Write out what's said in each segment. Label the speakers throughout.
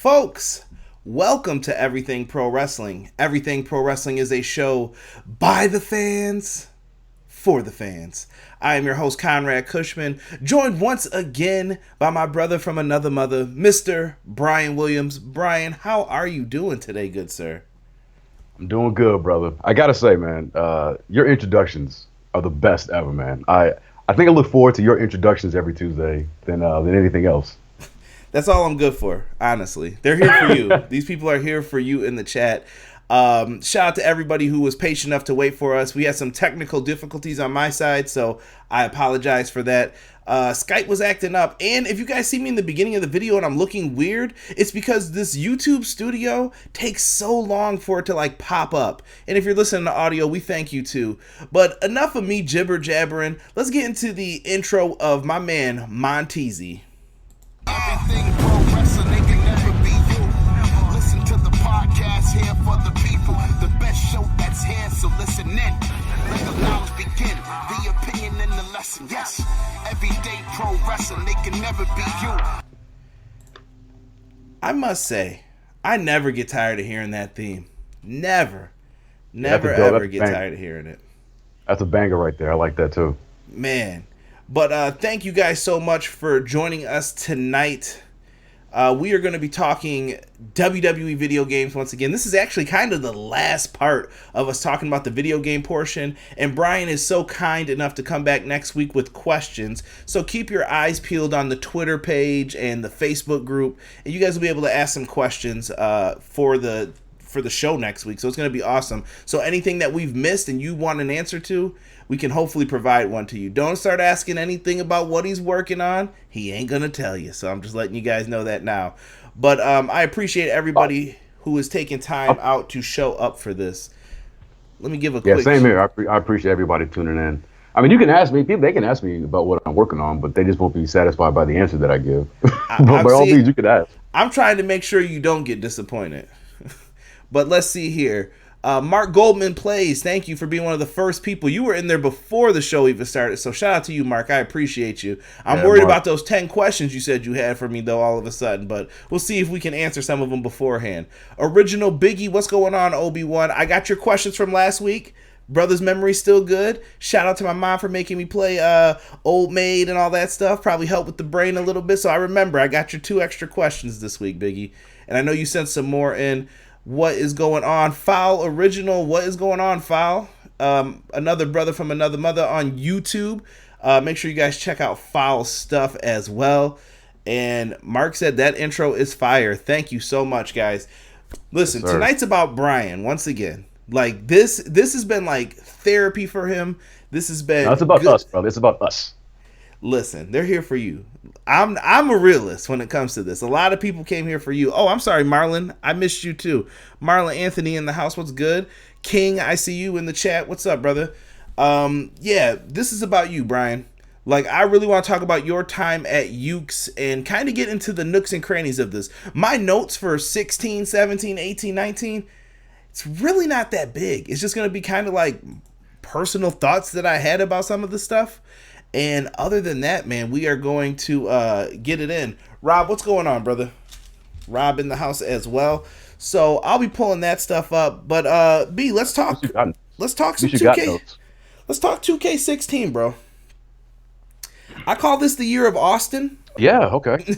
Speaker 1: Folks, welcome to Everything Pro Wrestling. Everything Pro Wrestling is a show by the fans, for the fans. I am your host, Conrad Cushman, joined once again by my brother from another mother, Mr. Bryan Williams. Bryan, how are you doing today, good sir?
Speaker 2: I'm doing good, brother. I gotta say, man, your introductions are the best ever, man. I think I look forward to your introductions every Tuesday than anything else.
Speaker 1: That's all I'm good for, honestly. They're here for you. These people are here for you in the chat. Shout out to everybody who was patient enough to wait for us. We had some technical difficulties on my side, so I apologize for that. Skype was acting up, and if you guys see me in the beginning of the video and I'm looking weird, it's because this YouTube studio takes so long for it to like pop up. And if you're listening to audio, we thank you too. But enough of me jibber jabbering. Let's get into the intro of my man Montezzi.
Speaker 3: Everything pro wrestling, they can never be you. Listen to the podcast here for the people. The best show that's here, so listen in. Let the knowledge begin, the opinion and the lesson. Yes, everyday pro wrestling, they can never be you.
Speaker 1: I must say, I never get tired of hearing that theme. Never ever get tired of hearing it.
Speaker 2: That's a banger right there. I like that too.
Speaker 1: Man. But thank you guys so much for joining us tonight. We are going to be talking WWE video games once again. This is actually kind of the last part of us talking about the video game portion. And Bryan is so kind enough to come back next week with questions. So keep your eyes peeled on the Twitter page and the Facebook group. And you guys will be able to ask some questions for the show next week. So it's going to be awesome. So anything that we've missed and you want an answer to, we can hopefully provide one to you. Don't start asking anything about what he's working on. He ain't going to tell you. So I'm just letting you guys know that now. But I appreciate everybody who is taking time out to show up for this. Let me give a quick...
Speaker 2: Yeah, same here. I appreciate everybody tuning in. I mean, you can ask me. They can ask me about what I'm working on, but they just won't be satisfied by the answer that I give. But by all means, you could ask.
Speaker 1: I'm trying to make sure you don't get disappointed. But let's see here. Mark Goldman Plays, thank you for being one of the first people. You were in there before the show even started, so shout out to you, Mark. I appreciate you. I'm worried about those 10 questions you said you had for me, though, all of a sudden, but we'll see if we can answer some of them beforehand. Original Biggie, what's going on, Obi-Wan? I got your questions from last week. Brother's memory still good. Shout out to my mom for making me play Old Maid and all that stuff. Probably helped with the brain a little bit, so I remember. I got your 2 extra questions this week, Biggie, and I know you sent some more in. What is going on? Foul Original, what is going on, Foul? Another brother from another mother on YouTube. Make sure you guys check out Foul's stuff as well. And Mark said that intro is fire. Thank you so much, guys. Listen,
Speaker 2: yes,
Speaker 1: tonight's about Bryan once again. Like this has been like therapy for him. This has been.
Speaker 2: No, it's about us, brother. It's about us.
Speaker 1: Listen, they're here for you. I'm a realist when it comes to this. A lot of people came here for you. Oh, I'm sorry, Marlon. I missed you too. Marlon Anthony in the house. What's good? King, I see you in the chat. What's up, brother? Yeah, this is about you, Bryan. Like, I really want to talk about your time at YUKE'S and kind of get into the nooks and crannies of this. My notes for 16, 17, 18, 19, it's really not that big. It's just going to be kind of like personal thoughts that I had about some of the stuff. And other than that, man, we are going to get it in. Rob, what's going on, brother? Rob in the house as well. So I'll be pulling that stuff up. But B, let's talk. Let's talk some 2K. Let's talk 2K16, bro. I call this the year of Austin.
Speaker 2: Yeah. Okay.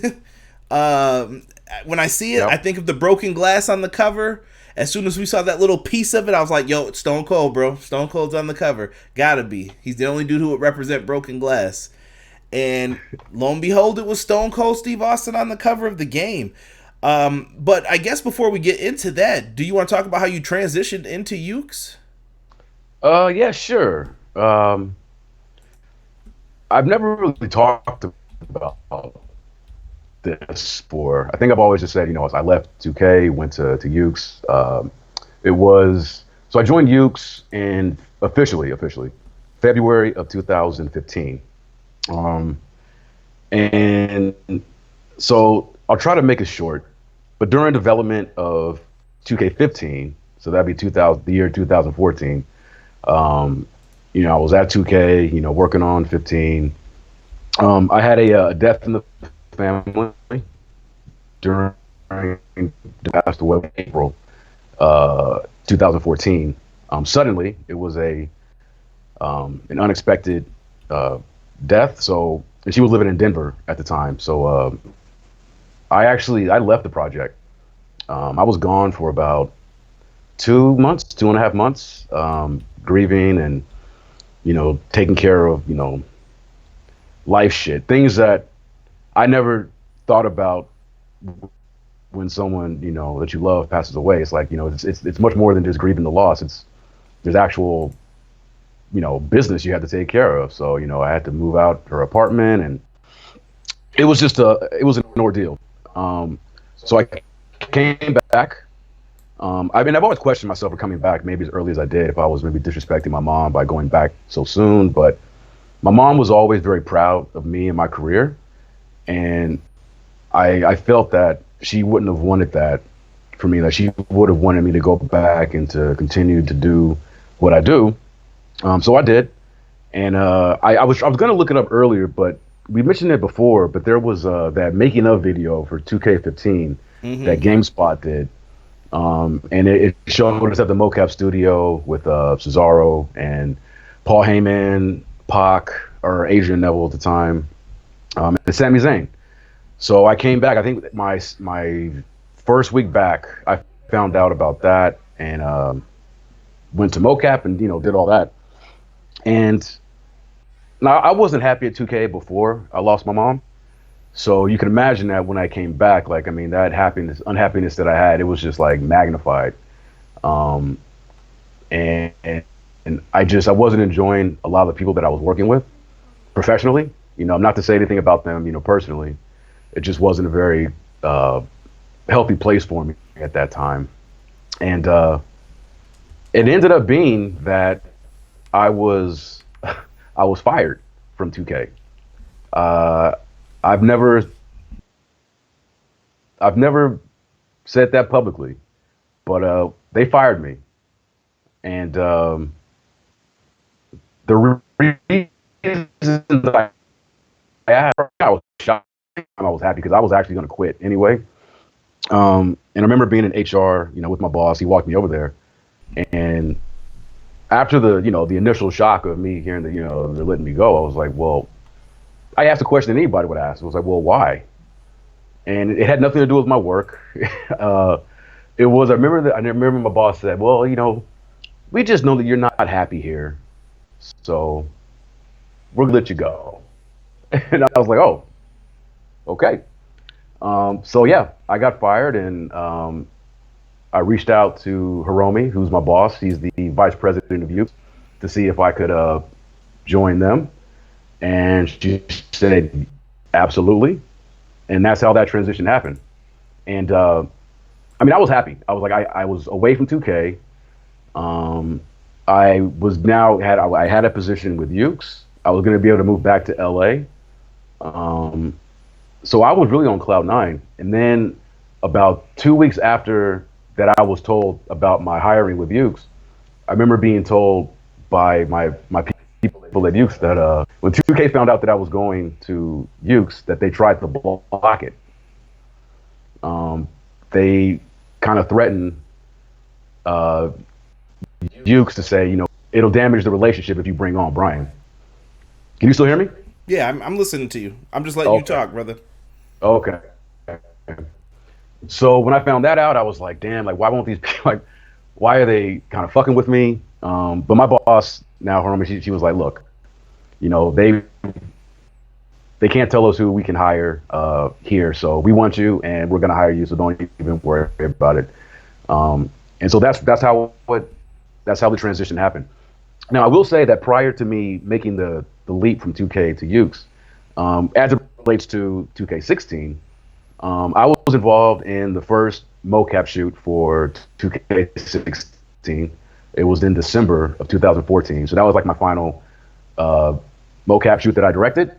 Speaker 1: When I see it, I think of the broken glass on the cover. As soon as we saw that little piece of it, I was like, yo, it's Stone Cold, bro. Stone Cold's on the cover. Gotta be. He's the only dude who would represent broken glass. And lo and behold, it was Stone Cold Steve Austin on the cover of the game. But I guess before we get into that, do you want to talk about how you transitioned into YUKE'S?
Speaker 2: Yeah, sure. I've never really talked about this for. I think I've always just said, as I left 2K, went to YUKE'S. It was so I joined YUKE'S in officially February of 2015. And so I'll try to make it short. But during development of 2K15, so that'd be the year 2014. I was at 2K, working on 15. I had a death in the family during passed away in April 2014. Suddenly, it was an unexpected death. So, and she was living in Denver at the time. So, I left the project. I was gone for about 2 months, 2.5 months, grieving and taking care of life shit, things that I never thought about when someone that you love passes away. It's like it's much more than just grieving the loss. There's actual business you have to take care of. So I had to move out her apartment, and it was an ordeal. So I came back. I mean, I've always questioned myself for coming back, maybe as early as I did, if I was maybe disrespecting my mom by going back so soon. But my mom was always very proud of me and my career, and I felt that she wouldn't have wanted that for me. That she would have wanted me to go back and to continue to do what I do. So I did, and I was going to look it up earlier, but we mentioned it before. But there was that making of video for 2K15 that GameSpot did. And it showed us at the mocap studio with Cesaro and Paul Heyman, Pac, or Adrian Neville at the time, and Sami Zayn. So I came back. I think my first week back, I found out about that and went to mocap and did all that. And now I wasn't happy at 2K before I lost my mom. So you can imagine that when I came back, like, I mean, that unhappiness that I had, it was just like magnified. And I wasn't enjoying a lot of the people that I was working with professionally. Not to say anything about them, personally. It just wasn't a very healthy place for me at that time. And it ended up being that I was fired from 2K. I've never said that publicly, but they fired me, and the reason I was shocked. I was happy because I was actually going to quit anyway. And I remember being in HR, with my boss. He walked me over there, and after the initial shock of me hearing that they're letting me go, I was like, well. I asked a question that anybody would ask. I was like, well, why? And it had nothing to do with my work. I remember my boss said, well, we just know that you're not happy here, so we're gonna let you go. And I was like, oh, okay. So yeah, I got fired, and I reached out to Hiromi, who's my boss. He's the vice president of YUKE'S, to see if I could join them. And she said, absolutely. And that's how that transition happened. And I I was happy. I was like, I was away from 2K. I had a position with YUKE'S. I was going to be able to move back to LA. So I was really on cloud nine. And then about 2 weeks after that, I was told about my hiring with YUKE'S. I remember being told by my people at YUKE'S that when 2K found out that I was going to YUKE'S, that they tried to block it. They kind of threatened YUKE'S to say, it'll damage the relationship if you bring on Bryan. Can you still hear me?
Speaker 1: Yeah, I'm listening to you. I'm just letting you talk, brother.
Speaker 2: Okay. So when I found that out, I was like, damn, like, why won't these people, why are they kind of fucking with me? But my boss now, Hiromi, she was like, look, they can't tell us who we can hire here, so we want you, and we're gonna hire you, so don't even worry about it. And so that's how the transition happened. Now, I will say that prior to me making the leap from 2K to YUKE'S, as it relates to 2K16, I was involved in the first mocap shoot for 2K16. It was in December of 2014. So that was like my final mocap shoot that I directed.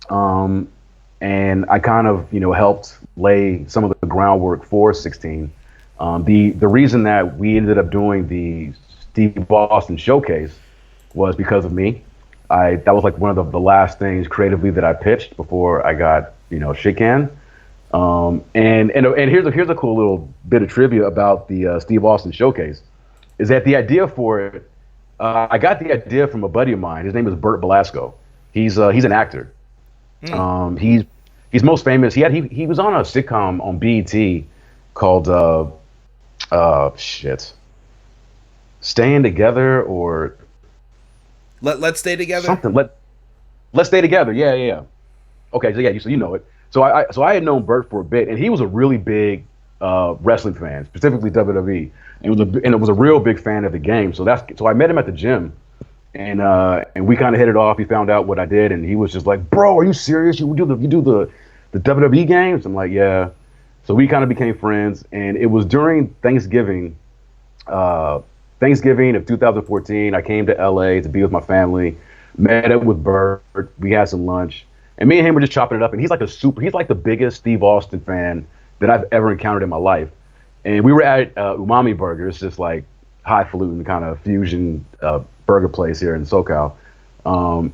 Speaker 2: And I kind of, helped lay some of the groundwork for 16. The reason that we ended up doing the Steve Austin showcase was because of me. That was like one of the last things creatively that I pitched before I got, shit canned. And here's a cool little bit of trivia about the Steve Austin showcase, is that the idea for it, I got the idea from a buddy of mine. His name is Burt Belasco. He's an actor. He's most famous. He was on a sitcom on BET called Staying Together, or
Speaker 1: Let's Stay Together.
Speaker 2: something. Let's Stay Together. Yeah. Okay, so yeah, so you know it. So I had known Burt for a bit, and he was a really big wrestling fan, specifically WWE, and it was a real big fan of the game. So I met him at the gym, and we kind of hit it off. He found out what I did, and he was just like, "Bro, are you serious? You do the WWE games?" I'm like, "Yeah." So we kind of became friends, and it was during Thanksgiving of 2014. I came to LA to be with my family, met up with Burt. We had some lunch, and me and him were just chopping it up. And he's like the biggest Steve Austin fan that I've ever encountered in my life. And we were at Umami Burger. It's just like highfalutin kind of fusion burger place here in SoCal. And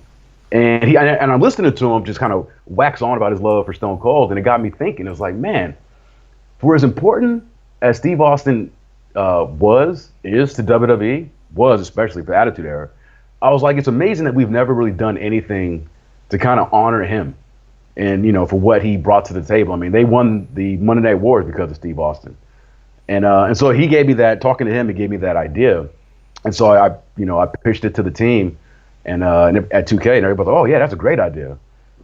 Speaker 2: I'm listening to him just kind of wax on about his love for Stone Cold, and it got me thinking. It was like, man, for as important as Steve Austin is to WWE, especially for Attitude Era, I was like, it's amazing that we've never really done anything to kind of honor him and, for what he brought to the table. I mean, they won the Monday Night Wars because of Steve Austin. And so he gave me that, talking to him, he gave me that idea. And so I pitched it to the team and at 2K, and everybody thought, oh yeah, that's a great idea.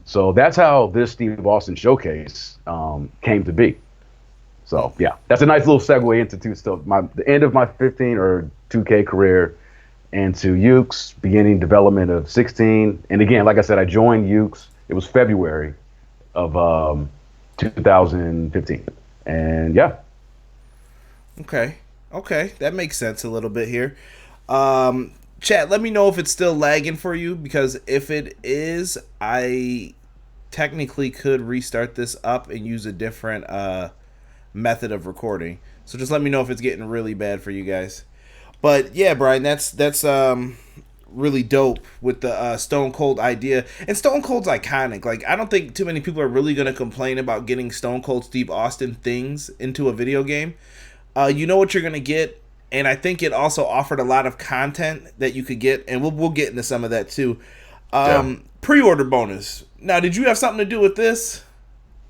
Speaker 2: So that's how this Steve Austin showcase came to be. So yeah, that's a nice little segue into the end of my 15 or 2K career, into YUKE'S, beginning development of 16. And again, like I said, I joined YUKE'S. It was February of 2015. And yeah.
Speaker 1: Okay, that makes sense a little bit here. Chat, let me know if it's still lagging for you, because if it is, I technically could restart this up and use a different method of recording. So just let me know if it's getting really bad for you guys. But yeah, Bryan, that's really dope with the Stone Cold idea. And Stone Cold's iconic. Like, I don't think too many people are really gonna complain about getting Stone Cold Steve Austin things into a video game. You know what you're gonna get, and I think it also offered a lot of content that you could get, and we'll get into some of that too. Pre-order bonus. Now, did you have something to do with this?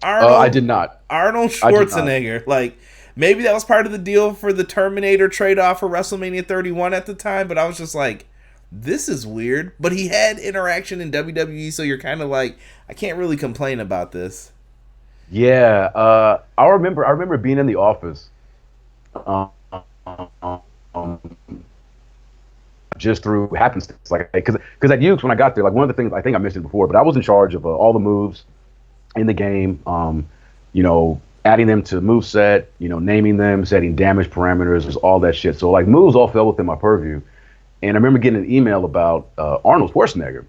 Speaker 2: I did not.
Speaker 1: Arnold Schwarzenegger. Like, maybe that was part of the deal for the Terminator trade-off for WrestleMania 31 at the time, but I was just like, this is weird. But he had interaction in WWE, so you're kind of like, I can't really complain about this.
Speaker 2: Yeah, I remember being in the office, just through happenstance, like, because at YUKE'S, when I got there, like, one of the things I think I mentioned before, but I was in charge of all the moves in the game, adding them to moveset, naming them, setting damage parameters, all that shit. So like, moves all fell within my purview. And I remember getting an email about Arnold Schwarzenegger,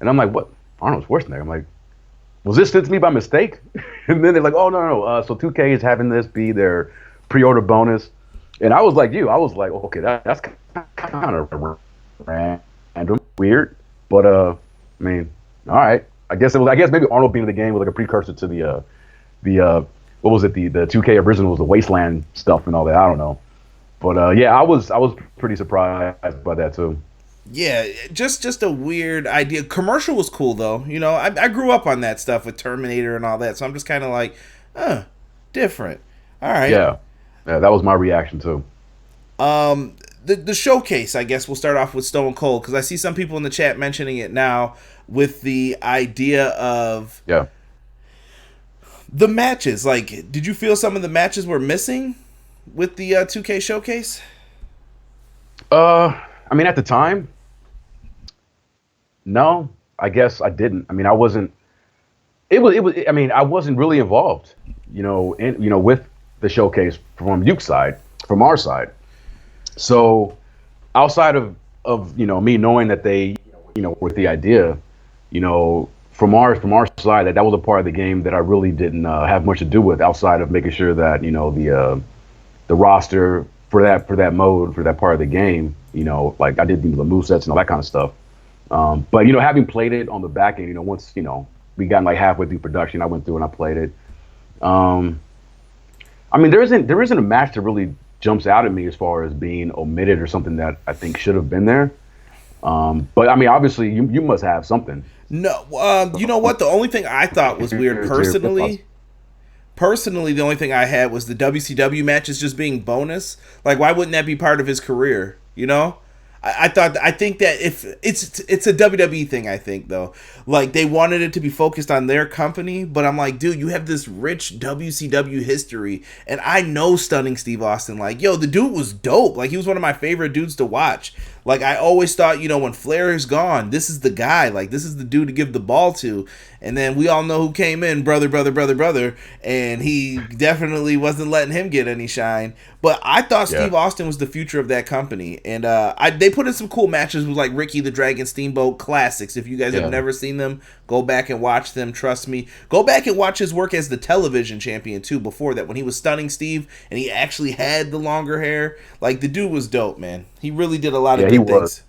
Speaker 2: and I'm like, what? Arnold Schwarzenegger? I'm like, was this sent to me by mistake? And then they're like, oh no. So 2K is having this be their pre-order bonus. And I was like okay, that's kind of random, weird, but I mean, all right. I guess maybe Arnold being in the game was like a precursor to the what was it, the 2K originals, the Wasteland stuff and all that. I don't know, but yeah, I was pretty surprised by that too.
Speaker 1: Yeah, just a weird idea. Commercial was cool though. I grew up on that stuff with Terminator and all that, so I'm just kind of like, different. All right.
Speaker 2: Yeah, that was my reaction too.
Speaker 1: The showcase, I guess we'll start off with Stone Cold, because I see some people in the chat mentioning it now, with the idea of the matches. Like, did you feel some of the matches were missing with the 2K showcase?
Speaker 2: I mean, at the time, no, I guess I didn't. I mean, I wasn't. It was. I mean, I wasn't really involved, with the showcase from YUKE'S side, from our side. So, outside of me knowing that they, with the idea, from our side, that was a part of the game that I really didn't have much to do with, outside of making sure that the roster for that mode, for that part of the game, like I did the movesets and all that kind of stuff. But having played it on the back end, once we got like halfway through production, I went through and I played it. Um, I mean, there isn't a match that really jumps out at me as far as being omitted or something that I think should have been there. But I mean, obviously, you must have something.
Speaker 1: No, you know what? The only thing I thought was weird personally, the only thing I had was the WCW matches just being bonus. Like, why wouldn't that be part of his career? You know, I think that if it's a WWE thing, I think though, like they wanted it to be focused on their company, but I'm like, dude, you have this rich WCW history, and I know Stunning Steve Austin. Like, yo, the dude was dope. Like, he was one of my favorite dudes to watch. Like, I always thought, you know, when Flair is gone, this is the guy. Like, this is the dude to give the ball to. And then we all know who came in, brother, and he definitely wasn't letting him get any shine. But I thought Steve Austin was the future of that company, and they put in some cool matches with like Ricky the Dragon Steamboat classics. If you guys have never seen them, go back and watch them. Trust me, go back and watch his work as the television champion too. Before that, when he was Stunning Steve and he actually had the longer hair, like the dude was dope, man. He really did a lot of good things.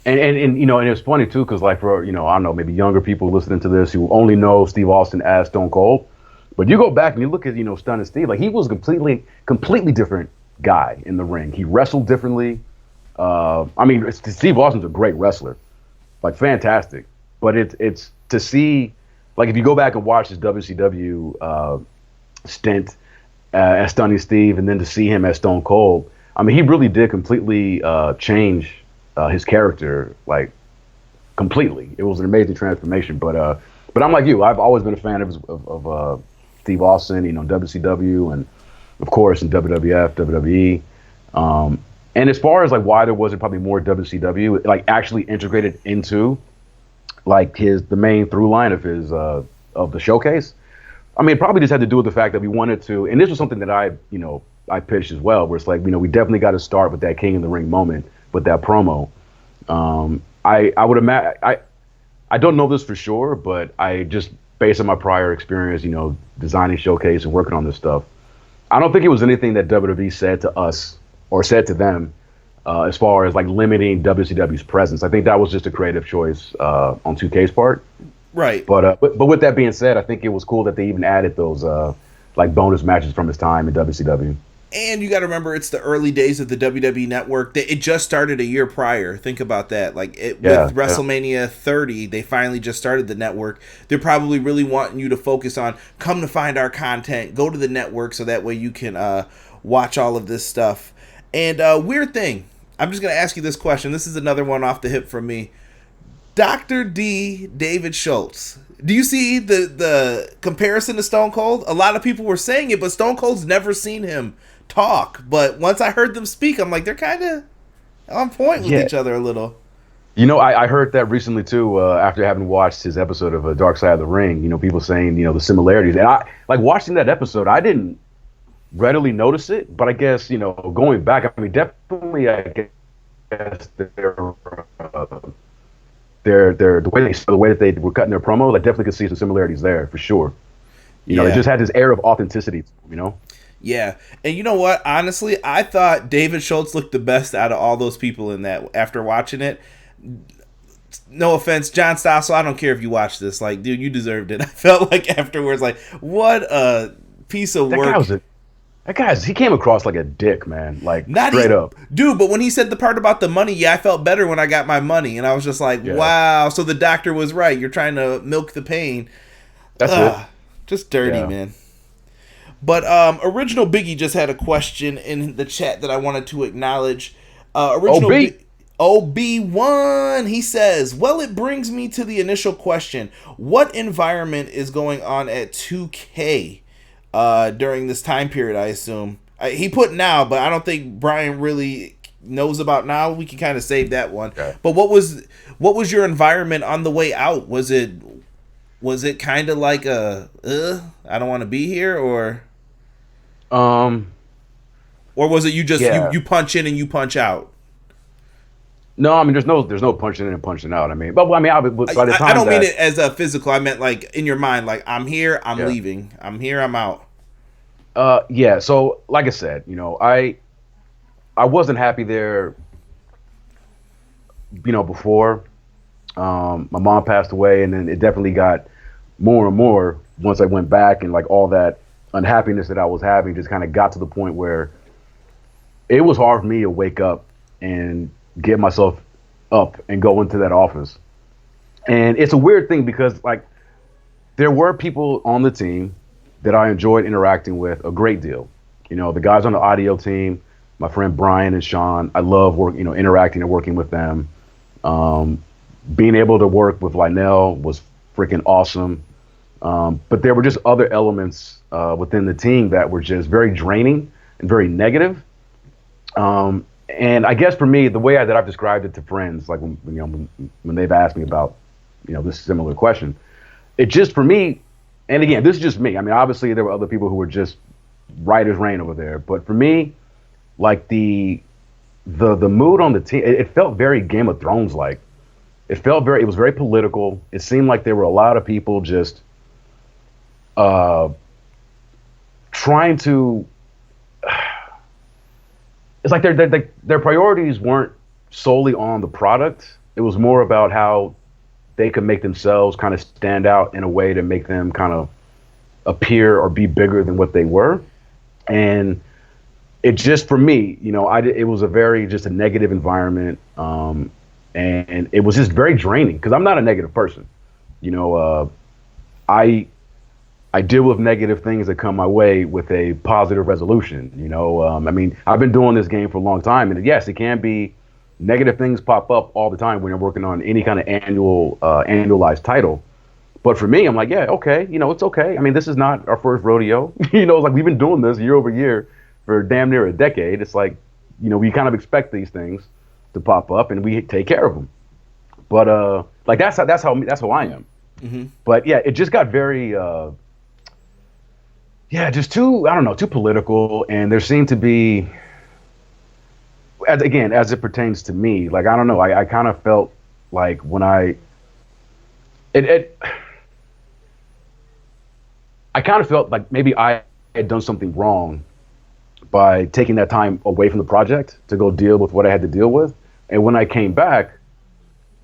Speaker 2: And you know, and it's funny too, because like for, you know, I don't know, maybe younger people listening to this who only know Steve Austin as Stone Cold, but you go back and you look at, you know, Stunning Steve, like he was a completely different guy in the ring. He wrestled differently. I mean, Steve Austin's a great wrestler, like fantastic. But it's to see, like if you go back and watch his WCW stint as Stunning Steve, and then to see him as Stone Cold, I mean, he really did completely change his character, like completely. It was an amazing transformation. But I'm like you. I've always been a fan of Steve Austin, you know, WCW and of course in WWF, WWE. And as far as like why there wasn't probably more WCW like actually integrated into like the main through line of his of the showcase, I mean, it probably just had to do with the fact that we wanted to, and this was something that I pitched as well, where it's like, you know, we definitely got to start with that King in the Ring moment with that promo. I would imagine, I don't know this for sure, but I just, based on my prior experience, you know, designing showcase and working on this stuff, I don't think it was anything that WWE said to us or said to them as far as like limiting WCW's presence. I think that was just a creative choice on 2K's part.
Speaker 1: Right.
Speaker 2: But with that being said, I think it was cool that they even added those like bonus matches from his time in WCW.
Speaker 1: And you got to remember, it's the early days of the WWE Network. It just started a year prior. Think about that. Like with WrestleMania 30, they finally just started the network. They're probably really wanting you to focus on come to find our content, go to the network, so that way you can watch all of this stuff. And weird thing, I'm just gonna ask you this question. This is another one off the hip from me. Dr. D. David Schultz. Do you see the comparison to Stone Cold? A lot of people were saying it, but Stone Cold's never seen him talk. But once I heard them speak, I'm like, they're kind of on point with each other a little.
Speaker 2: You know, I heard that recently too, after having watched his episode of Dark Side of the Ring. You know, people saying, you know, the similarities. And I, like, watching that episode, I didn't readily notice it. But I guess, you know, going back, I mean, definitely, I guess the way that they were cutting their promos, I definitely could see some similarities there for sure. You know, they just had this air of authenticity, you know?
Speaker 1: Yeah. And you know what? Honestly, I thought David Schultz looked the best out of all those people in that after watching it. No offense, John Stossel, I don't care if you watch this. Like, dude, you deserved it. I felt like afterwards, like, what a piece of work.
Speaker 2: He came across like a dick, man. Like, straight up.
Speaker 1: Dude, but when he said the part about the money, I felt better when I got my money. And I was just like, wow, so the doctor was right. You're trying to milk the pain.
Speaker 2: That's it.
Speaker 1: Just dirty, man. But Original Biggie just had a question in the chat that I wanted to acknowledge. OB1, he says, well, it brings me to the initial question. What environment is going on at 2K during this time period, I assume? He put now, but I don't think Bryan really knows about now. We can kind of save that one. Okay. But what was your environment on the way out? Was it kind of like I don't want to be here, or was it you just you punch in and you punch out?
Speaker 2: No, I mean there's no punching in and punching out. I mean, but I mean, by the time
Speaker 1: I don't mean it as a physical. I meant like in your mind, like I'm here, I'm leaving, I'm here, I'm out.
Speaker 2: Yeah. So like I said, you know, I wasn't happy there. You know, before my mom passed away, and then it definitely got more and more once I went back, and like all that unhappiness that I was having just kind of got to the point where it was hard for me to wake up and get myself up and go into that office. And it's a weird thing because like there were people on the team that I enjoyed interacting with a great deal. You know, the guys on the audio team, my friend Bryan and Sean, I love interacting and working with them. Being able to work with Lionel was freaking awesome. But there were just other elements within the team that were just very draining and very negative. And I guess for me, the way that I've described it to friends, like when they've asked me about, this similar question, it just for me, and again, this is just me. I mean, obviously there were other people who were just right as rain over there, but for me, like the mood on the team, it felt very Game of Thrones like. It was very political. It seemed like there were a lot of people just trying to. It's like their priorities weren't solely on the product. It was more about how they could make themselves kind of stand out in a way to make them kind of appear or be bigger than what they were. And it just, for me, it was a very just a negative environment. And it was just very draining because I'm not a negative person. I deal with negative things that come my way with a positive resolution. I mean, I've been doing this game for a long time, and yes, it can be negative things pop up all the time when you're working on any kind of annualized title. But for me, I'm like, yeah, okay, it's okay. I mean, this is not our first rodeo. It's like we've been doing this year over year for damn near a decade. It's like, we kind of expect these things to pop up, and we take care of them. But like that's how I am. Mm-hmm. But yeah, it just got very. Just too political, and there seemed to be, as it pertains to me, like, I don't know, I kind of felt like when I kind of felt like maybe I had done something wrong by taking that time away from the project to go deal with what I had to deal with. And when I came back,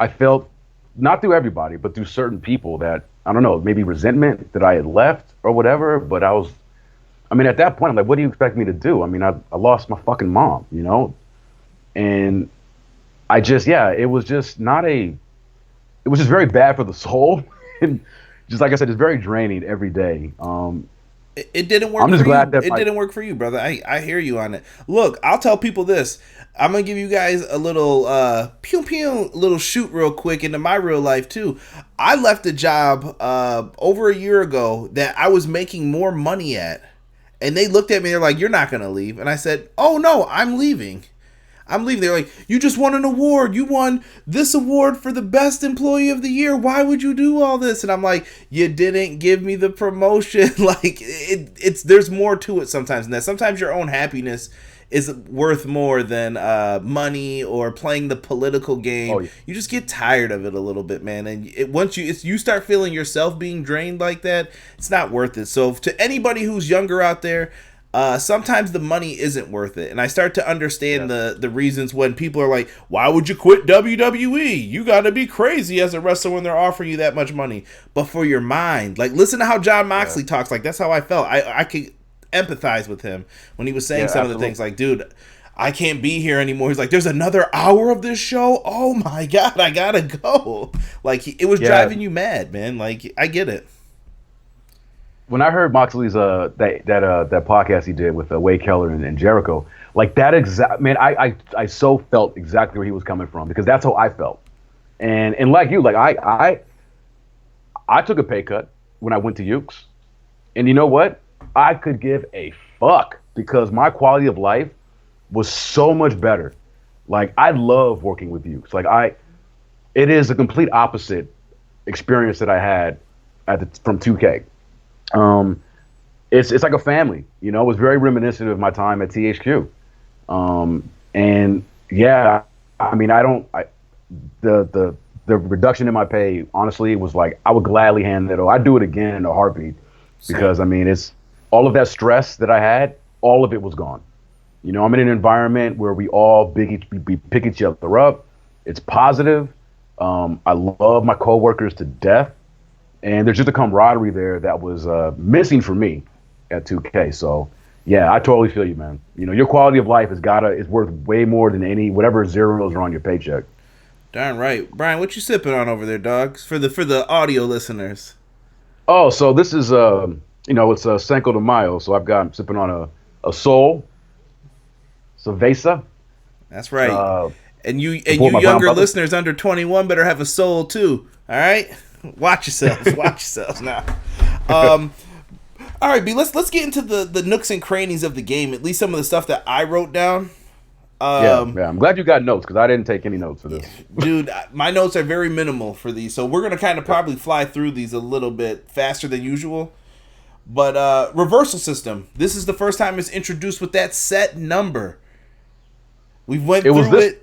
Speaker 2: I felt, not through everybody, but through certain people that, I don't know, maybe resentment that I had left or whatever. But at that point, I'm like, what do you expect me to do? I mean, I lost my fucking mom, and I just, it was just very bad for the soul. And just like I said, it's very draining every day.
Speaker 1: It didn't work. I'm just glad that it didn't work for you, brother. I hear you on it. Look, I'll tell people this. I'm gonna give you guys a little little shoot real quick into my real life too. I left a job over a year ago that I was making more money at, and they looked at me. They're like, "You're not gonna leave," and I said, "Oh no, I'm leaving. I'm leaving." They're like, "You just won an award. You won this award for the best employee of the year. Why would you do all this?" And I'm like, "You didn't give me the promotion." Like it's there's more to it sometimes than that. Sometimes your own happiness is worth more than money or playing the political game. Oh, yeah. You just get tired of it a little bit, man. And once you start feeling yourself being drained like that, it's not worth it. So to anybody who's younger out there, sometimes the money isn't worth it. And I start to understand the reasons when people are like, why would you quit WWE? You got to be crazy as a wrestler when they're offering you that much money. But for your mind, like, listen to how Jon Moxley talks. Like, that's how I felt. I could empathize with him when he was saying some of the things like, dude, I can't be here anymore. He's like, there's another hour of this show? Oh my God, I got to go. Like, it was driving you mad, man. Like, I get it.
Speaker 2: When I heard Moxley's that podcast he did with Wade Keller and Jericho, like that exact, man, I so felt exactly where he was coming from, because that's how I felt. And like you, like I took a pay cut when I went to YUKE'S, and you know what? I could give a fuck because my quality of life was so much better. Like, I love working with YUKE'S. Like, it is a complete opposite experience that I had from 2K. It's like a family, It was very reminiscent of my time at THQ. And yeah, I mean, the reduction in my pay, honestly, was like, I would gladly hand it over. I'd do it again in a heartbeat, because I mean, it's all of that stress that I had, all of it was gone. I'm in an environment where we all pick each other up. It's positive. I love my coworkers to death. and there's just a camaraderie there that was missing for me at 2K. So yeah, I totally feel you, man. You know, your quality of life is worth way more than whatever zeros are on your paycheck.
Speaker 1: Darn right, Bryan. What you sipping on over there, dogs? For the audio listeners.
Speaker 2: Oh, so this is it's a Cinco de Mayo, so I'm sipping on a Sol Cerveza.
Speaker 1: That's right. And you
Speaker 2: my
Speaker 1: younger
Speaker 2: brown
Speaker 1: listeners under 21 better have a soul too. All right, watch yourselves. Watch yourselves now. All right, B. Let's get into the nooks and crannies of the game. At least some of the stuff that I wrote down.
Speaker 2: Yeah. I'm glad you got notes because I didn't take any notes for this.
Speaker 1: Dude, my notes are very minimal for these, so we're gonna kind of probably fly through these a little bit faster than usual. But reversal system. This is the first time it's introduced with that set number. We went through it.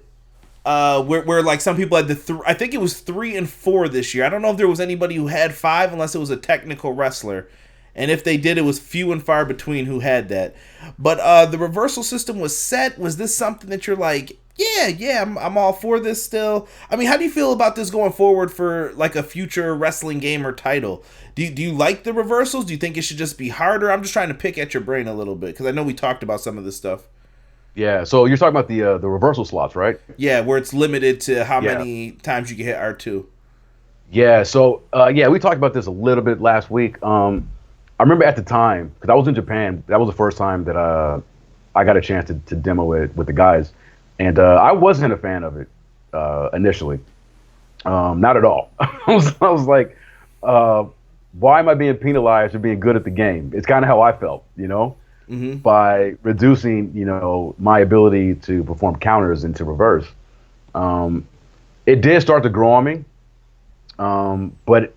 Speaker 1: Where like some people had I think it was 3 and 4 this year. I don't know if there was anybody who had 5 unless it was a technical wrestler. And if they did, it was few and far between who had that. But the reversal system was set. Was this something that you're like, yeah, I'm all for this still? I mean, how do you feel about this going forward for like a future wrestling game or title? Do you like the reversals? Do you think it should just be harder? I'm just trying to pick at your brain a little bit because I know we talked about some of this stuff.
Speaker 2: Yeah, so you're talking about the reversal slots, right?
Speaker 1: Yeah, where it's limited to how many times you can hit R2.
Speaker 2: Yeah, so we talked about this a little bit last week. I remember at the time, because I was in Japan, that was the first time that I got a chance to demo it with the guys. And I wasn't a fan of it initially. Not at all. I was like, why am I being penalized for being good at the game? It's kind of how I felt, by reducing, my ability to perform counters into reverse. It did start to grow on me. But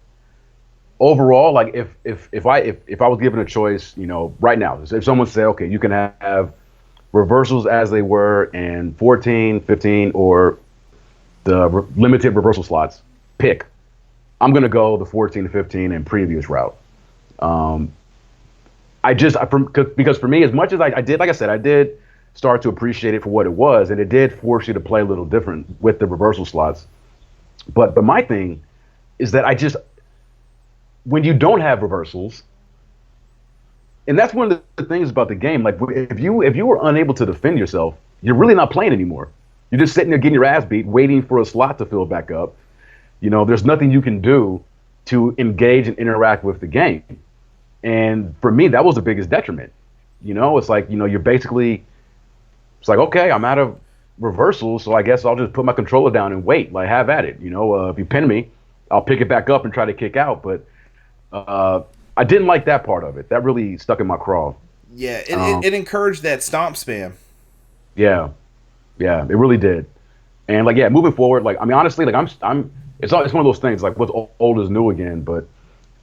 Speaker 2: overall, like if I was given a choice, right now, if someone said, okay, you can have reversals as they were in 14, 15, or the limited reversal slots, pick. I'm gonna go the 14 to 15 and previous route. Because for me, as much as I did, like I said, I did start to appreciate it for what it was, and it did force you to play a little different with the reversal slots. But my thing is that when you don't have reversals, and that's one of the things about the game, like if you were unable to defend yourself, you're really not playing anymore. You're just sitting there getting your ass beat, waiting for a slot to fill back up. There's nothing you can do to engage and interact with the game. And for me, that was the biggest detriment. It's like, you're basically, it's like, okay, I'm out of reversals, so I guess I'll just put my controller down and wait, like have at it. If you pin me, I'll pick it back up and try to kick out. But I didn't like that part of it. That really stuck in my craw.
Speaker 1: Yeah, it encouraged that stomp spam.
Speaker 2: Yeah, it really did. And moving forward, honestly, it's one of those things, like what's old is new again. But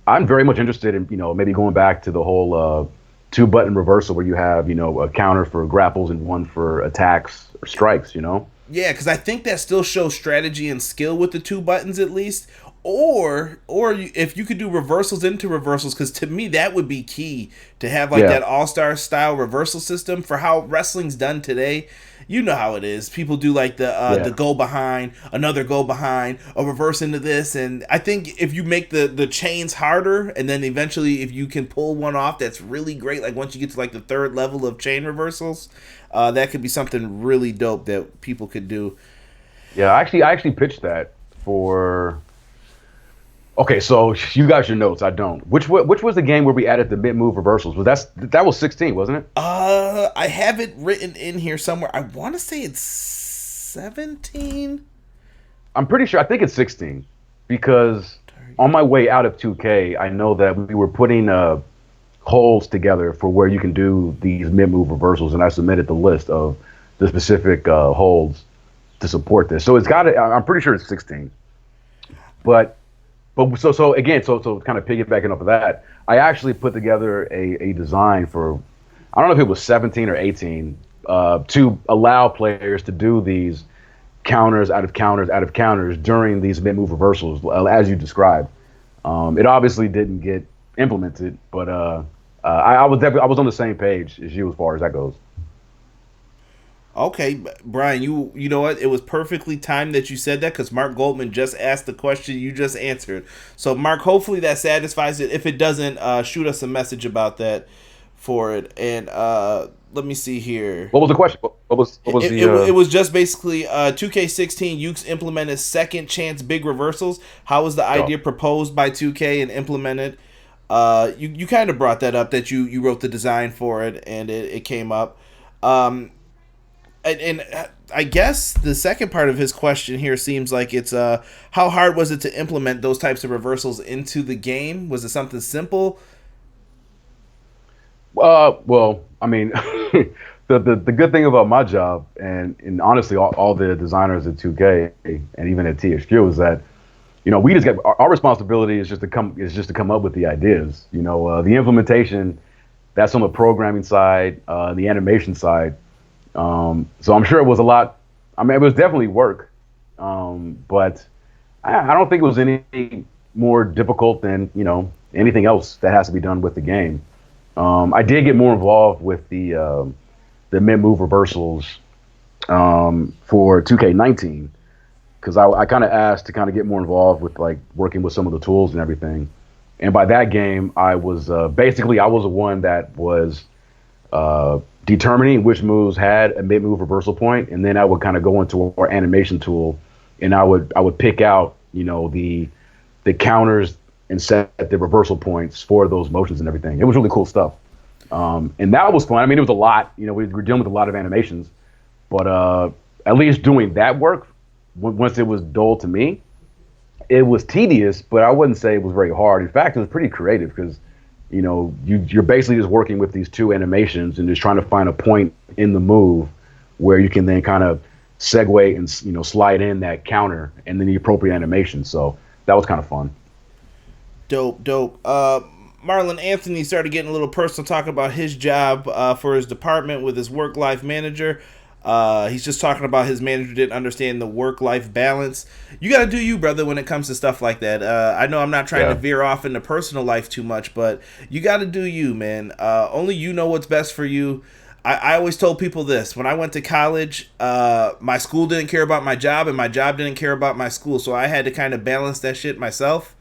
Speaker 2: I'm very much interested in, maybe going back to the whole 2-button reversal where you have, a counter for grapples and one for attacks or strikes,
Speaker 1: Yeah, because I think that still shows strategy and skill with the 2 buttons at least. Or if you could do reversals into reversals, because to me that would be key to have that all-star style reversal system for how wrestling's done today. You know how it is. People do the go behind, another go behind, a reverse into this, and I think if you make the chains harder, and then eventually if you can pull one off, that's really great. Like once you get to the 3rd level of chain reversals, that could be something really dope that people could do.
Speaker 2: Yeah, I actually pitched that for. Okay, so you got your notes. I don't. Which was the game where we added the mid-move reversals? That was 16, wasn't it?
Speaker 1: I have it written in here somewhere. I want to say it's 17.
Speaker 2: I'm pretty sure. I think it's 16 because on my way out of 2K, I know that we were putting holes together for where you can do these mid-move reversals, and I submitted the list of the specific holds to support this. So it's got it. I'm pretty sure it's 16, but. So again, so kind of piggybacking off of that, I actually put together a design for, I don't know if it was 17 or 18, to allow players to do these counters out of counters during these mid-move reversals, as you described. It obviously didn't get implemented, but I was on the same page as you as far as that goes.
Speaker 1: Okay, Bryan, you know what? It was perfectly timed that you said that because Mark Goldman just asked the question you just answered. So, Mark, hopefully that satisfies it. If it doesn't, shoot us a message about that for it. And let me see here.
Speaker 2: What was the question? What was
Speaker 1: It
Speaker 2: the?
Speaker 1: was just basically 2K16 Ukes implemented second chance big reversals. How was the idea proposed by 2K and implemented? You kind of brought that up that you wrote the design for it and it came up. And I guess the second part of his question here seems like it's how hard was it to implement those types of reversals into the game? Was it something simple?
Speaker 2: Well, I mean, the good thing about my job, and honestly, all the designers at 2K and even at THQ is that, we just get our responsibility is just to come up with the ideas. The implementation, that's on the programming side, the animation side. So I'm sure it was a lot. I mean, it was definitely work, but I don't think it was any more difficult than anything else that has to be done with the game. I did get more involved with the mid-move reversals for 2K19 because I kind of asked to kind of get more involved with like working with some of the tools and everything. And by that game, I was basically the one that was determining which moves had a mid-move reversal point, and then I would kind of go into our animation tool, and I would pick out the counters and set the reversal points for those motions and everything. It was really cool stuff, and that was fun. I mean, it was a lot. We were dealing with a lot of animations, but at least doing that work, once it was dull to me, it was tedious, but I wouldn't say it was very hard. In fact, it was pretty creative because you're basically just working with these two animations and just trying to find a point in the move where you can then kind of segue and slide in that counter and then the appropriate animation. So that was kind of fun.
Speaker 1: Dope. Marlon Anthony started getting a little personal, talking about his job for his department with his work-life manager. He's just talking about his manager didn't understand the work-life balance. You got to do you, brother, when it comes to stuff like that. I know I'm not trying to veer off into personal life too much, but you got to do you, man. Only you know what's best for you. I always told people this. When I went to college, my school didn't care about my job, and my job didn't care about my school, so I had to kind of balance that shit myself.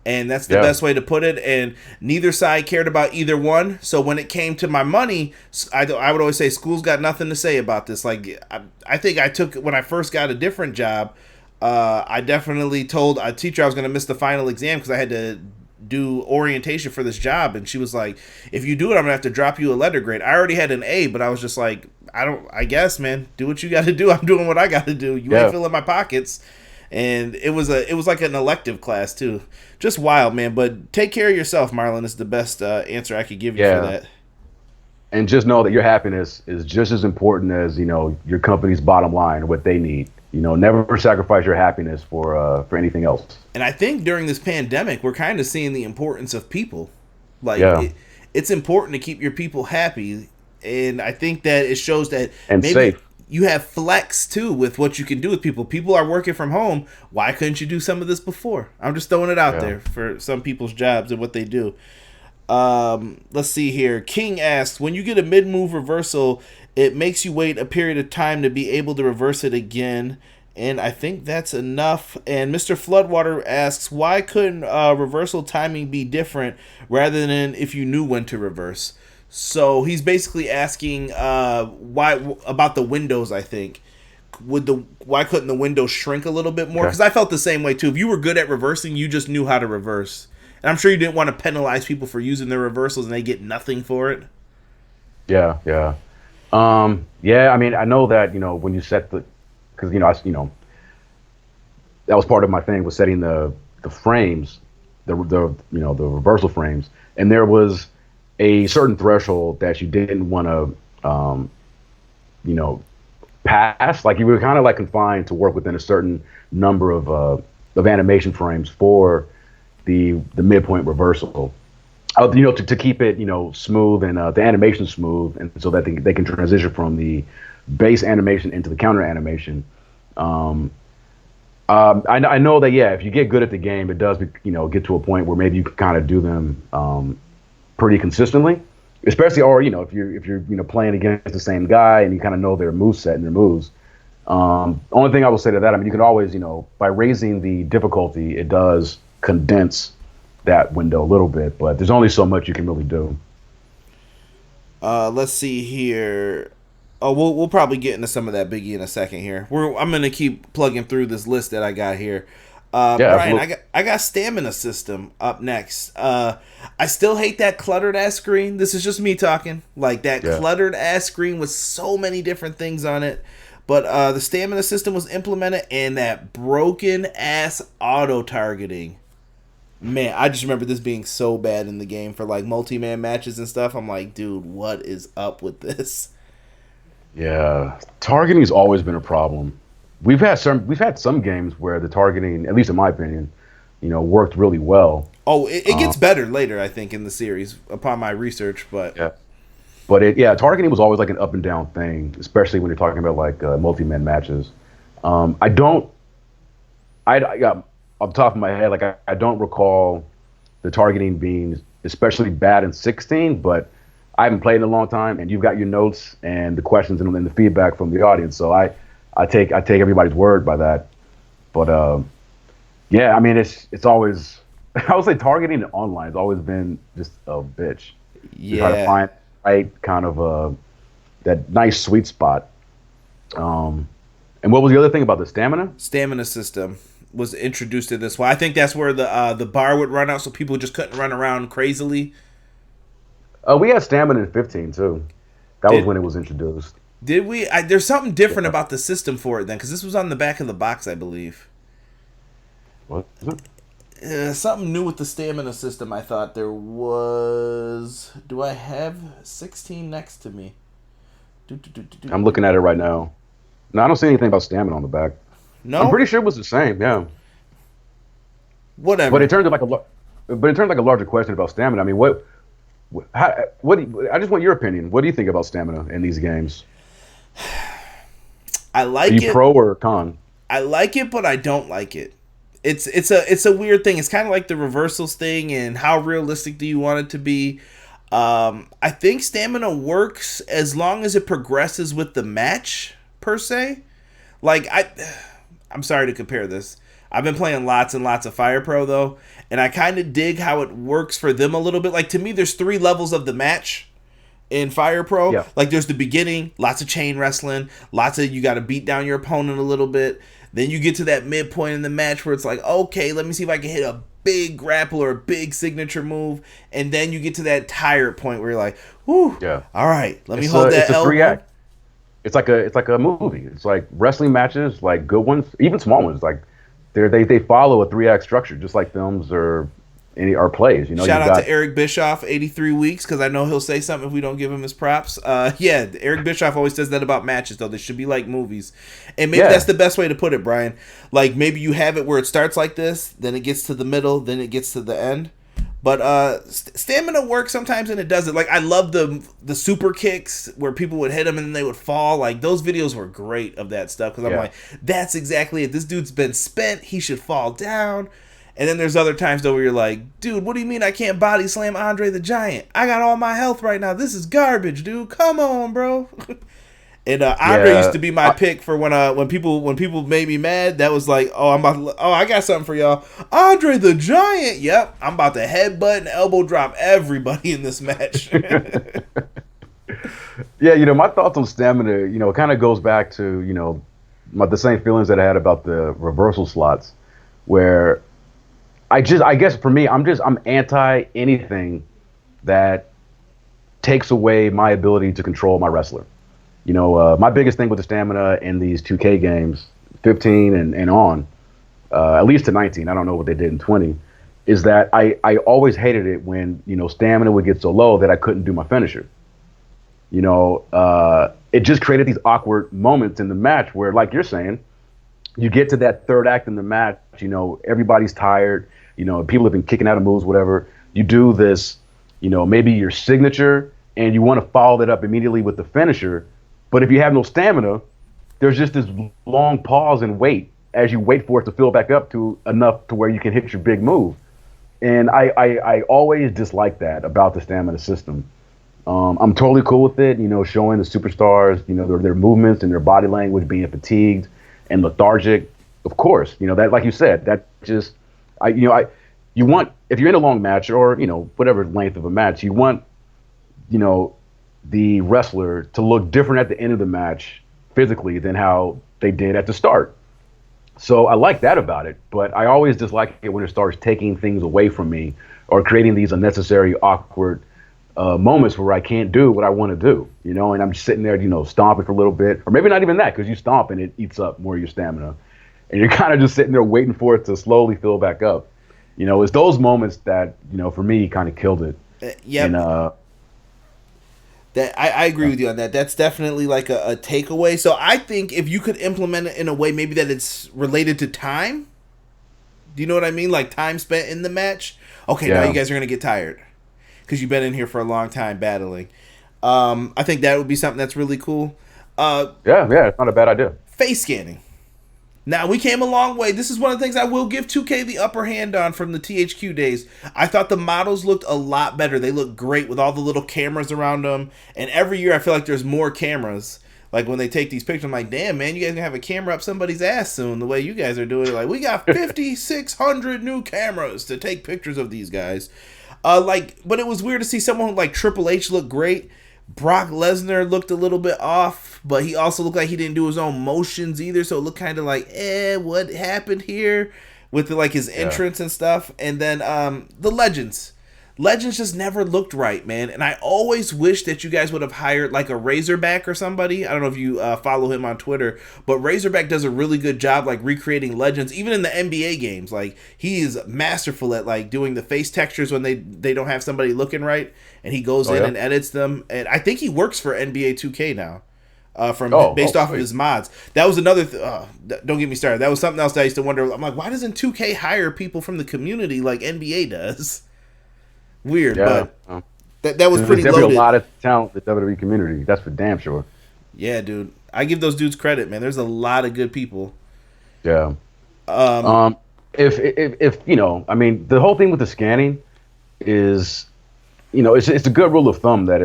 Speaker 1: And that's the best way to put it. And neither side cared about either one. So when it came to my money, I would always say school's got nothing to say about this. Like, I think I took, when I first got a different job, I definitely told a teacher I was going to miss the final exam because I had to do orientation for this job. And she was like, if you do it, I'm going to have to drop you a letter grade. I already had an A, but I was just like, I guess, man, do what you got to do. I'm doing what I got to do. You ain't filling my pockets. And it was like an elective class too. Just wild, man. But take care of yourself, Marlon. Is the best answer I could give you for that.
Speaker 2: And just know that your happiness is just as important as your company's bottom line, what they need. Never sacrifice your happiness for anything else.
Speaker 1: And I think during this pandemic, we're kind of seeing the importance of people. Like it's important to keep your people happy, and I think that it shows that
Speaker 2: and
Speaker 1: maybe
Speaker 2: safe.
Speaker 1: You have flex too with what you can do with people. People are working from home. Why couldn't you do some of this before? I'm just throwing it out there for some people's jobs and what they do. Let's see here. King asks, when you get a mid-move reversal, it makes you wait a period of time to be able to reverse it again. And I think that's enough. And Mr. Floodwater asks, why couldn't reversal timing be different rather than if you knew when to reverse? So he's basically asking why about the windows. I think why couldn't the window shrink a little bit more? Because I felt the same way too. If you were good at reversing, you just knew how to reverse, and I'm sure you didn't want to penalize people for using their reversals and they get nothing for it.
Speaker 2: Yeah. I mean, I know that when you set because that was part of my thing was setting the frames, the reversal frames, and there was a certain threshold that you didn't want to, pass. Like you were kind of like confined to work within a certain number of animation frames for the midpoint reversal. To keep it smooth and the animation smooth, and so that they can transition from the base animation into the counter animation. I know that if you get good at the game, it does get to a point where maybe you can kind of do them pretty consistently. especially, or if you're playing against the same guy and you kind of know their moveset and their moves. Only thing I will say to that, I mean, you can always, by raising the difficulty, it does condense that window a little bit, but there's only so much you can really do.
Speaker 1: Let's see here. Oh, we'll probably get into some of that Biggie in a second here. I'm gonna keep plugging through this list that I got here.
Speaker 2: Yeah,
Speaker 1: Bryan,
Speaker 2: absolutely.
Speaker 1: I got stamina system up next. I still hate that cluttered ass screen. This is just me talking. Like that
Speaker 2: Yeah.
Speaker 1: cluttered ass screen with so many different things on it. But the stamina system was implemented, and that broken ass auto targeting. Man, I just remember this being so bad in the game for like multi-man matches and stuff. I'm like, dude, what is up with this?
Speaker 2: Yeah, targeting's always been a problem. We've had some games where the targeting, at least in my opinion, worked really well.
Speaker 1: Oh, it gets better later, I think, in the series upon my research. But
Speaker 2: Yeah. But targeting was always like an up and down thing, especially when you're talking about like multi-man matches. I don't, I got off the top of my head, like I don't recall the targeting being especially bad in 16, but I haven't played in a long time, and you've got your notes and the questions and the feedback from the audience, so I take everybody's word by that. But yeah, I mean it's always I would say targeting online has always been just a bitch. You try to find right kind of that nice sweet spot. And what was the other thing about the stamina?
Speaker 1: Stamina system was introduced to this one. I think that's where the bar would run out, so people just couldn't run around crazily.
Speaker 2: We had stamina in 15 too. That was when it was introduced.
Speaker 1: Did we? There's something different about the system for it then, because this was on the back of the box, I believe.
Speaker 2: What is it?
Speaker 1: Something new with the stamina system. I thought there was. Do I have 16 next to me?
Speaker 2: I'm looking at it right now. No, I don't see anything about stamina on the back.
Speaker 1: No,
Speaker 2: I'm pretty sure it was the same. Yeah.
Speaker 1: Whatever.
Speaker 2: But in terms of like a larger question about stamina, I mean, I just want your opinion. What do you think about stamina in these games?
Speaker 1: I like
Speaker 2: Are you
Speaker 1: it.
Speaker 2: pro or con?
Speaker 1: I like it, but I don't like it. It's a weird thing. It's kind of like the reversals thing, and how realistic do you want it to be? I think stamina works as long as it progresses with the match per se. Like I'm sorry to compare this. I've been playing lots and lots of Fire Pro though, and I kind of dig how it works for them a little bit. Like to me, there's 3 levels of the match in Fire Pro.
Speaker 2: Yeah.
Speaker 1: Like there's the beginning, lots of chain wrestling, lots of you got to beat down your opponent a little bit. Then you get to that midpoint in the match where it's like, okay, let me see if I can hit a big grapple or a big signature move, and then you get to that tired point where you're like, whew,
Speaker 2: Yeah.
Speaker 1: all right, let me hold that
Speaker 2: It's a
Speaker 1: elbow.
Speaker 2: 3-act. It's like a movie. It's like wrestling matches, like good ones, even small ones. Like they follow a 3-act structure, just like films or plays.
Speaker 1: Shout out to Eric Bischoff, 83 weeks, because I know he'll say something if we don't give him his props. Yeah, Eric Bischoff always says that about matches, though. They should be like movies. And maybe that's the best way to put it, Bryan. Like, maybe you have it where it starts like this, then it gets to the middle, then it gets to the end. But stamina works sometimes, and it doesn't. Like, I love the super kicks where people would hit them and then they would fall. Like, those videos were great of that stuff, because I'm like, that's exactly it. This dude's been spent. He should fall down. And then there's other times, though, where you're like, dude, what do you mean I can't body slam Andre the Giant? I got all my health right now. This is garbage, dude. Come on, bro. And Andre used to be my pick for when people made me mad. That was like, I got something for y'all. Andre the Giant. Yep, I'm about to headbutt and elbow drop everybody in this match.
Speaker 2: Yeah, my thoughts on stamina, it kind of goes back to, the same feelings that I had about the reversal slots, where I guess for me, I'm anti anything that takes away my ability to control my wrestler. My biggest thing with the stamina in these 2K games, 15 and on, at least to 19, I don't know what they did in 20, is that I always hated it when, stamina would get so low that I couldn't do my finisher. It just created these awkward moments in the match where, like you're saying, you get to that third act in the match, everybody's tired, people have been kicking out of moves, whatever. You do this, maybe your signature, and you want to follow that up immediately with the finisher. But if you have no stamina, there's just this long pause and wait as you wait for it to fill back up to enough to where you can hit your big move. And I always dislike that about the stamina system. I'm totally cool with it. Showing the superstars, their movements and their body language being fatigued and lethargic. Of course, that, like you said, that just, you want, if you're in a long match or whatever length of a match, you want, the wrestler to look different at the end of the match physically than how they did at the start. So I like that about it, but I always dislike it when it starts taking things away from me or creating these unnecessary, awkward moments where I can't do what I want to do, and I'm just sitting there, stomping for a little bit, or maybe not even that, because you stomp and it eats up more of your stamina, and you're kind of just sitting there waiting for it to slowly fill back up. It's those moments that, for me, kind of killed it.
Speaker 1: Yeah.
Speaker 2: And,
Speaker 1: that I agree with you on that. That's definitely like a takeaway. So I think if you could implement it in a way maybe that it's related to time. Do you know what I mean? Like time spent in the match. Okay, now you guys are going to get tired because you've been in here for a long time battling. I think that would be something that's really cool.
Speaker 2: Yeah, it's not a bad idea.
Speaker 1: Face scanning. Now, we came a long way. This is one of the things I will give 2K the upper hand on from the THQ days. I thought the models looked a lot better. They look great with all the little cameras around them. And every year I feel like there's more cameras. Like when they take these pictures, I'm like, damn, man, you guys gonna have a camera up somebody's ass soon, the way you guys are doing it. Like, we got 5,600 new cameras to take pictures of these guys. But it was weird to see someone like Triple H look great. Brock Lesnar looked a little bit off, but he also looked like he didn't do his own motions either, so it looked kind of like, what happened here with his entrance and stuff. And then the Legends. Legends just never looked right, man. And I always wish that you guys would have hired like a Razorback or somebody. I don't know if you follow him on Twitter, but Razorback does a really good job like recreating Legends, even in the NBA games. Like he is masterful at like doing the face textures when they don't have somebody looking right, and he goes in and edits them. And I think he works for NBA 2K now. Based off of his mods. That was another don't get me started. That was something else that I used to wonder. I'm like, why doesn't 2K hire people from the community like NBA does? Weird, but that was pretty
Speaker 2: there's
Speaker 1: loaded.
Speaker 2: A lot of talent in the WWE community. That's for damn sure.
Speaker 1: Yeah, dude. I give those dudes credit, man. There's a lot of good people.
Speaker 2: Yeah. If I mean, the whole thing with the scanning is, it's a good rule of thumb that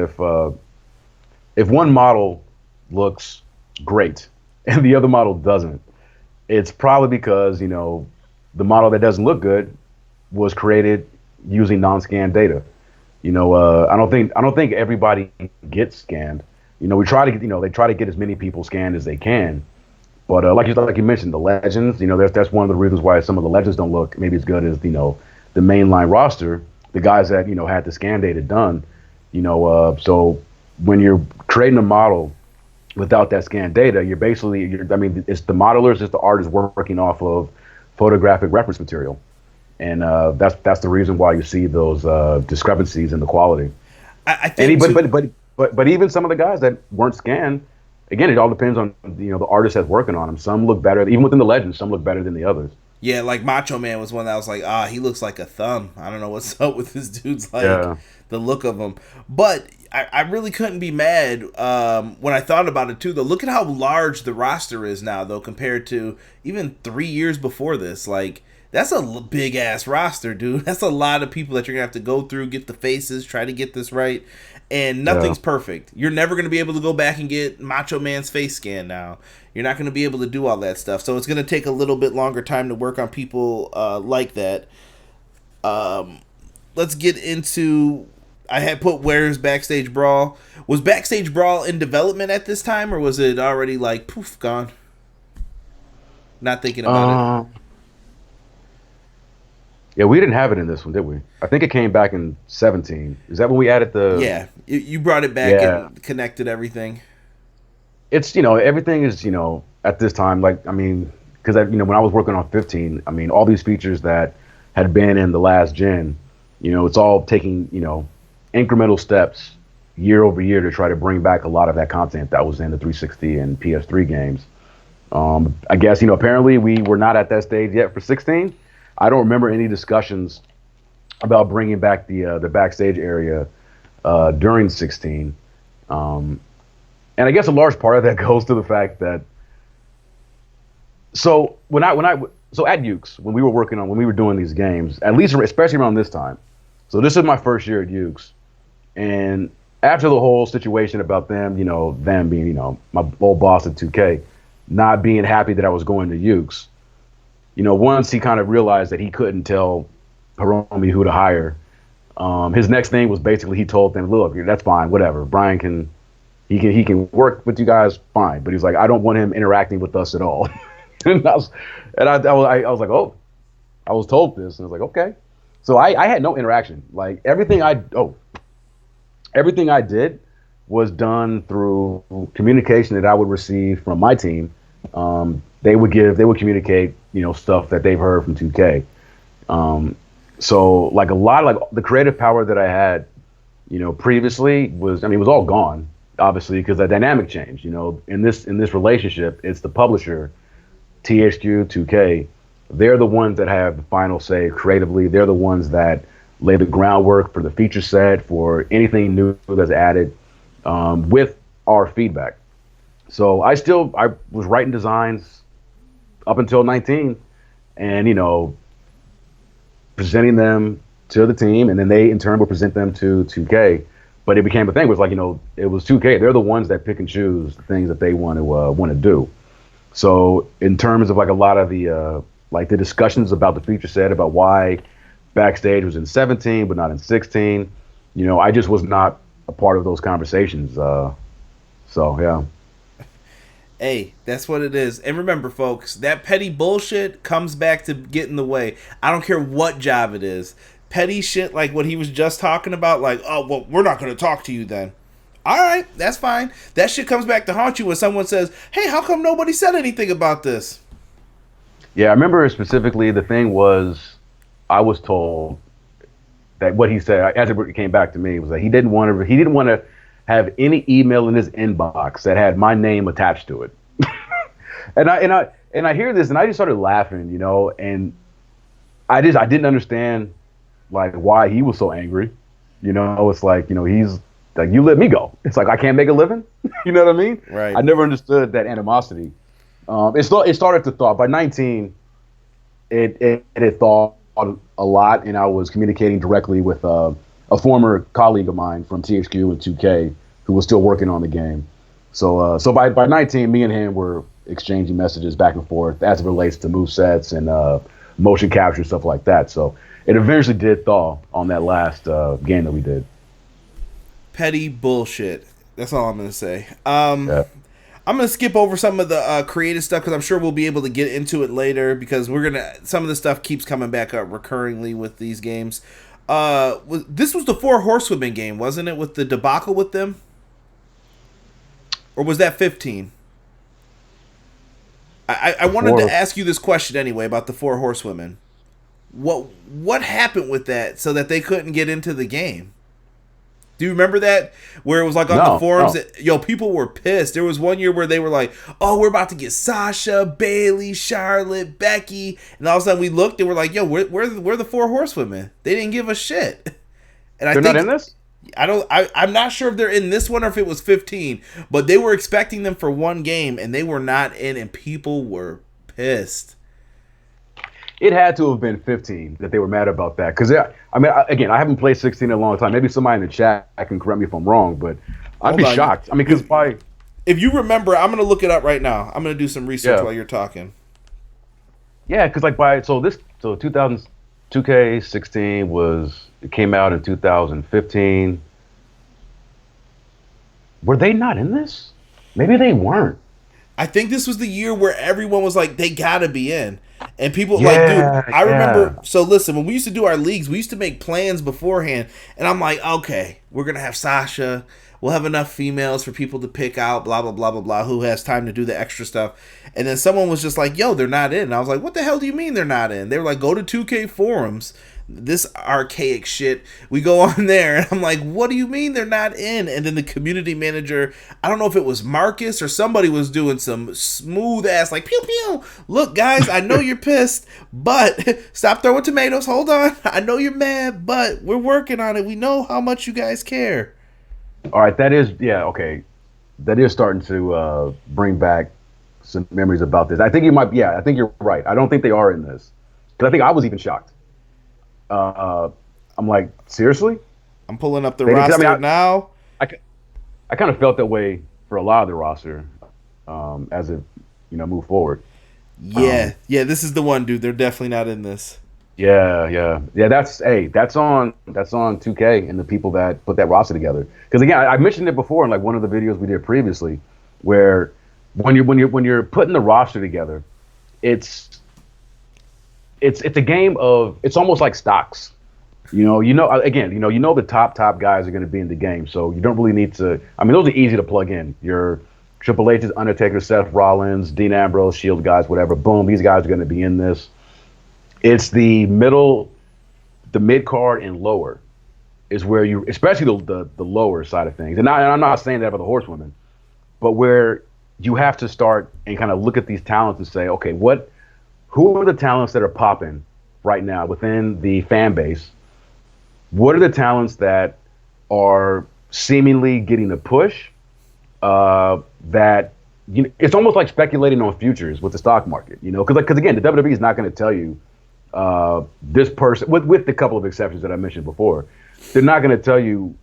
Speaker 2: if one model looks great and the other model doesn't, it's probably because, the model that doesn't look good was created using non-scanned data. I don't think everybody gets scanned. We try to get, they try to get as many people scanned as they can. But like you mentioned, the Legends, that's one of the reasons why some of the Legends don't look maybe as good as, the mainline roster, the guys that, had the scan data done. So when you're creating a model without that scan data, it's the modelers, it's the artists working off of photographic reference material. And that's the reason why you see those discrepancies in the quality.
Speaker 1: I think,
Speaker 2: but even some of the guys that weren't scanned, again, it all depends on the artist that's working on them. Some look better, even within the Legends. Some look better than the others.
Speaker 1: Yeah, like Macho Man was one that was like, he looks like a thumb. I don't know what's up with this dude's the look of him. But I really couldn't be mad when I thought about it too. Though, look at how large the roster is now, though, compared to even 3 years before this. Like, that's a big ass roster, dude. That's a lot of people that you're gonna have to go through, get the faces, try to get this right, and nothing's perfect. You're never gonna be able to go back and get Macho Man's face scan now. You're not gonna be able to do all that stuff, so it's gonna take a little bit longer time to work on people like that. Let's get into. I had put where's Backstage Brawl. Was Backstage Brawl in development at this time, or was it already like poof gone? Not thinking about it.
Speaker 2: Yeah, we didn't have it in this one, did we? I think it came back in 17. Is that when we added the...
Speaker 1: Yeah, you brought it back and connected everything.
Speaker 2: It's, everything is, at this time, like, because, when I was working on 15, all these features that had been in the last gen, it's all taking, incremental steps year over year to try to bring back a lot of that content that was in the 360 and PS3 games. I guess, apparently we were not at that stage yet for 16. I don't remember any discussions about bringing back the backstage area during 16, and I guess a large part of that goes to the fact that so at YUKE'S, when we were doing these games, at least especially around this time. So this is my first year at YUKE'S, and after the whole situation about them, them being, my old boss at 2K, not being happy that I was going to Ukes, once he kind of realized that he couldn't tell Hiromi who to hire, his next thing was basically he told them, look, that's fine, whatever. Bryan he can work with you guys fine, but he's like, I don't want him interacting with us at all. and I was like, oh, I was told this, and I was like, okay. So I had no interaction. Like everything I did was done through communication that I would receive from my team. They would communicate, stuff that they've heard from 2K. So like a lot, like the creative power that I had, previously was all gone, obviously, because the dynamic changed. In this relationship, it's the publisher, THQ, 2K. They're the ones that have the final say creatively. They're the ones that lay the groundwork for the feature set, for anything new that's added, with our feedback. So I was writing designs up until 19, and presenting them to the team, and then they in turn would present them to 2K. But it became a thing. It was like, it was 2K. They're the ones that pick and choose the things that they want to do. So in terms of like a lot of the the discussions about the feature set, about why Backstage was in 17 but not in 16, I just was not a part of those conversations. So yeah.
Speaker 1: Hey, that's what it is. And remember, folks, that petty bullshit comes back to get in the way. I don't care what job it is. Petty shit like what he was just talking about, like, oh, well, we're not going to talk to you then. All right, that's fine. That shit comes back to haunt you when someone says, hey, how come nobody said anything about this?
Speaker 2: Yeah, I remember specifically the thing was, I was told that what he said, as it came back to me, was that he didn't want to have any email in his inbox that had my name attached to it. and I hear this and I just started laughing, and I didn't understand like why he was so angry. It's like, he's like, you let me go. It's like, I can't make a living. You know what I mean?
Speaker 1: Right.
Speaker 2: I never understood that animosity. It started to thaw. By 19, it had thawed a lot, and I was communicating directly with a former colleague of mine from THQ and 2K who was still working on the game. So by 19, me and him were exchanging messages back and forth as it relates to movesets and motion capture, stuff like that. So it eventually did thaw on that last game that we did.
Speaker 1: Petty bullshit. That's all I'm going to say.
Speaker 2: Yeah.
Speaker 1: I'm going to skip over some of the creative stuff because I'm sure we'll be able to get into it later because some of the stuff keeps coming back up recurringly with these games. This was the Four Horsewomen game, wasn't it, with the debacle with them? Or was that 15? I wanted to ask you this question anyway about the Four Horsewomen. What happened with that so that they couldn't get into the game? Do you remember that? Where it was like on the forums that, people were pissed. There was one year where they were like, oh, we're about to get Sasha, Bailey, Charlotte, Becky. And all of a sudden we looked and we're like, we're the Four Horsewomen. They didn't give a shit. And
Speaker 2: they're not in this?
Speaker 1: I'm not sure if they're in this one or if it was 15. But they were expecting them for one game and they were not in and people were pissed.
Speaker 2: It had to have been 15 that they were mad about that. Because, again, I haven't played 16 in a long time. Maybe somebody in the chat can correct me if I'm wrong, but I'd be shocked. Because
Speaker 1: if you remember, I'm going to look it up right now. I'm going to do some research while you're talking.
Speaker 2: Yeah, because 2K16 it came out in 2015. Were they not in this? Maybe they weren't.
Speaker 1: I think this was the year where everyone was like, they got to be in. And people I remember. So listen, when we used to do our leagues, we used to make plans beforehand. And I'm like, okay, we're going to have Sasha. We'll have enough females for people to pick out, blah, blah, blah, blah, blah, who has time to do the extra stuff. And then someone was just like, yo, they're not in. And I was like, what the hell do you mean they're not in? They were like, go to 2K forums. This archaic shit. We go on there and I'm like, what do you mean they're not in? And then the community manager, I don't know if it was Marcus or somebody was doing some smooth ass like pew pew. Look guys, I know you're pissed, but stop throwing tomatoes. Hold on. I know you're mad, but we're working on it. We know how much you guys care.
Speaker 2: All right, that is that is starting to bring back some memories about this. I think I think you're right. I don't think they are in this. Because I think I was even shocked. I'm like, seriously?
Speaker 1: I'm pulling up the roster now.
Speaker 2: I kind of felt that way for a lot of the roster as it moved forward.
Speaker 1: Yeah, yeah, this is the one, dude. They're definitely not in this.
Speaker 2: Yeah. That's on 2K and the people that put that roster together. Because again, I mentioned it before in like one of the videos we did previously, where when you're putting the roster together, it's a game of, it's almost like stocks. Again, the top guys are going to be in the game, so you don't really need to. I mean, those are easy to plug in. Your Triple H's, Undertaker, Seth Rollins, Dean Ambrose, Shield guys, whatever. Boom, these guys are going to be in this. It's the mid card and lower is where you, especially the lower side of things. And I'm not saying that about the horsewomen, but where you have to start and kind of look at these talents and say, okay, who are the talents that are popping right now within the fan base? What are the talents that are seemingly getting a push? It's almost like speculating on futures with the stock market, because again, the WWE is not going to tell you this person, with a couple of exceptions that I mentioned before, they're not going to tell you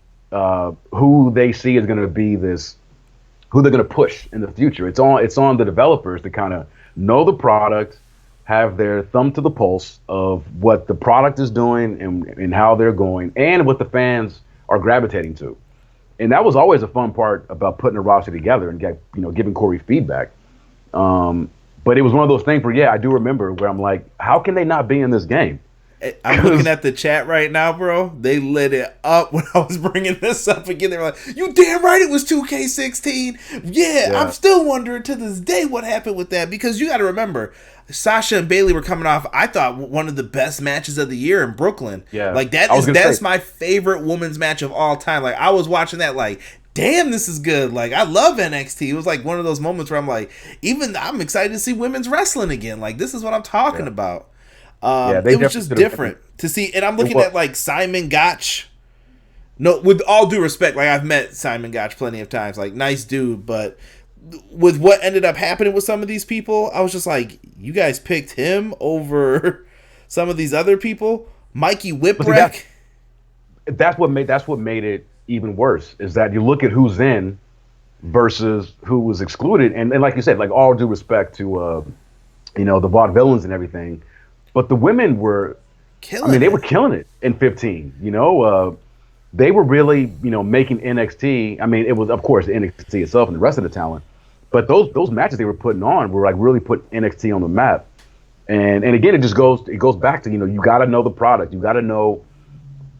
Speaker 2: who they see is going to be who they're going to push in the future. It's on the developers to kind of know the product, have their thumb to the pulse of what the product is doing and how they're going, and what the fans are gravitating to. And that was always a fun part about putting a roster together and giving Corey feedback. But it was one of those things where, I do remember where I'm like, how can they not be in this game?
Speaker 1: I'm looking at the chat right now, bro. They lit it up when I was bringing this up again. They were like, you damn right it was 2K16. Yeah, I'm still wondering to this day what happened with that, because you got to remember, Sasha and Bayley were coming off, I thought, one of the best matches of the year in Brooklyn.
Speaker 2: Yeah.
Speaker 1: Like, that's my favorite women's match of all time. Like, I was watching that like, damn, this is good. Like, I love NXT. It was like one of those moments where I'm like, I'm excited to see women's wrestling again. Like, this is what I'm talking about. It was just different to see. And I'm looking at like Simon Gotch. No, with all due respect, like I've met Simon Gotch plenty of times, like nice dude, but with what ended up happening with some of these people, I was just like, you guys picked him over some of these other people. Mikey Whipwreck.
Speaker 2: That's what made it even worse, is that you look at who's in versus who was excluded, and like you said, like all due respect to the vaudevillains and everything, but the women were they were killing it in 15. They were really making NXT. I mean, it was of course the NXT itself and the rest of the talent, but those matches they were putting on were like really put NXT on the map. And again, it goes back to you got to know the product, you got to know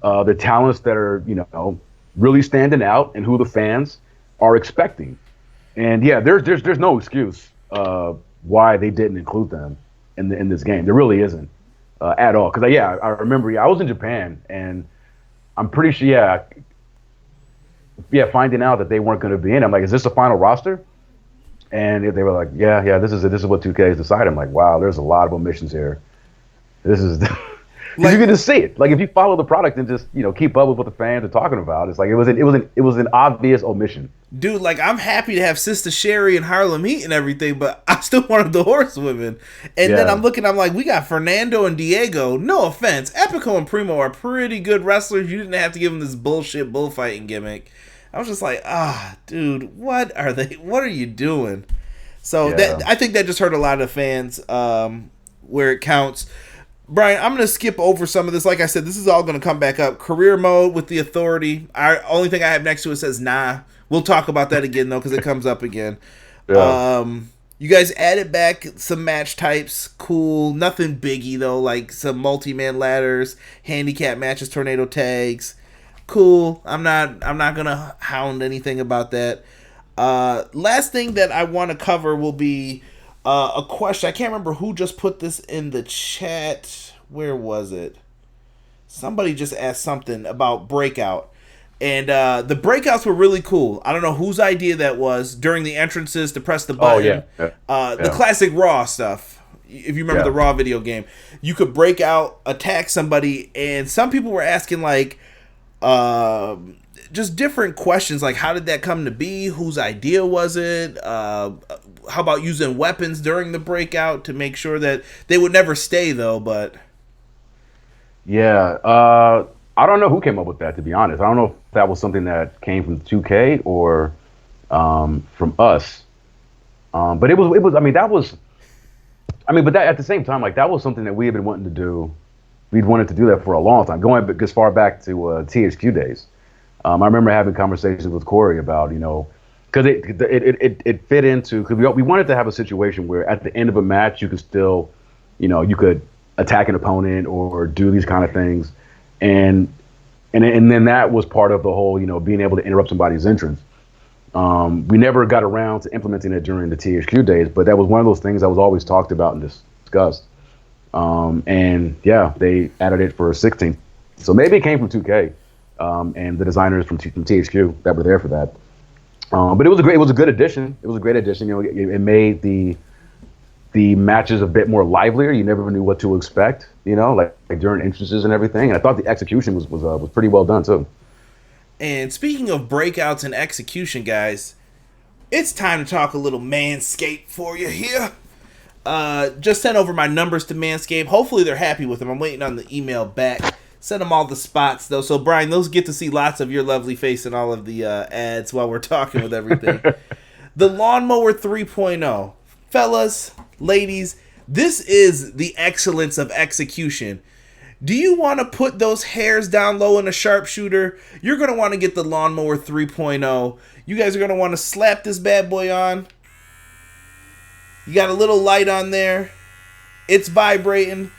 Speaker 2: the talents that are really standing out and who the fans are expecting. And there's no excuse why they didn't include them in this game. There really isn't at all. Because I remember I was in Japan and I'm pretty sure finding out that they weren't going to be in. I'm like, is this the final roster? And they were like, yeah, this is what 2K has decided. I'm like, wow, there's a lot of omissions here. This is. Like, you can just see it. Like if you follow the product and just keep up with what the fans are talking about, it's like it was an obvious omission.
Speaker 1: Dude, like I'm happy to have Sister Sherry and Harlem Heat and everything, but I still wanted the horsewomen. And then I'm like, we got Fernando and Diego. No offense, Epico and Primo are pretty good wrestlers. You didn't have to give them this bullshit bullfighting gimmick. I was just like, dude, what are you doing? So I think that just hurt a lot of fans where it counts. Bryan, I'm going to skip over some of this. Like I said, this is all going to come back up. Career mode with the Authority. Only thing I have next to it says nah. We'll talk about that again, though, because it comes up again. Yeah. You guys added back some match types. Cool. Nothing biggie, though, like some multi-man ladders, handicap matches, tornado tags. Cool. I'm not going to hound anything about that. Last thing that I want to cover will be a question. I can't remember who just put this in the chat. Where was it? Somebody just asked something about Breakout. And the breakouts were really cool. I don't know whose idea that was during the entrances to press the button. The classic Raw stuff. If you remember the Raw video game, you could break out, attack somebody, and some people were asking like just different questions like how did that come to be? Whose idea was it? How about using weapons during the breakout to make sure that they would never stay though? But
Speaker 2: I don't know who came up with that, to be honest. I don't know if that was something that came from 2K or from us. But it was. I mean, that was. I mean, but that at the same time, like that was something that we had been wanting to do. We'd wanted to do that for a long time, going as far back to THQ days. I remember having conversations with Corey about, because it fit into, because we wanted to have a situation where at the end of a match you could still, you could attack an opponent or do these kind of things, and then that was part of the whole, being able to interrupt somebody's entrance. We never got around to implementing it during the THQ days, but that was one of those things that was always talked about and discussed. And yeah, they added it for 16. So maybe it came from 2K, and the designers from THQ that were there for that. But it was a good addition. It was a great addition. It made the matches a bit more livelier. You never knew what to expect, like during entrances and everything. And I thought the execution was pretty well done too.
Speaker 1: And speaking of breakouts and execution, guys, it's time to talk a little Manscaped for you here. Just sent over my numbers to Manscaped. Hopefully they're happy with them. I'm waiting on the email back. Send them all the spots, though. So, Brian, those get to see lots of your lovely face in all of the ads while we're talking with everything. The Lawnmower 3.0. Fellas, ladies, this is the excellence of execution. Do you want to put those hairs down low in a sharpshooter? You're going to want to get the Lawnmower 3.0. You guys are going to want to slap this bad boy on. You got a little light on there. It's vibrating.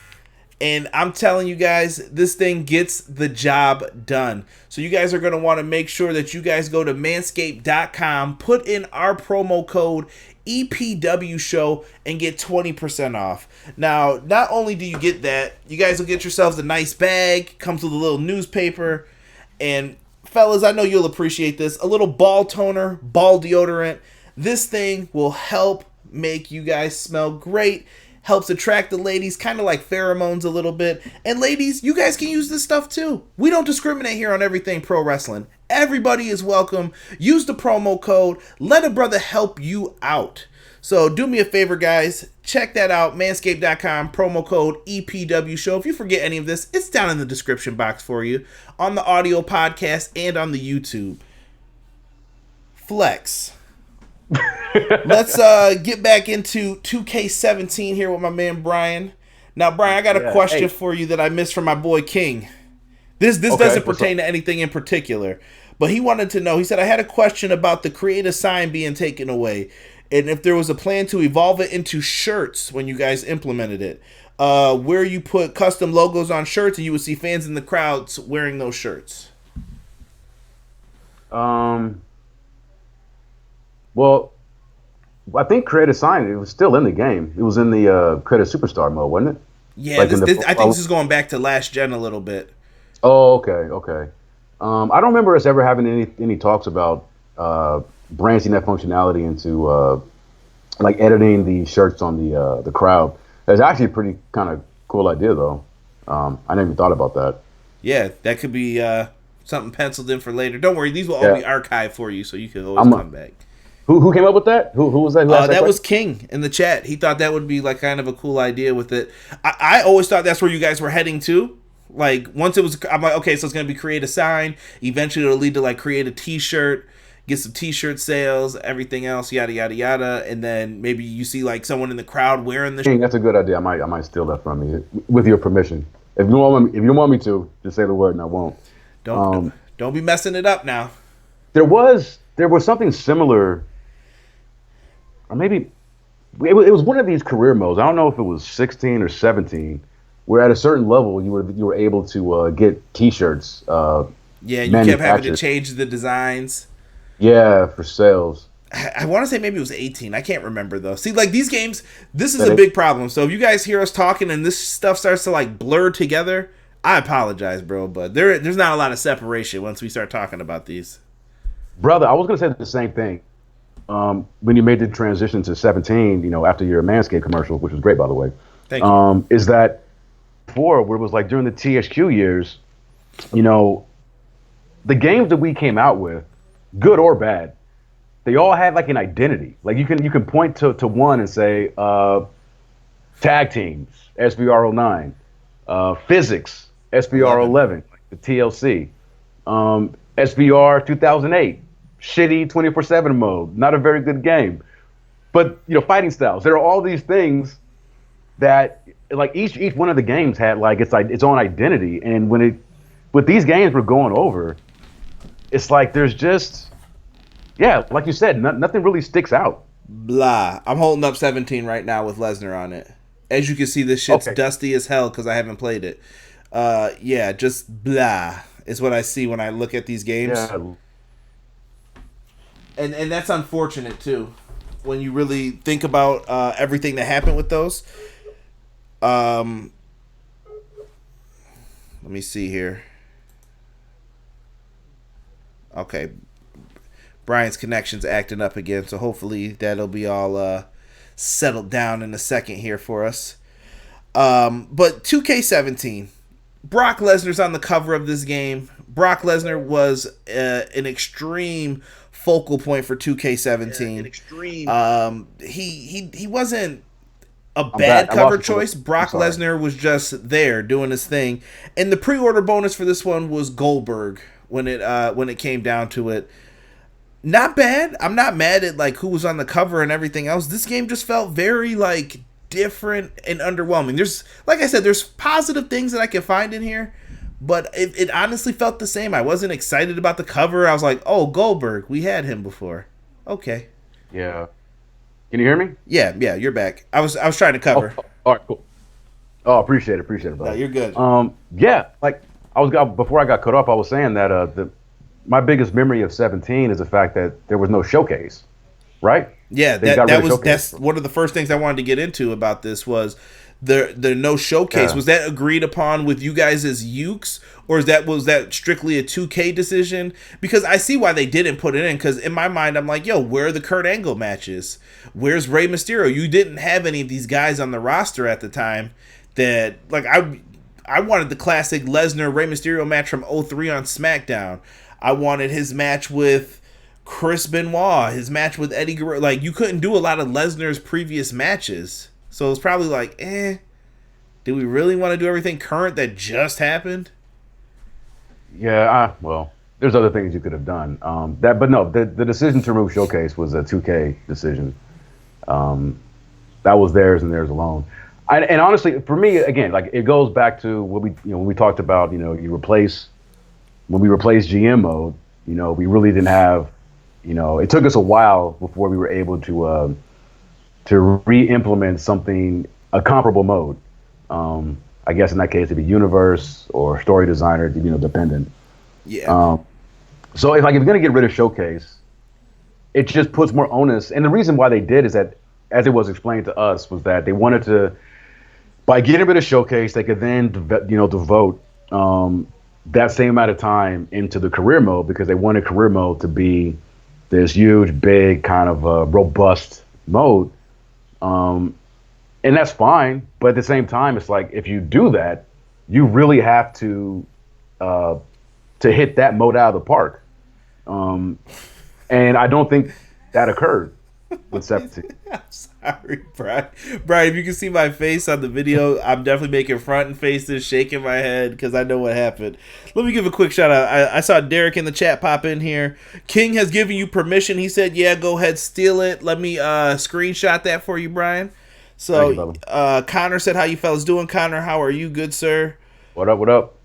Speaker 1: And I'm telling you guys, this thing gets the job done. So you guys are going to want to make sure that you guys go to manscaped.com, put in our promo code EPW show and get 20% off. Now, not only do you get that, you guys will get yourselves a nice bag, comes with a little newspaper, and fellas, I know you'll appreciate this, a little ball toner, ball deodorant. This thing will help make you guys smell great, helps attract the ladies, kind of like pheromones a little bit. And ladies, you guys can use this stuff too. We don't discriminate here on everything pro wrestling. Everybody is welcome. Use the promo code. Let a brother help you out. So do me a favor, guys. Check that out. Manscaped.com, promo code EPW show. If you forget any of this, it's down in the description box for you on the audio podcast and on the YouTube. Flex. Let's get back into 2K17 here with my man Brian. Now, Brian, I got a question for you that I missed from my boy King. This doesn't pertain to anything in particular, but he wanted to know. He said, I had a question about the create a sign being taken away, and if there was a plan to evolve it into shirts when you guys implemented it, where you put custom logos on shirts and you would see fans in the crowds wearing those shirts.
Speaker 2: Well, I think Create a Sign, it was still in the game. It was in the Create a Superstar mode, wasn't it?
Speaker 1: Yeah, like I think this is going back to last gen a little bit.
Speaker 2: Oh, okay. I don't remember us ever having any talks about branching that functionality into like editing the shirts on the crowd. That's actually a pretty kind of cool idea, though. I never even thought about that.
Speaker 1: Yeah, that could be something penciled in for later. Don't worry, these will all be archived for you, so you can always come back.
Speaker 2: Who came up with that? Who was that?
Speaker 1: That was King in the chat. He thought that would be like kind of a cool idea with it. I always thought that's where you guys were heading to. Like once it was, I'm like, okay, so it's gonna be create a sign. Eventually, it'll lead to like create a T-shirt, get some T-shirt sales, everything else, yada yada yada, and then maybe you see like someone in the crowd wearing the.
Speaker 2: King, that's a good idea. I might steal that from you with your permission. If you don't want me to, just say the word and I won't.
Speaker 1: Don't be messing it up now.
Speaker 2: There was something similar. Or maybe it was one of these career modes. I don't know if it was 16 or 17, where at a certain level you were able to get T-shirts.
Speaker 1: Yeah, you kept having to change the designs.
Speaker 2: Yeah, for sales.
Speaker 1: I want to say maybe it was 18. I can't remember though. See, like these games, this is a big problem. So if you guys hear us talking and this stuff starts to like blur together, I apologize, bro. But there's not a lot of separation once we start talking about these.
Speaker 2: Brother, I was gonna say the same thing. When you made the transition to 17, after your Manscaped commercial, which was great, by the way.
Speaker 1: Thank you.
Speaker 2: Is that before, where it was like during the THQ years, the games that we came out with, good or bad, they all had like an identity. Like you can point to one and say, tag teams, SVR09, physics, SVR11. the TLC. SVR 2008, shitty 24/7 mode, not a very good game. But fighting styles. There are all these things that like each one of the games had like its own identity, and with these games we're going over, it's like there's just like you said, nothing really sticks out.
Speaker 1: Blah. I'm holding up 17 right now with Lesnar on it. As you can see, this shit's dusty as hell because I haven't played it. Just blah is what I see when I look at these games. Yeah. And that's unfortunate too, when you really think about everything that happened with those. Let me see here. Okay. Brian's connection's acting up again, so hopefully that'll be all settled down in a second here for us. But 2K17, Brock Lesnar's on the cover of this game. Brock Lesnar was an extreme focal point for 2K17. He wasn't a bad cover choice. Brock Lesnar was just there doing his thing, and the pre-order bonus for this one was Goldberg when it came down to it. Not bad. I'm not mad at like who was on the cover and everything else. This game just felt very like different and underwhelming. There's, like I said, there's positive things that I can find in here, but it honestly felt the same. I wasn't excited about the cover. I was like, oh, Goldberg, we had him before. Okay.
Speaker 2: Yeah. Can you hear me?
Speaker 1: Yeah, you're back. I was trying to cover.
Speaker 2: All right, cool. Oh, appreciate it, brother.
Speaker 1: No, you're good.
Speaker 2: Like before I got cut off, I was saying that my biggest memory of 17 is the fact that there was no showcase, right?
Speaker 1: Yeah, that's one of the first things I wanted to get into about this was the no showcase. Yeah. Was that agreed upon with you guys as YUKE'S, or was that strictly a 2K decision? Because I see why they didn't put it in, because in my mind I'm like, yo, where are the Kurt Angle matches? Where's Rey Mysterio? You didn't have any of these guys on the roster at the time that, like, I wanted the classic Lesnar Rey Mysterio match from 03 on SmackDown. I wanted his match with Chris Benoit, his match with Eddie Guerrero. Like, you couldn't do a lot of Lesnar's previous matches. So it's probably like, do we really want to do everything current that just happened?
Speaker 2: Yeah, well, there's other things you could have done. But no, the decision to remove Showcase was a 2K decision. That was theirs and theirs alone. And honestly, for me, again, like it goes back to what when we talked about, when we replaced GM mode, we really didn't have, it took us a while before we were able to re-implement a comparable mode. I guess in that case it'd be universe or story designer, dependent.
Speaker 1: Yeah.
Speaker 2: So if you're gonna get rid of Showcase, it just puts more onus. And the reason why they did is that, as it was explained to us, was that they wanted to, by getting rid of Showcase, they could then devote that same amount of time into the career mode, because they wanted career mode to be this huge, big, kind of robust mode. And that's fine, but at the same time, it's like if you do that, you really have to hit that mode out of the park. And I don't think that occurred with 17.
Speaker 1: I'm sorry, Brian. Brian, if you can see my face on the video, I'm definitely making front and faces, shaking my head because I know what happened. Let me give a quick shout out. I saw Derek in the chat pop in here. King has given you permission. He said, yeah, go ahead, steal it. Let me screenshot that for you, Brian. So Connor said, how you fellas doing? Connor, how are you? Good, sir.
Speaker 2: What up?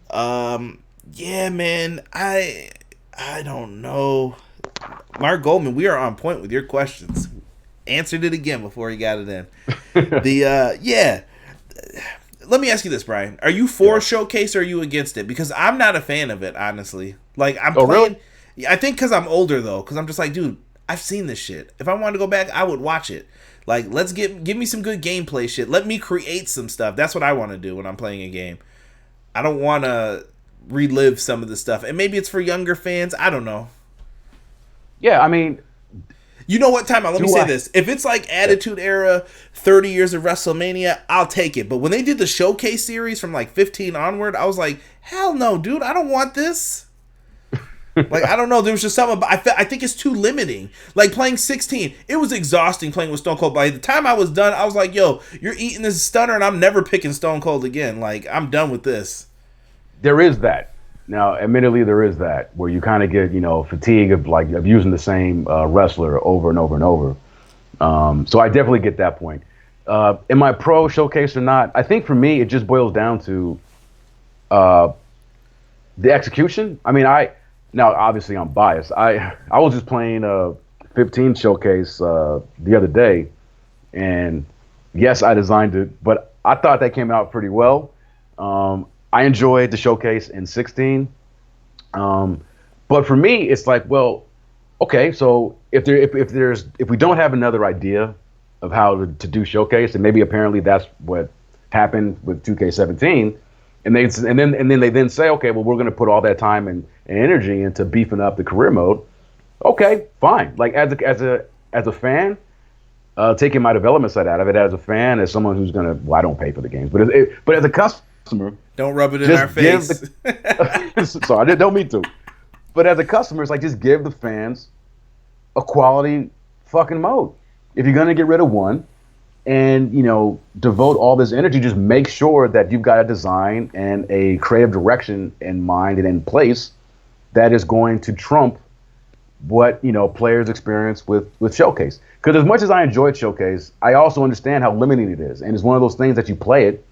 Speaker 1: Yeah, man. I don't know. Mark Goldman, we are on point with your questions. Answered it again before he got it in. Let me ask you this, Brian. Are you for Showcase or are you against it? Because I'm not a fan of it, honestly. Like, I'm playing. Really? I think because I'm older, though. Because I'm just like, dude, I've seen this shit. If I wanted to go back, I would watch it. Like, let's give me some good gameplay shit. Let me create some stuff. That's what I want to do when I'm playing a game. I don't want to relive some of the stuff. And maybe it's for younger fans. I don't know.
Speaker 2: Yeah, I mean,
Speaker 1: you know what? Time out. Let me say this. If it's like Attitude Era, 30 years of WrestleMania, I'll take it. But when they did the Showcase series from like 15 onward, I was like, hell no, dude. I don't want this. Like, I don't know. There was just something. I think it's too limiting. Like playing 16, it was exhausting playing with Stone Cold. By the time I was done, I was like, yo, you're eating this stunner and I'm never picking Stone Cold again. Like, I'm done with this.
Speaker 2: There is that. Now, admittedly, there is that where you kind of get, fatigue of using the same wrestler over and over and over. So I definitely get that point. Am I pro showcase or not? I think for me, it just boils down to the execution. I mean, now obviously I'm biased. I was just playing 15 showcase the other day, and yes, I designed it, but I thought that came out pretty well. I enjoyed the showcase in 16. But for me, it's like, well, okay, so if we don't have another idea of how to do showcase, and maybe apparently that's what happened with 2K17, and then they say, okay, well, we're going to put all that time and energy into beefing up the career mode. Okay, fine. Like as a fan, taking my development side out of it, as a fan, as someone who's gonna, well, I don't pay for the games, but as a customer,
Speaker 1: don't rub it in our face.
Speaker 2: Sorry, I don't mean to. But as a customer, it's like, just give the fans a quality fucking mode. If you're gonna get rid of one, and devote all this energy, just make sure that you've got a design and a creative direction in mind and in place that is going to trump what players experience with Showcase. Because as much as I enjoyed Showcase, I also understand how limiting it is, and it's one of those things that you play it,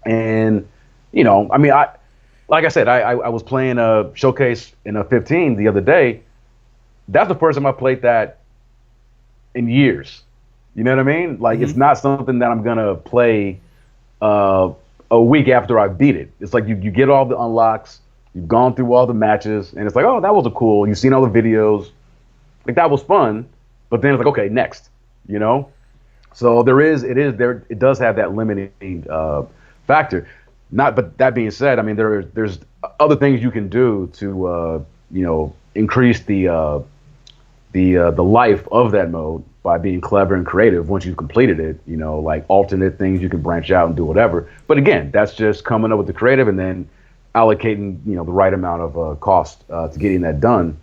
Speaker 2: and I mean, like I said, I was playing a Showcase in a 15 the other day. That's the first time I played that in years. You know what I mean? Like, It's not something that I'm gonna play a week after I beat it. It's like you get all the unlocks. You've gone through all the matches, and it's like, oh, that was cool. You've seen all the videos, like that was fun. But then it's like, okay, next, So it does have that limiting factor. But that being said, I mean, there's other things you can do to increase the life of that mode by being clever and creative once you've completed it. Like alternate things you can branch out and do whatever. But again, that's just coming up with the creative and then allocating the right amount of cost to getting that done.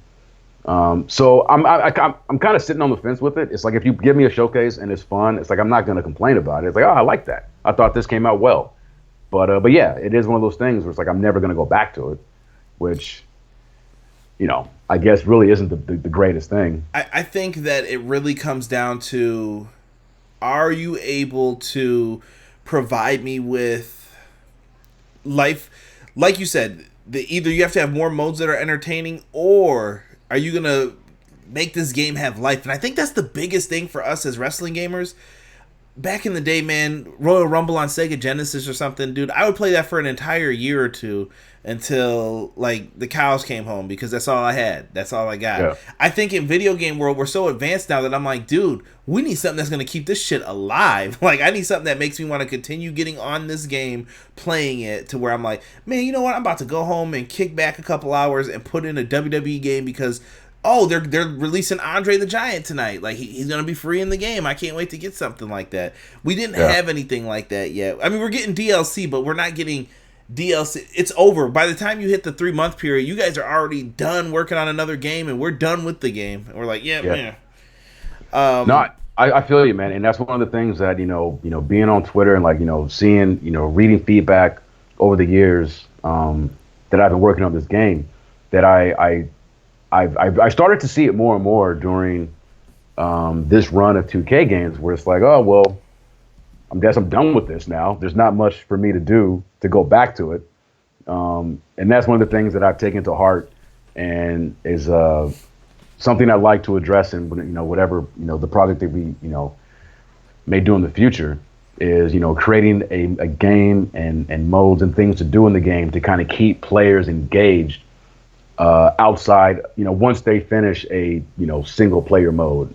Speaker 2: So I'm kind of sitting on the fence with it. It's like, if you give me a showcase and it's fun, it's like, I'm not going to complain about it. It's like, oh, I like that. I thought this came out well. But yeah, it is one of those things where it's like, I'm never going to go back to it, which, I guess really isn't the greatest thing.
Speaker 1: I think that it really comes down to, are you able to provide me with life? Like you said, either you have to have more modes that are entertaining, or are you going to make this game have life? And I think that's the biggest thing for us as wrestling gamers. Back in the day, man, Royal Rumble on Sega Genesis or something, dude, I would play that for an entire year or two until, like, the cows came home, because that's all I had. That's all I got. Yeah. I think in video game world, we're so advanced now that I'm like, dude, we need something that's going to keep this shit alive. Like, I need something that makes me want to continue getting on this game, playing it, to where I'm like, man, you know what? I'm about to go home and kick back a couple hours and put in a WWE game because, oh, they're releasing Andre the Giant tonight. Like, he's going to be free in the game. I can't wait to get something like that. We didn't have anything like that yet. I mean, we're getting DLC, but we're not getting DLC. It's over. By the time you hit the 3-month period, you guys are already done working on another game, and we're done with the game. And we're like, man.
Speaker 2: No, I feel you, man. And that's one of the things that, being on Twitter and, like, seeing, reading feedback over the years that I've been working on this game, that I started to see it more and more during this run of 2K games, where it's like, oh, well, I guess I'm done with this now. There's not much for me to do to go back to it. And that's one of the things that I've taken to heart, and is something I'd like to address in, whatever, the project that we, may do in the future, is, creating a game and modes and things to do in the game to kind of keep players engaged outside, once they finish a, single player mode,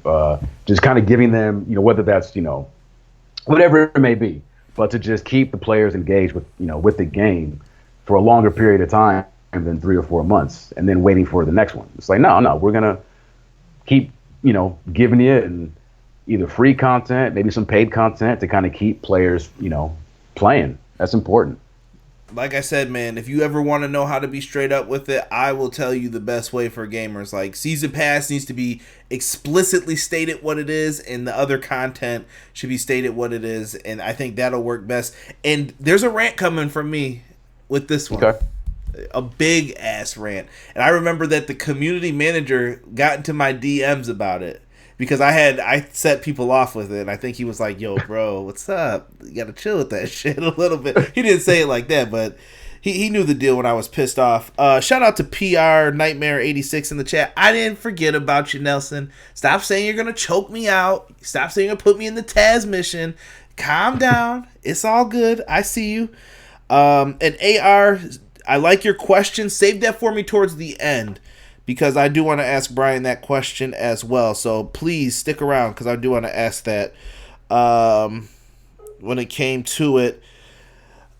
Speaker 2: just kind of giving them, whether that's, whatever it may be, but to just keep the players engaged with, with the game for a longer period of time than 3 or 4 months, and then waiting for the next one. It's like, no, we're going to keep, giving you and either free content, maybe some paid content to kind of keep players, playing. That's important.
Speaker 1: Like I said, man, if you ever want to know how to be straight up with it, I will tell you the best way for gamers. Like, Season Pass needs to be explicitly stated what it is, and the other content should be stated what it is, and I think that'll work best. And there's a rant coming from me with this one. Okay. a big ass rant. And I remember that the community manager got into my DMs about it because I set people off with it, and I think he was like, "Yo, bro, what's up? You gotta chill with that shit a little bit." He didn't say it like that, but he knew the deal when I was pissed off. Shout out to PR Nightmare 86 in the chat. I didn't forget about you, Nelson. Stop saying you're gonna choke me out. Stop saying you're gonna put me in the Taz mission. Calm down. It's all good. I see you. And AR, I like your question. Save that for me towards the end, because I do want to ask Bryan that question as well. So please stick around, because I do want to ask that when it came to it.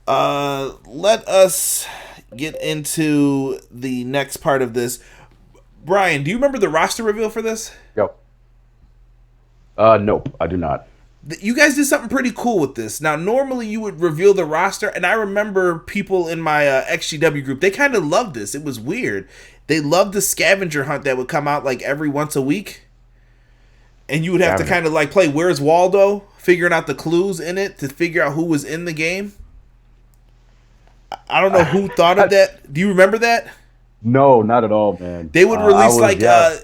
Speaker 1: Let us get into the next part of this. Bryan, do you remember the roster reveal for this?
Speaker 2: Yep. Nope, I do not.
Speaker 1: You guys did something pretty cool with this. Now, normally you would reveal the roster, and I remember people in my XGW group, they kind of loved this. It was weird. They loved the scavenger hunt that would come out like every once a week. And you would have to kind of like play Where's Waldo, figuring out the clues in it to figure out who was in the game. I don't know who thought of that. Do you remember that?
Speaker 2: No, not at all, man.
Speaker 1: They would release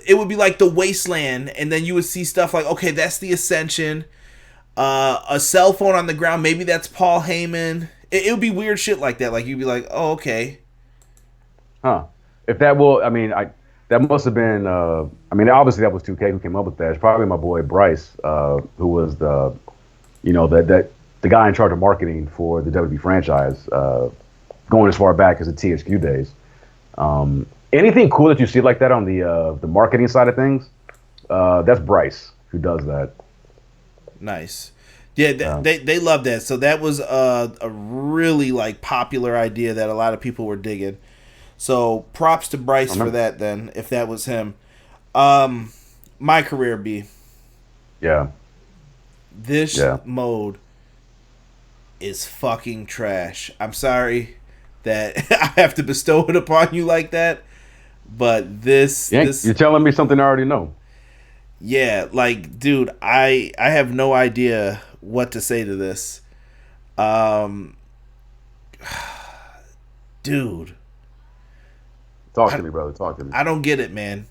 Speaker 1: it would be like the Wasteland, and then you would see stuff like, okay, that's the Ascension. A cell phone on the ground, maybe that's Paul Heyman. It would be weird shit like that. Like, you'd be like, oh, okay.
Speaker 2: Huh. If that will, I mean, that must have been, I mean, obviously that was 2K who came up with that. It's probably my boy Bryce, who was the guy in charge of marketing for the WWE franchise, going as far back as the THQ days. Anything cool that you see like that on the marketing side of things, that's Bryce who does that.
Speaker 1: Nice. Yeah, they love that. So that was a really like popular idea that a lot of people were digging. So props to Bryce for that then, if that was him. My career, B.
Speaker 2: Yeah.
Speaker 1: This mode is fucking trash. I'm sorry that I have to bestow it upon you like that, but this
Speaker 2: you're telling me something I already know.
Speaker 1: Yeah, like, dude, I have no idea what to say to this. Dude.
Speaker 2: Talk to me, brother. Talk to me.
Speaker 1: I don't get it, man.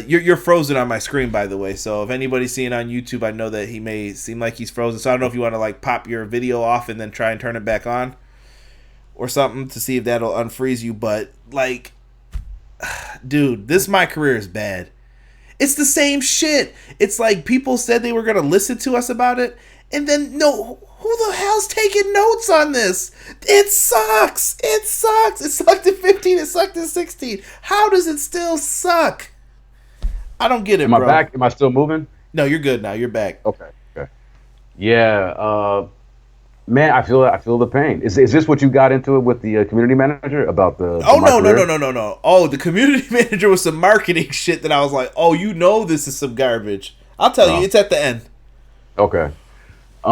Speaker 1: You're frozen on my screen, by the way. So if anybody's seeing on YouTube, I know that he may seem like he's frozen. So I don't know if you want to like pop your video off and then try and turn it back on or something to see if that'll unfreeze you. But like, dude, this My Career is bad. It's the same shit. It's like people said they were going to listen to us about it, and then, no, who the hell's taking notes on this? It sucks. It sucks. It sucked at 15. It sucked at 16. How does it still suck? I don't get it,
Speaker 2: bro. Am I back? Am I still moving?
Speaker 1: No, you're good now. You're back.
Speaker 2: Okay. Yeah. Man, I feel the pain. Is this what you got into it with the community manager about the?
Speaker 1: No. Oh, the community manager was some marketing shit that I was like, oh, you know, this is some garbage. I'll tell you, it's at the end.
Speaker 2: Okay. So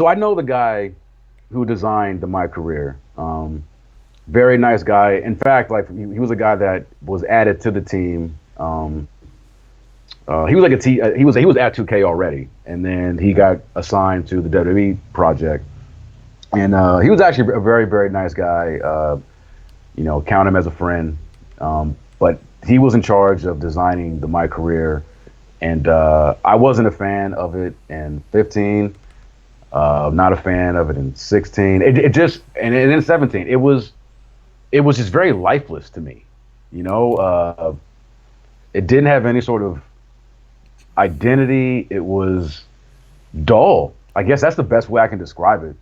Speaker 2: I know the guy who designed the My Career. Very nice guy. In fact, like he was a guy that was added to the team. He was like he was at 2K already, and then he got assigned to the WWE project, and he was actually a very, very nice guy. Count him as a friend, but he was in charge of designing the My Career, and I wasn't a fan of it in 15, not a fan of it in 16. It just and in 17, it was just very lifeless to me. It didn't have any sort of identity. It was dull. I guess that's the best way I can describe it.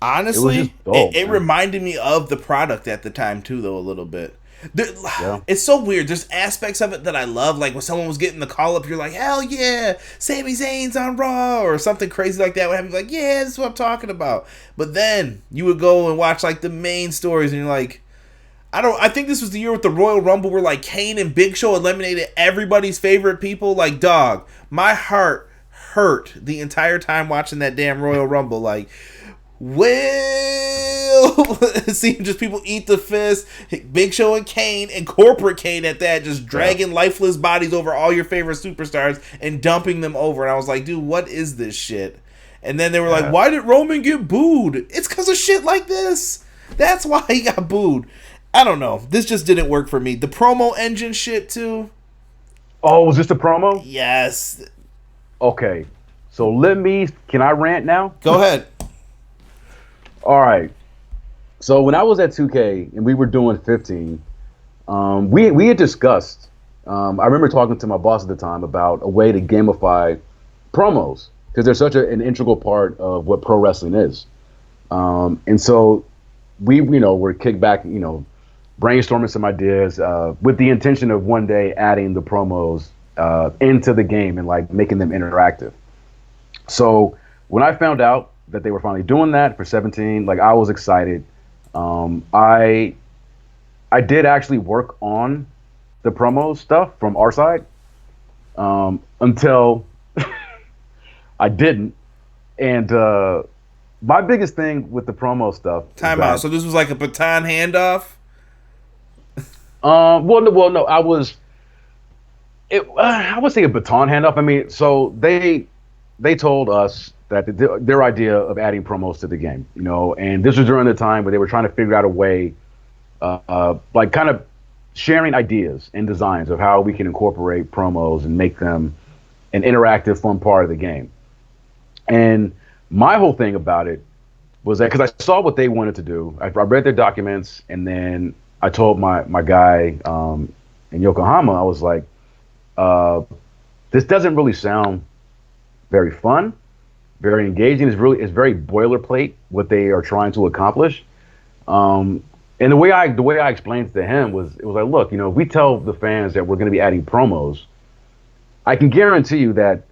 Speaker 1: Honestly, it reminded me of the product at the time too, though, a little bit. It's so weird. There's aspects of it that I love, like when someone was getting the call up, you're like, hell yeah, Sami Zayn's on Raw, or something crazy like that would have you like, yeah, this is what I'm talking about. But then you would go and watch like the main stories, and you're like, I think this was the year with the Royal Rumble where like Kane and Big Show eliminated everybody's favorite people. Like, dog, my heart hurt the entire time watching that damn Royal Rumble. Like, seeing just people eat the fist, Big Show and Kane, and corporate Kane at that, just dragging lifeless bodies over all your favorite superstars and dumping them over. And I was like, dude, what is this shit? And then they were like, why did Roman get booed? It's because of shit like this. That's why he got booed. I don't know. This just didn't work for me. The promo engine shit, too.
Speaker 2: Oh, was this the promo?
Speaker 1: Yes.
Speaker 2: Okay. So can I rant now?
Speaker 1: Go ahead.
Speaker 2: All right. So when I was at 2K and we were doing 15, we had discussed, I remember talking to my boss at the time about a way to gamify promos, because they're such an integral part of what pro wrestling is. And so we, were kicked back, brainstorming some ideas with the intention of one day adding the promos into the game and like making them interactive. So when I found out that they were finally doing that for 17, like I was excited. I did actually work on the promo stuff from our side until I didn't. And my biggest thing with the promo stuff.
Speaker 1: Time out. So this was like a baton handoff?
Speaker 2: Well, no. I would say a baton handoff. I mean, so they told us that their idea of adding promos to the game, and this was during the time where they were trying to figure out a way, like kind of sharing ideas and designs of how we can incorporate promos and make them an interactive, fun part of the game. And my whole thing about it was that, because I saw what they wanted to do, I read their documents, and then I told my guy in Yokohama, I was like, this doesn't really sound very fun, very engaging. It's very boilerplate what they are trying to accomplish. And the way I explained it to him was, it was like, look, if we tell the fans that we're going to be adding promos, I can guarantee you that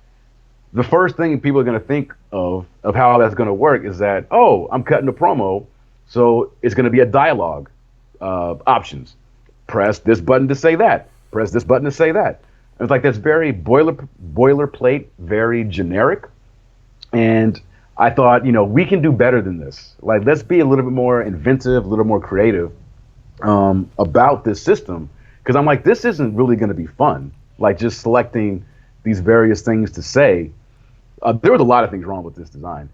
Speaker 2: the first thing people are going to think of how that's going to work is that, oh, I'm cutting a promo, so it's going to be a dialogue options. Press this button to say that. Press this button to say that. And it's like, that's very boilerplate, very generic. And I thought, we can do better than this. Like, let's be a little bit more inventive, a little more creative about this system. Because I'm like, this isn't really going to be fun. Like, just selecting these various things to say. There was a lot of things wrong with this design.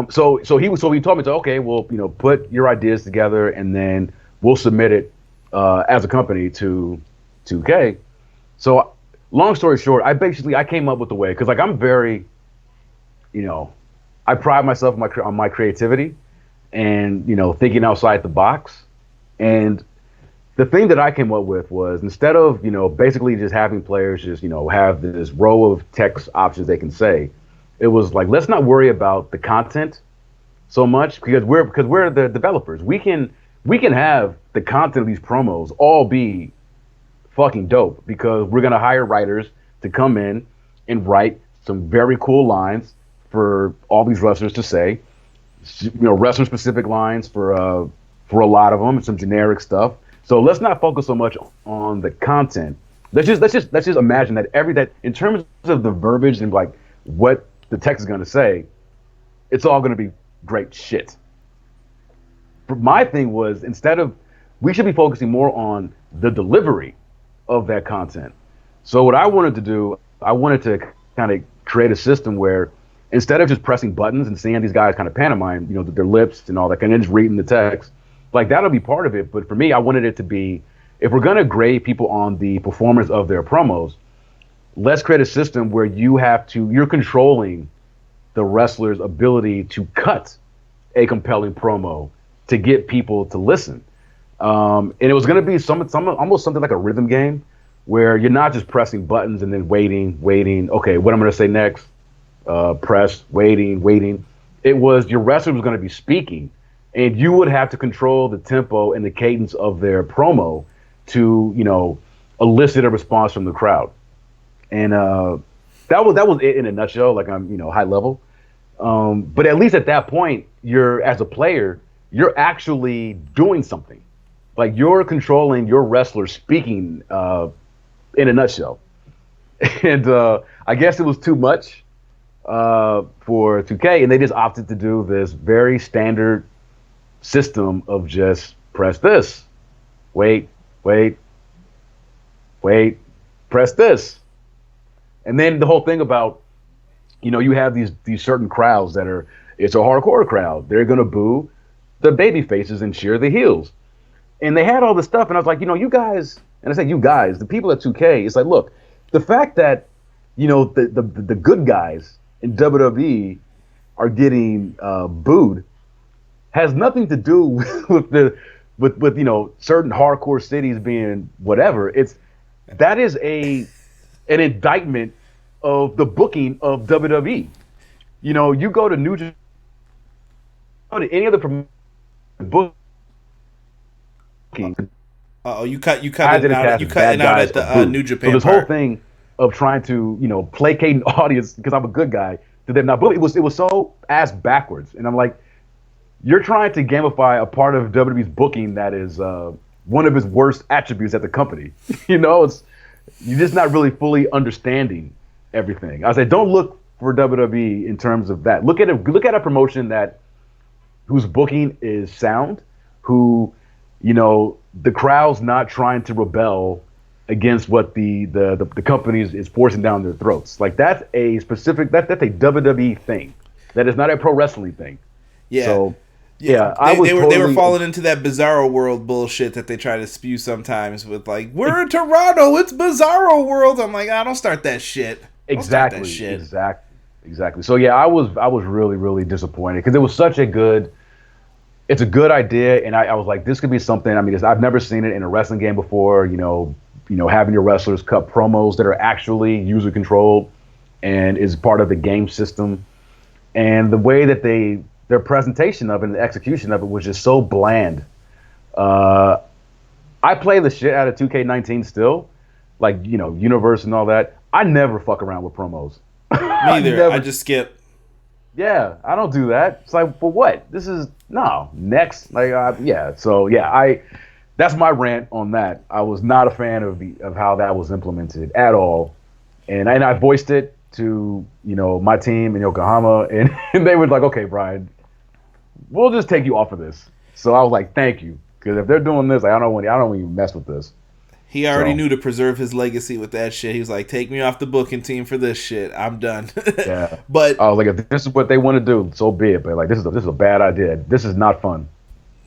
Speaker 2: So he told me to, okay, well, put your ideas together and then we'll submit it as a company to 2K. So long story short, I came up with the way, because like I'm very, I pride myself on my creativity and, thinking outside the box. And the thing that I came up with was, instead of, basically just having players just, have this row of text options they can say, it was like, let's not worry about the content so much, because we're the developers. We can have the content of these promos all be fucking dope, because we're going to hire writers to come in and write some very cool lines for all these wrestlers to say, wrestler specific lines for a lot of them, and some generic stuff. So let's not focus so much on the content. Let's just imagine that in terms of the verbiage and like what the text is going to say, it's all going to be great shit. But my thing was, we should be focusing more on the delivery of that content. So what I wanted to do, I wanted to kind of create a system where, instead of just pressing buttons and seeing these guys kind of pantomime, their lips and all that, and then just reading the text, like that'll be part of it. But for me, I wanted it to be, if we're going to grade people on the performance of their promos, let's create a system where you're controlling the wrestler's ability to cut a compelling promo to get people to listen. And it was going to be almost something like a rhythm game, where you're not just pressing buttons and then waiting. Okay, what I'm going to say next, press, waiting. It was, your wrestler was going to be speaking, and you would have to control the tempo and the cadence of their promo to, elicit a response from the crowd. And that was it in a nutshell. Like, I'm, high level. But at least at that point, as a player, you're actually doing something. Like, you're controlling your wrestler speaking in a nutshell. And I guess it was too much for 2K, and they just opted to do this very standard system of just press this, wait, press this. And then the whole thing about you have these certain crowds that it's a hardcore crowd. They're gonna boo the baby faces and cheer the heels. And they had all this stuff, and I was like, you guys, and I said, you guys, the people at 2K, it's like, look, the fact that, the good guys in WWE are getting booed has nothing to do with certain hardcore cities being whatever. That is an indictment of the booking of WWE. You go to New Japan, go to any other booking.
Speaker 1: Oh, you cut it out. You cut it out at the New Japan.
Speaker 2: So this
Speaker 1: part.
Speaker 2: whole thing of trying to placate an audience because I'm a good guy to them not bully, it was so ass backwards. And I'm like, you're trying to gamify a part of WWE's booking that is one of its worst attributes at the company. You're just not really fully understanding everything. I said, don't look for WWE in terms of that. Look at a promotion whose booking is sound, who the crowd's not trying to rebel against what the company is forcing down their throats. Like that's a WWE thing. That is not a pro wrestling thing.
Speaker 1: Yeah.
Speaker 2: So
Speaker 1: yeah, they were falling into that Bizarro World bullshit that they try to spew sometimes with like, we're in Toronto, it's Bizarro World. I'm like, don't start that shit.
Speaker 2: Exactly. So yeah, I was really, really disappointed because it was such it's a good idea, and I was like, this could be something. I mean, I've never seen it in a wrestling game before. Having your wrestlers cut promos that are actually user controlled and is part of the game system, and the way that their presentation of it and the execution of it was just so bland. I play the shit out of 2K19 still, like Universe and all that. I never fuck around with promos.
Speaker 1: Me either. I just skip.
Speaker 2: Yeah, I don't do that. It's like, for what? This is next. Like, yeah. So yeah, that's my rant on that. I was not a fan of how that was implemented at all, and I voiced it to my team in Yokohama, and they were like, okay, Bryan, we'll just take you off of this. So I was like, thank you, because if they're doing this, I don't want you to mess with this.
Speaker 1: He already knew to preserve his legacy with that shit. He was like, take me off the booking team for this shit. I'm done.
Speaker 2: Yeah.
Speaker 1: But
Speaker 2: I was like, if this is what they want to do, so be it. But like, this is a bad idea. This is not fun.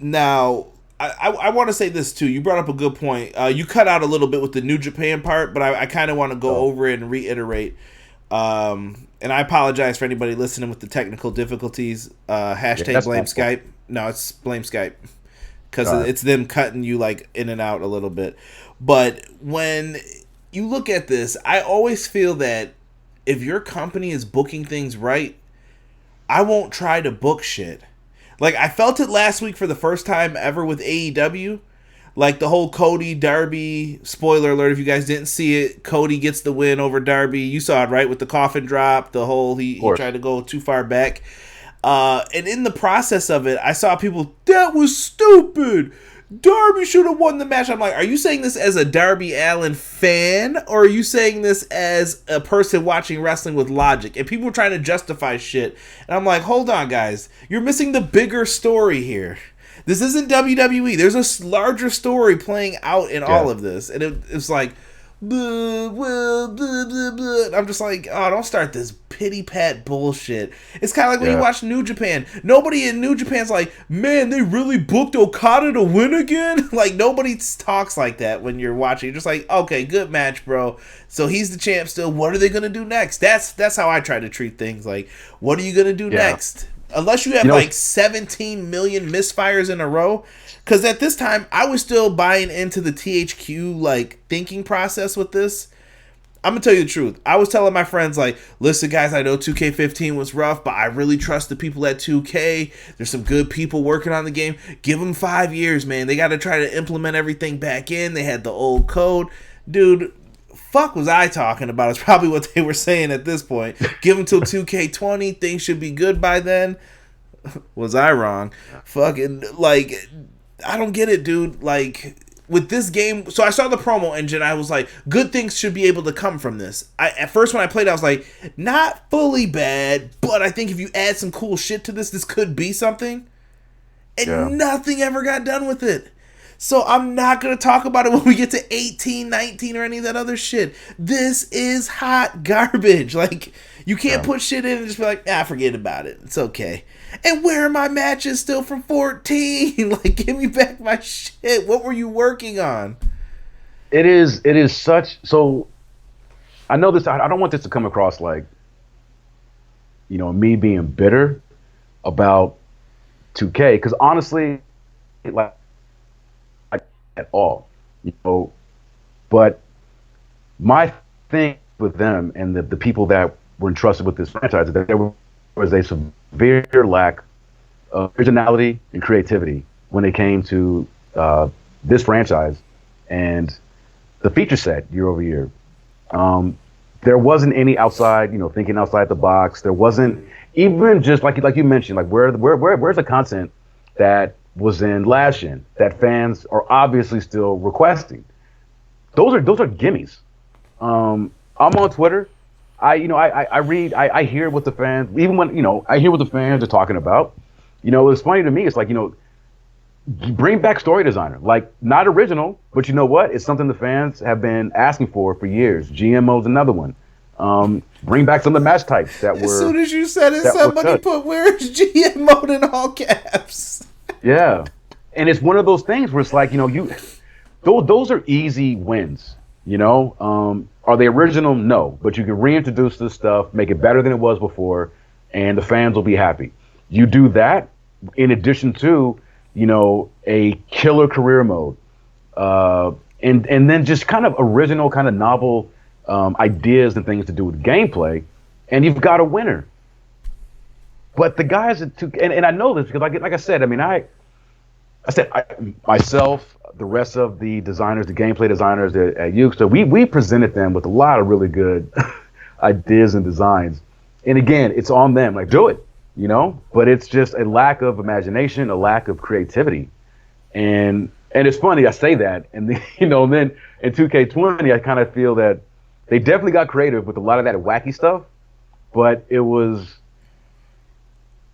Speaker 1: Now, I want to say this too. You brought up a good point. You cut out a little bit with the New Japan part, but I kind of want to go over it and reiterate. And I apologize for anybody listening with the technical difficulties. Hashtag blame Skype. No, it's blame Skype. Because it's them cutting you like in and out a little bit. But when you look at this, I always feel that if your company is booking things right, I won't try to book shit. Like, I felt it last week for the first time ever with AEW. Like, the whole Cody Darby, spoiler alert if you guys didn't see it, Cody gets the win over Darby. You saw it, right? With the coffin drop, the whole, he tried to go too far back. And in the process of it, I saw people, that was stupid. Darby should have won the match. I'm like, are you saying this as a Darby Allin fan, or are you saying this as a person watching wrestling with logic? And people were trying to justify shit. And I'm like, hold on, guys. You're missing the bigger story here. This isn't WWE. There's a larger story playing out in all of this. And it's like, blah, blah, blah, blah, blah. And I'm just like, oh, don't start this pity-pat bullshit. It's kind of like when you watch New Japan. Nobody in New Japan's like, man, they really booked Okada to win again? Like, nobody talks like that when you're watching. You're just like, okay, good match, bro. So he's the champ still. What are they going to do next? That's how I try to treat things. Like, what are you going to do next? Unless you have like 17 million misfires in a row. Because at this time, I was still buying into the THQ like thinking process with this. I'm going to tell you the truth. I was telling my friends like, listen guys, I know 2K15 was rough, but I really trust the people at 2K. There's some good people working on the game. Give them 5 years, man. They got to try to implement everything back in. They had the old code. Dude, fuck was I talking about? It's probably what they were saying at this point. Give them till 2K20. Things should be good by then. Was I wrong? Fucking, like, I don't get it, dude. Like, with this game, so I saw the promo engine. I was like, good things should be able to come from this. At first, when I played, I was like, not fully bad, but I think if you add some cool shit to this, this could be something. And nothing ever got done with it. So I'm not going to talk about it when we get to 18, 19, or any of that other shit. This is hot garbage. Like, you can't put shit in and just be like, forget about it. It's okay. And where are my matches still from 14? Like, give me back my shit. What were you working on?
Speaker 2: It is such, so I know this, I don't want this to come across like, me being bitter about 2K, because honestly, like at all, but my thing with them and the people that were entrusted with this franchise, that there was a severe lack of originality and creativity when it came to this franchise and the feature set year over year. There wasn't any outside, thinking outside the box. There wasn't even just like you mentioned, like where's the content that was in last gen that fans are obviously still requesting. Those are gimmies. I'm on Twitter. I read, I hear what the fans, even when I hear what the fans are talking about. It's funny to me. It's like bring back story designer, like not original, but you know what? It's something the fans have been asking for years. GMO's another one. Bring back some of the match types that were.
Speaker 1: As soon as you said it, somebody put "Where's GMO" in all caps.
Speaker 2: Yeah, and it's one of those things where it's like those are easy wins. Are they original? No, but you can reintroduce this stuff, make it better than it was before, and the fans will be happy. You do that in addition to a killer career mode, and then just kind of original, kind of novel ideas and things to do with gameplay, and you've got a winner. But the guys at 2K, and I know this because like I said, myself, the rest of the designers, the gameplay designers at YUKE'S, so we presented them with a lot of really good ideas and designs. And again, it's on them, like do it, but it's just a lack of imagination, a lack of creativity. And it's funny, I say that, and then in 2K20, I kind of feel that they definitely got creative with a lot of that wacky stuff, but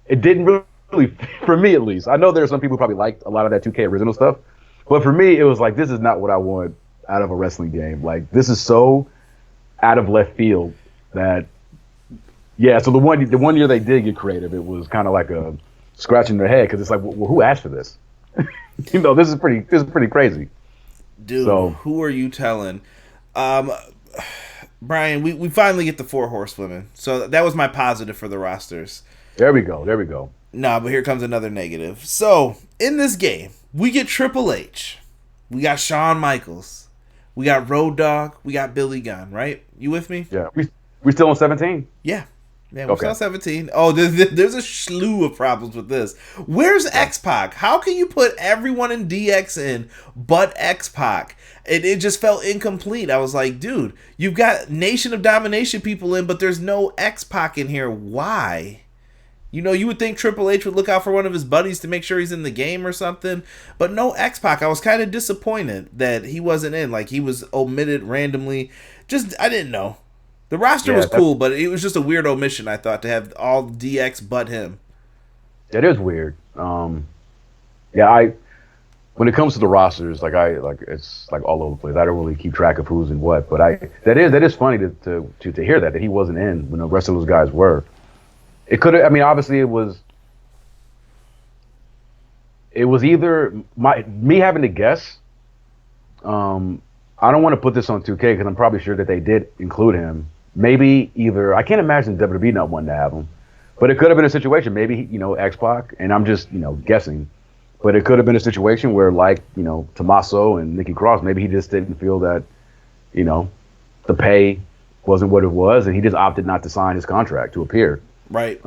Speaker 2: it didn't really, for me at least. I know there are some people who probably liked a lot of that 2K original stuff, but for me, it was like, this is not what I want out of a wrestling game. Like, this is so out of left field that, so the one year they did get creative, it was kind of like a scratching their head, because it's like, well, who asked for this? This is pretty crazy.
Speaker 1: Dude, who are you telling? Brian, we finally get the 4 horsewomen. So that was my positive for the rosters.
Speaker 2: There we go.
Speaker 1: Nah, but here comes another negative. So, in this game, we get Triple H. We got Shawn Michaels. We got Road Dogg. We got Billy Gunn, right? You with me?
Speaker 2: Yeah. We still on 17?
Speaker 1: Yeah. Yeah, we're still on 17. Oh, there's a slew of problems with this. Where's X-Pac? How can you put everyone in DX in but X-Pac? It just felt incomplete. I was like, dude, you've got Nation of Domination people in, but there's no X-Pac in here. Why? You would think Triple H would look out for one of his buddies to make sure he's in the game or something, but no X-Pac. I was kind of disappointed that he wasn't in. Like, he was omitted randomly. I didn't know. The roster was cool, but it was just a weird omission, I thought, to have all DX but him.
Speaker 2: It is weird. When it comes to the rosters, it's like all over the place. I don't really keep track of who's in what, but that is funny to hear that he wasn't in when the rest of those guys were. It could have. Obviously, it was either me having to guess. I don't want to put this on 2K because I'm probably sure that they did include him. Maybe either, I can't imagine WWE not wanting to have him, but it could have been a situation, maybe, X-Pac, and I'm just, guessing, but it could have been a situation where, like, Tommaso and Nikki Cross, maybe he just didn't feel that, the pay wasn't what it was, and he just opted not to sign his contract to appear.
Speaker 1: Right.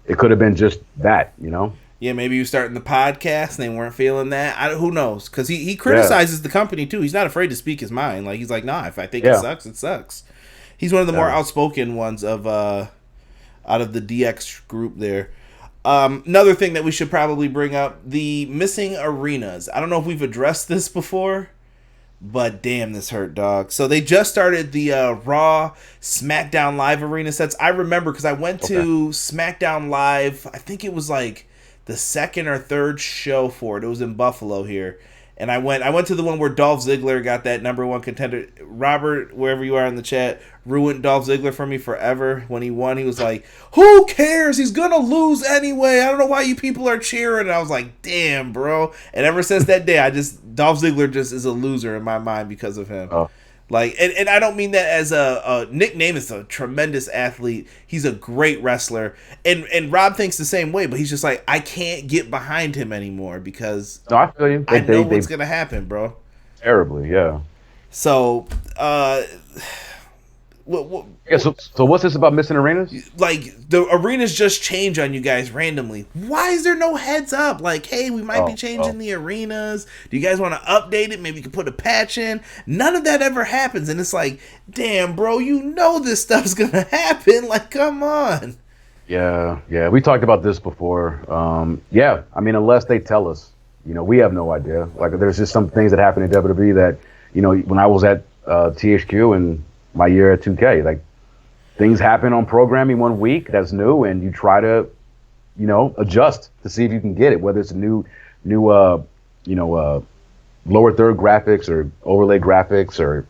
Speaker 2: It could have been just that,
Speaker 1: Yeah, maybe you starting the podcast and they weren't feeling that. Who knows? Because he criticizes the company, too. He's not afraid to speak his mind. Like, he's like, nah, if I think it sucks, it sucks. He's one of the more outspoken ones of out of the DX group there. Another thing that we should probably bring up, the missing arenas. I don't know if we've addressed this before, but damn, this hurt, dog. So they just started the Raw SmackDown Live arena sets. I remember because I went to SmackDown Live, I think it was like the second or third show for it. It was in Buffalo here. And I went to the one where Dolph Ziggler got that number one contender. Robert, wherever you are in the chat, ruined Dolph Ziggler for me forever. When he won, he was like, "Who cares? He's gonna lose anyway. I don't know why you people are cheering." And I was like, "Damn, bro!" And ever since that day, Dolph Ziggler just is a loser in my mind because of him.
Speaker 2: Oh.
Speaker 1: Like, and I don't mean that as a nickname. Is a tremendous athlete. He's a great wrestler, and Rob thinks the same way. But he's just like, I can't get behind him anymore because
Speaker 2: No, I feel you.
Speaker 1: I know what's gonna happen, bro.
Speaker 2: Terribly, yeah.
Speaker 1: So, what
Speaker 2: Yeah. So what's this about missing arenas?
Speaker 1: like the arenas just change on you guys randomly. Why is there no heads up? Like, hey, we might be changing the arenas. Do you guys want to update it? Maybe you can put a patch in. None of that ever happens, and it's like, damn, bro, you know this stuff's gonna happen. Like, come on.
Speaker 2: Yeah. We talked about this before. Yeah. I mean, unless they tell us, we have no idea. Like, there's just some things that happen in WWE that, when I was at THQ and my year at 2K, like, things happen on programming one week that's new, and you try to, adjust to see if you can get it, whether it's a new, lower third graphics or overlay graphics or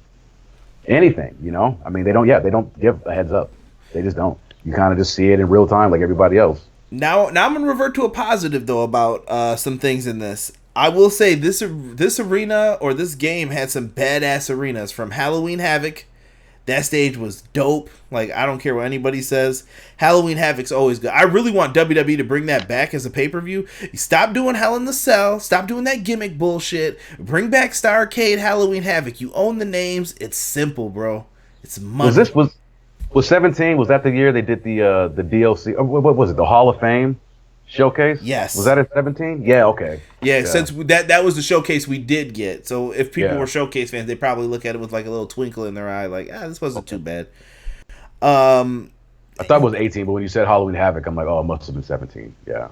Speaker 2: anything. I mean, they don't give a heads up. They just don't. You kind of just see it in real time like everybody else.
Speaker 1: Now I'm gonna revert to a positive though about some things in this. I will say this arena or this game had some badass arenas from Halloween Havoc. That stage was dope. Like, I don't care what anybody says. Halloween Havoc's always good. I really want WWE to bring that back as a pay-per-view. Stop doing Hell in the Cell. Stop doing that gimmick bullshit. Bring back Starrcade Halloween Havoc. You own the names. It's simple, bro. It's money.
Speaker 2: Was 17? Was that the year they did the DLC? Or what was it? The Hall of Fame showcase?
Speaker 1: Yes.
Speaker 2: Was that at 17? Yeah. Okay.
Speaker 1: Yeah. Since that was the showcase we did get. So if people
Speaker 2: Yeah.
Speaker 1: were showcase fans, they probably look at it with like a little twinkle in their eye, like, this wasn't too bad. I
Speaker 2: thought it was 18, but when you said Halloween Havoc, I'm like, oh, it must have been 17. Yeah.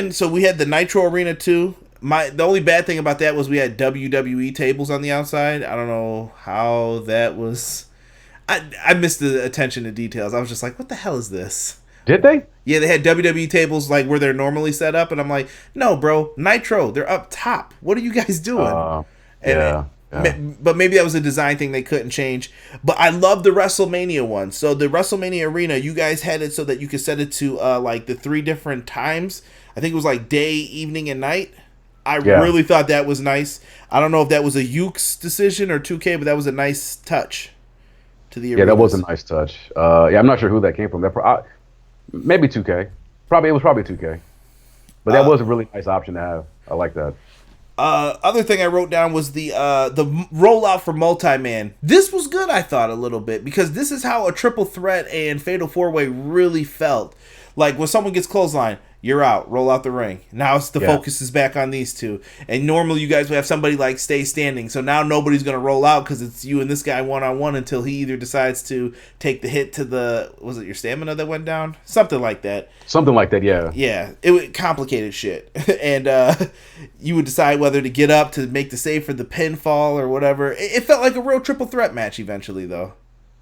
Speaker 1: So we had the Nitro Arena too. The only bad thing about that was we had WWE tables on the outside. I don't know how that was. I missed the attention to details. I was just like, what the hell is this?
Speaker 2: Did they?
Speaker 1: Yeah, they had WWE tables like where they're normally set up, and I'm like, no, bro, Nitro, they're up top. What are you guys doing?
Speaker 2: Yeah.
Speaker 1: But maybe that was a design thing they couldn't change. But I love the WrestleMania one. So the WrestleMania Arena, you guys had it so that you could set it to like the 3 different times. I think it was like day, evening, and night. I really thought that was nice. I don't know if that was a YUKE'S decision or 2K, but that was a nice touch to the arenas.
Speaker 2: Yeah, that was a nice touch. I'm not sure who that came from. Maybe 2K. It was probably 2K. But that was a really nice option to have. I like that.
Speaker 1: Other thing I wrote down was the rollout for multi-man. This was good, I thought, a little bit, because this is how a triple threat and fatal 4-way really felt. Like, when someone gets clothesline, you're out, roll out the ring. Now the focus is back on these two. And normally you guys would have somebody like stay standing. So now nobody's going to roll out because it's you and this guy one-on-one until he either decides to take the hit to was it your stamina that went down? Something like that.
Speaker 2: Something like that, yeah.
Speaker 1: Yeah, it was complicated shit. And you would decide whether to get up to make the save for the pinfall or whatever. It felt like a real triple threat match eventually, though.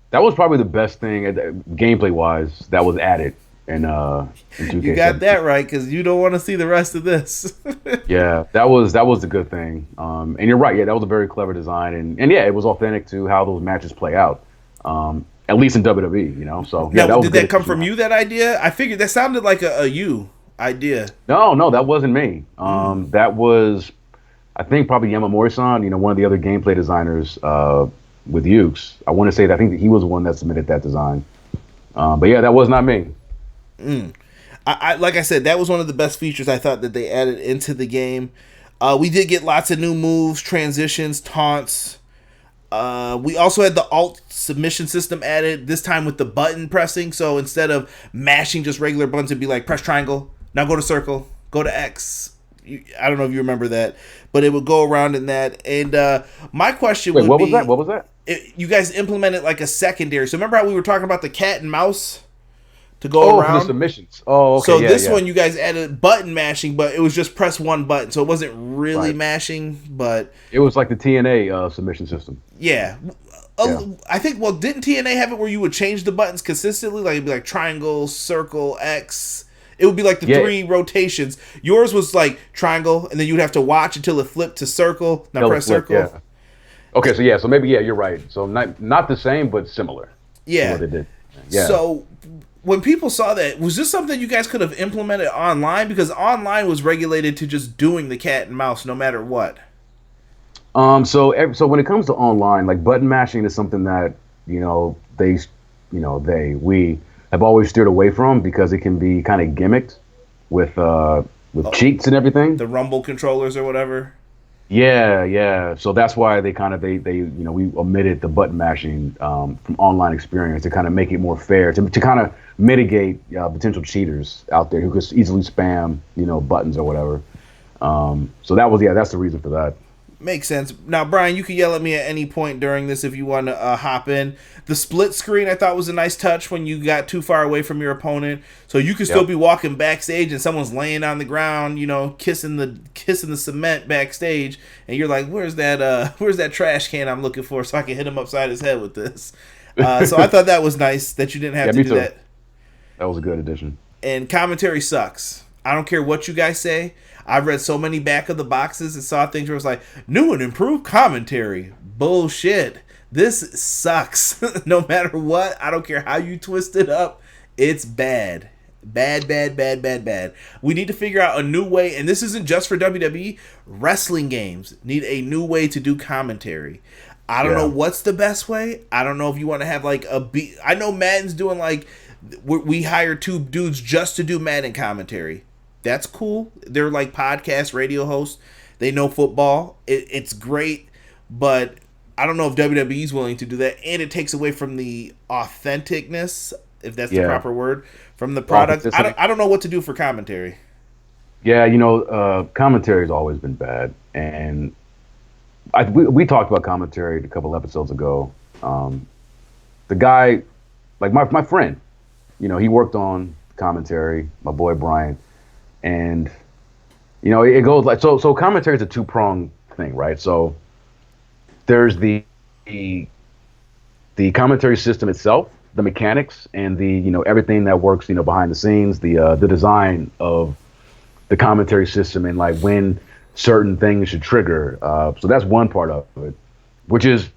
Speaker 2: That was probably the best thing, gameplay-wise, that was added. In 2K17.
Speaker 1: You got that right, because you don't want to see the rest of this.
Speaker 2: Yeah, that was the good thing. And you're right. Yeah, that was a very clever design, and yeah, it was authentic to how those matches play out. At least in WWE, So yeah,
Speaker 1: now, did that come from you? That idea? I figured that sounded like a you idea.
Speaker 2: No, that wasn't me. That was, I think, probably Yamamori-san. One of the other gameplay designers with YUKE'S. I want to say that I think he was the one that submitted that design. But yeah, that was not me.
Speaker 1: I like I said, that was one of the best features I thought that they added into the game. We did get lots of new moves, transitions, taunts. We also had the alt submission system added, this time with the button pressing. So instead of mashing just regular buttons, it'd be like press triangle, now go to circle, go to X. I don't know if you remember that, but it would go around in that. And my question would be...
Speaker 2: What was that?
Speaker 1: You guys implemented like a secondary. So remember how we were talking about the cat and mouse? To go around.
Speaker 2: For the submissions. Oh, okay.
Speaker 1: So this one you guys added button mashing, but it was just press one button, so it wasn't really mashing, but
Speaker 2: it was like the TNA submission system.
Speaker 1: Yeah. I think. Didn't TNA have it where you would change the buttons consistently, like it'd be like triangle, circle, X, It would be like the
Speaker 2: Yeah.
Speaker 1: 3 rotations. Yours was like triangle, and then you'd have to watch until it flipped to circle. Now press circle.
Speaker 2: Yeah. Okay, so maybe you're right. So not the same, but similar.
Speaker 1: Yeah.
Speaker 2: To what they did. Yeah.
Speaker 1: So when people saw that, was this something you guys could have implemented online? Because online was regulated to just doing the cat and mouse no matter what.
Speaker 2: So when it comes to online, like button mashing is something that we have always steered away from because it can be kind of gimmicked with cheats and everything.
Speaker 1: The Rumble controllers or whatever.
Speaker 2: Yeah. So that's why we omitted the button mashing from online experience to kind of make it more fair, to kind of mitigate potential cheaters out there who could easily spam buttons or whatever. So that's the reason for that.
Speaker 1: Makes sense. Now, Bryan, you can yell at me at any point during this if you want to hop in. The split screen I thought was a nice touch when you got too far away from your opponent, so you could still be walking backstage and someone's laying on the ground, kissing the cement backstage, and you're like, "Where's that trash can I'm looking for so I can hit him upside his head with this?" So I thought that was nice that you didn't have to do that.
Speaker 2: That was a good addition.
Speaker 1: And commentary sucks. I don't care what you guys say. I've read so many back of the boxes and saw things where it's like, new and improved commentary. Bullshit. This sucks. No matter what. I don't care how you twist it up. It's bad. Bad. We need to figure out a new way, and this isn't just for WWE. Wrestling games need a new way to do commentary. I don't know what's the best way. I don't know if you want to have like I know Madden's doing like, we hired 2 dudes just to do Madden commentary. That's cool. They're like podcast radio hosts. They know football. It's great, but I don't know if WWE's willing to do that, and it takes away from the authenticness, if that's the proper word, from the product. I don't know what to do for commentary.
Speaker 2: Yeah, commentary's always been bad, and we talked about commentary a couple episodes ago. The guy, like my friend, he worked on commentary. My boy Bryan. And it goes like so commentary is a 2-pronged thing, right? So there's the commentary system itself, the mechanics, and the everything that works behind the scenes, the design of the commentary system, and like when certain things should trigger. So that's one part of it, which is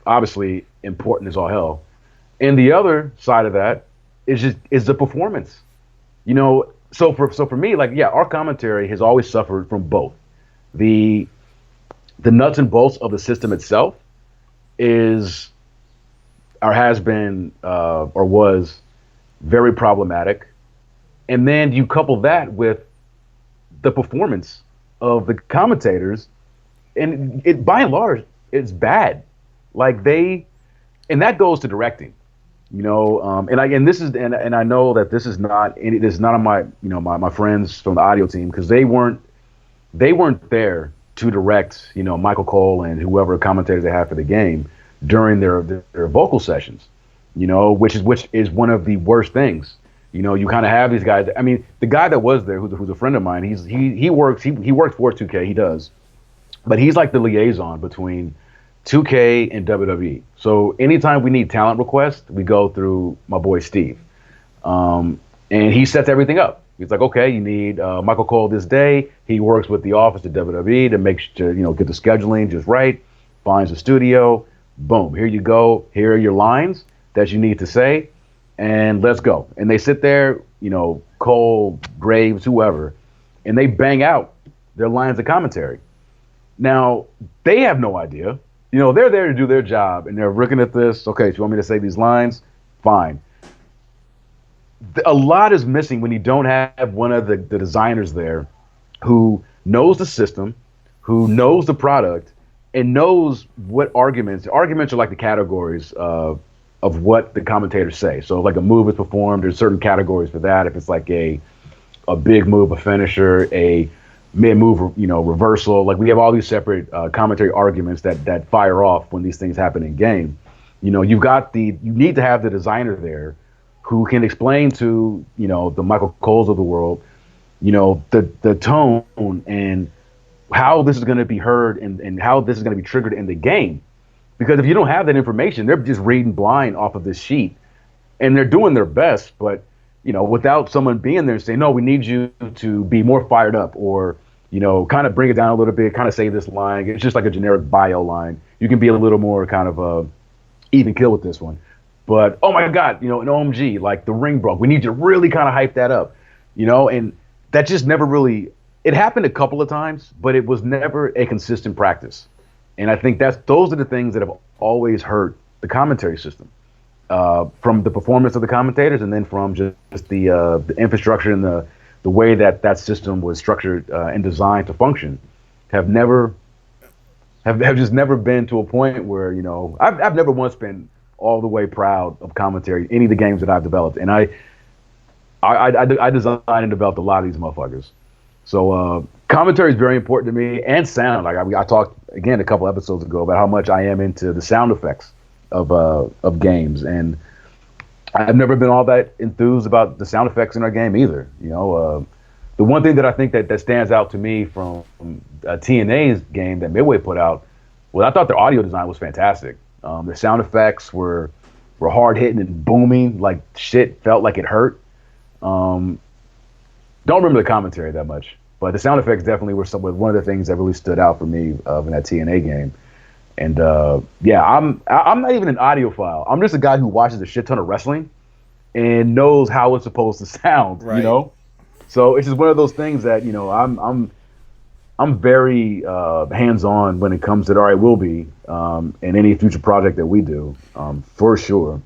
Speaker 2: obviously important as all hell. And the other side of that is the performance. So for me, like, our commentary has always suffered from both. The nuts and bolts of the system itself is, or has been, or was very problematic. And then you couple that with the performance of the commentators, and it, by and large, it's bad. Like and that goes to directing. And I know that this is not, and it is not on my my friends from the audio team, because they weren't there to direct Michael Cole and whoever commentators they have for the game during their vocal sessions, which is one of the worst things. You kind of have these guys. I mean, the guy that was there, who's a friend of mine, he works for 2K, he does, but he's like the liaison between 2K and WWE. So anytime we need talent requests, we go through my boy Steve, and he sets everything up. He's like, okay, you need Michael Cole this day. He works with the office at WWE to get the scheduling just right. Finds a studio. Boom, here you go. Here are your lines that you need to say, and let's go. And they sit there, Cole, Graves, whoever, and they bang out their lines of commentary. Now they have no idea. They're there to do their job, and they're looking at this. Okay, so you want me to say these lines? Fine. A lot is missing when you don't have one of the designers there who knows the system, who knows the product, and knows what arguments. Arguments are like the categories of what the commentators say. So like a move is performed, there's certain categories for that. If it's like a big move, a finisher, a mid-move, reversal. Like we have all these separate commentary arguments that fire off when these things happen in game. You need to have the designer there who can explain to, the Michael Coles of the world, the tone and how this is going to be heard and how this is going to be triggered in the game. Because if you don't have that information, they're just reading blind off of this sheet, and they're doing their best, but without someone being there and saying, no, we need you to be more fired up, or, kind of bring it down a little bit, kind of say this line. It's just like a generic bio line. You can be a little more kind of even kill with this one. But, oh my God, an OMG, like the ring broke. We need to really kind of hype that up, and that just never really, it happened a couple of times, but it was never a consistent practice. And I think those are the things that have always hurt the commentary system, from the performance of the commentators, and then from just the infrastructure and the way that system was structured and designed to function, have just never been to a point where, I've never once been all the way proud of commentary, any of the games that I've developed. And I designed and developed a lot of these motherfuckers. So commentary is very important to me, and sound. Like I talked again a couple episodes ago about how much I am into the sound effects of games, and I've never been all that enthused about the sound effects in our game either. The one thing that I think that stands out to me from TNA's game that Midway put out, well, I thought their audio design was fantastic. The sound effects were hard hitting and booming, like shit felt like it hurt. Don't remember the commentary that much, but the sound effects definitely were one of the things that really stood out for me in that TNA game. And I'm not even an audiophile. I'm just a guy who watches a shit ton of wrestling and knows how it's supposed to sound.
Speaker 1: Right.
Speaker 2: So it's just one of those things that I'm very hands-on when it comes to it. All right, will be in any future project that we do, for sure.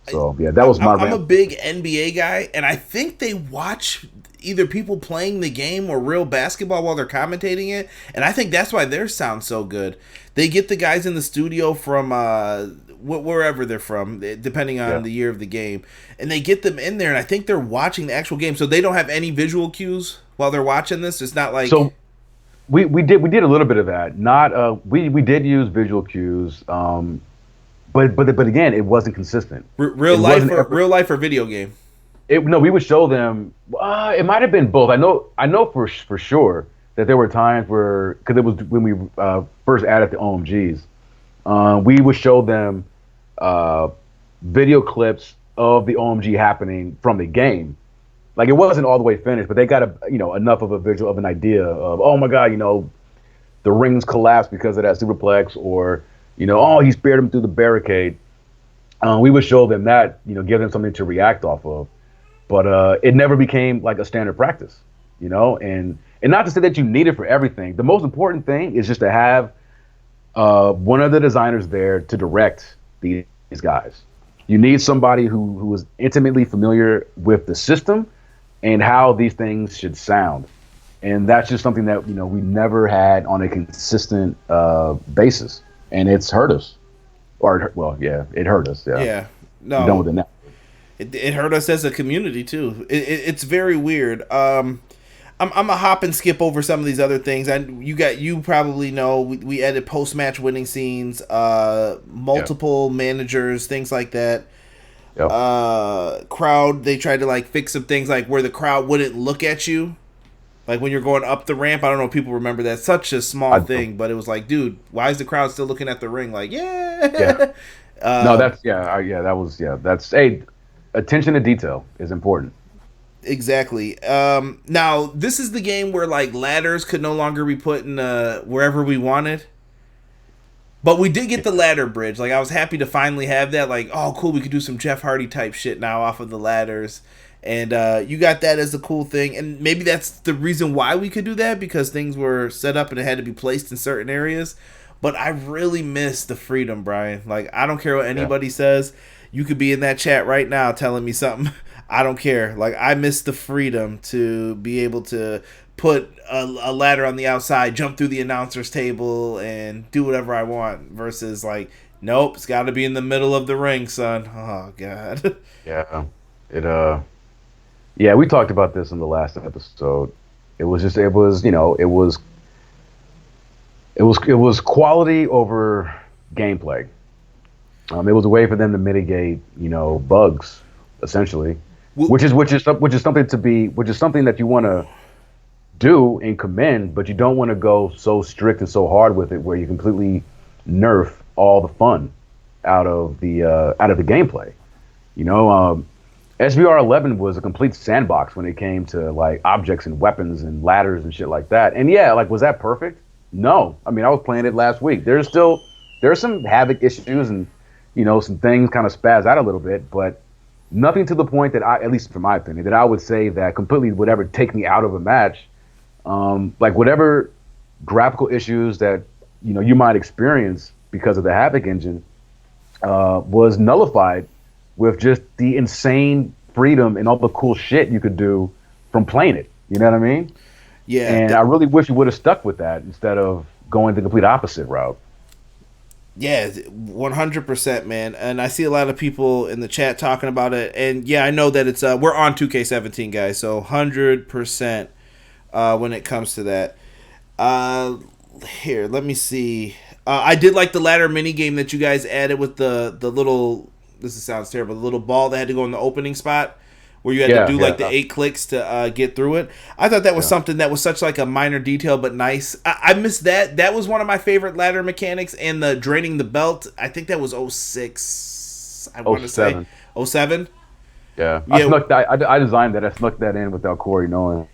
Speaker 2: So yeah, that was my.
Speaker 1: I'm a big NBA guy, and I think they watch either people playing the game or real basketball while they're commentating it, and I think that's why theirs sounds so good. They get the guys in the studio from wherever they're from, depending on the year of the game, and they get them in there, and I think they're watching the actual game, so they don't have any visual cues while they're watching this. It's not like
Speaker 2: so. We did a little bit of that. Not we did use visual cues, but again, it wasn't consistent.
Speaker 1: Real life or video game.
Speaker 2: No, we would show them. It might have been both. I know for sure that there were times where, because it was when we first added the OMGs, we would show them video clips of the OMG happening from the game. Like, it wasn't all the way finished, but they got enough of a visual of an idea of, oh my God, the rings collapsed because of that superplex, or oh, he speared him through the barricade. We would show them that, give them something to react off of. But it never became like a standard practice, and not to say that you need it for everything. The most important thing is just to have one of the designers there to direct these guys. You need somebody who is intimately familiar with the system and how these things should sound. And that's just something that, we never had on a consistent basis. And it's hurt us. It hurt us. Yeah.
Speaker 1: Yeah. No.
Speaker 2: We're done with it now.
Speaker 1: It hurt us as a community too. It's very weird. I'm a hop and skip over some of these other things. You probably know we edit post match winning scenes, multiple managers, things like that. Yep. Crowd, they tried to fix some things like where the crowd wouldn't look at you, like when you're going up the ramp. I don't know if people remember that. Such a small thing, but it was like, dude, why is the crowd still looking at the ring? Like, yeah.
Speaker 2: No, that's attention to detail is important.
Speaker 1: Exactly. Now, this is the game where ladders could no longer be put in wherever we wanted. But we did get the ladder bridge. I was happy to finally have that. Oh, cool, we could do some Jeff Hardy type shit now off of the ladders. And you got that as a cool thing. And maybe that's the reason why we could do that, because things were set up and it had to be placed in certain areas. But I really miss the freedom, Brian. I don't care what anybody says. You could be in that chat right now telling me something. I don't care. I miss the freedom to be able to put a ladder on the outside, jump through the announcer's table, and do whatever I want. Versus nope, it's got to be in the middle of the ring, son. Oh God.
Speaker 2: Yeah. We talked about this in the last episode. It was quality over gameplay. It was a way for them to mitigate, bugs, essentially, which is something that you want to do and commend, but you don't want to go so strict and so hard with it where you completely nerf all the fun out of the gameplay, SBR 11 was a complete sandbox when it came to like objects and weapons and ladders and shit like that. And yeah, like, was that perfect? No. I mean, I was playing it last week. There's some havoc issues and, you know, some things kind of spaz out a little bit, but nothing to the point that at least from my opinion, that I would say that completely would ever take me out of a match. Like whatever graphical issues that, you know, you might experience because of the havoc engine was nullified with just the insane freedom and all the cool shit you could do from playing it. You know what I mean?
Speaker 1: Yeah.
Speaker 2: And I really wish you would have stuck with that instead of going the complete opposite route.
Speaker 1: Yeah, 100%, man. And I see a lot of people in the chat talking about it. And yeah, I know that it's we're on 2K17, guys. So 100% when it comes to that. Here, let me see. I did like the ladder mini game that you guys added with the little. This sounds terrible. The little ball that had to go in the opening spot, where you had to do like the 8 clicks to get through it. I thought that was something that was such like a minor detail, but nice. I missed that. That was one of my favorite ladder mechanics. And the draining the belt, I think that was 06. I want to say 07.
Speaker 2: Yeah. I designed that. I snuck that in without Corey knowing.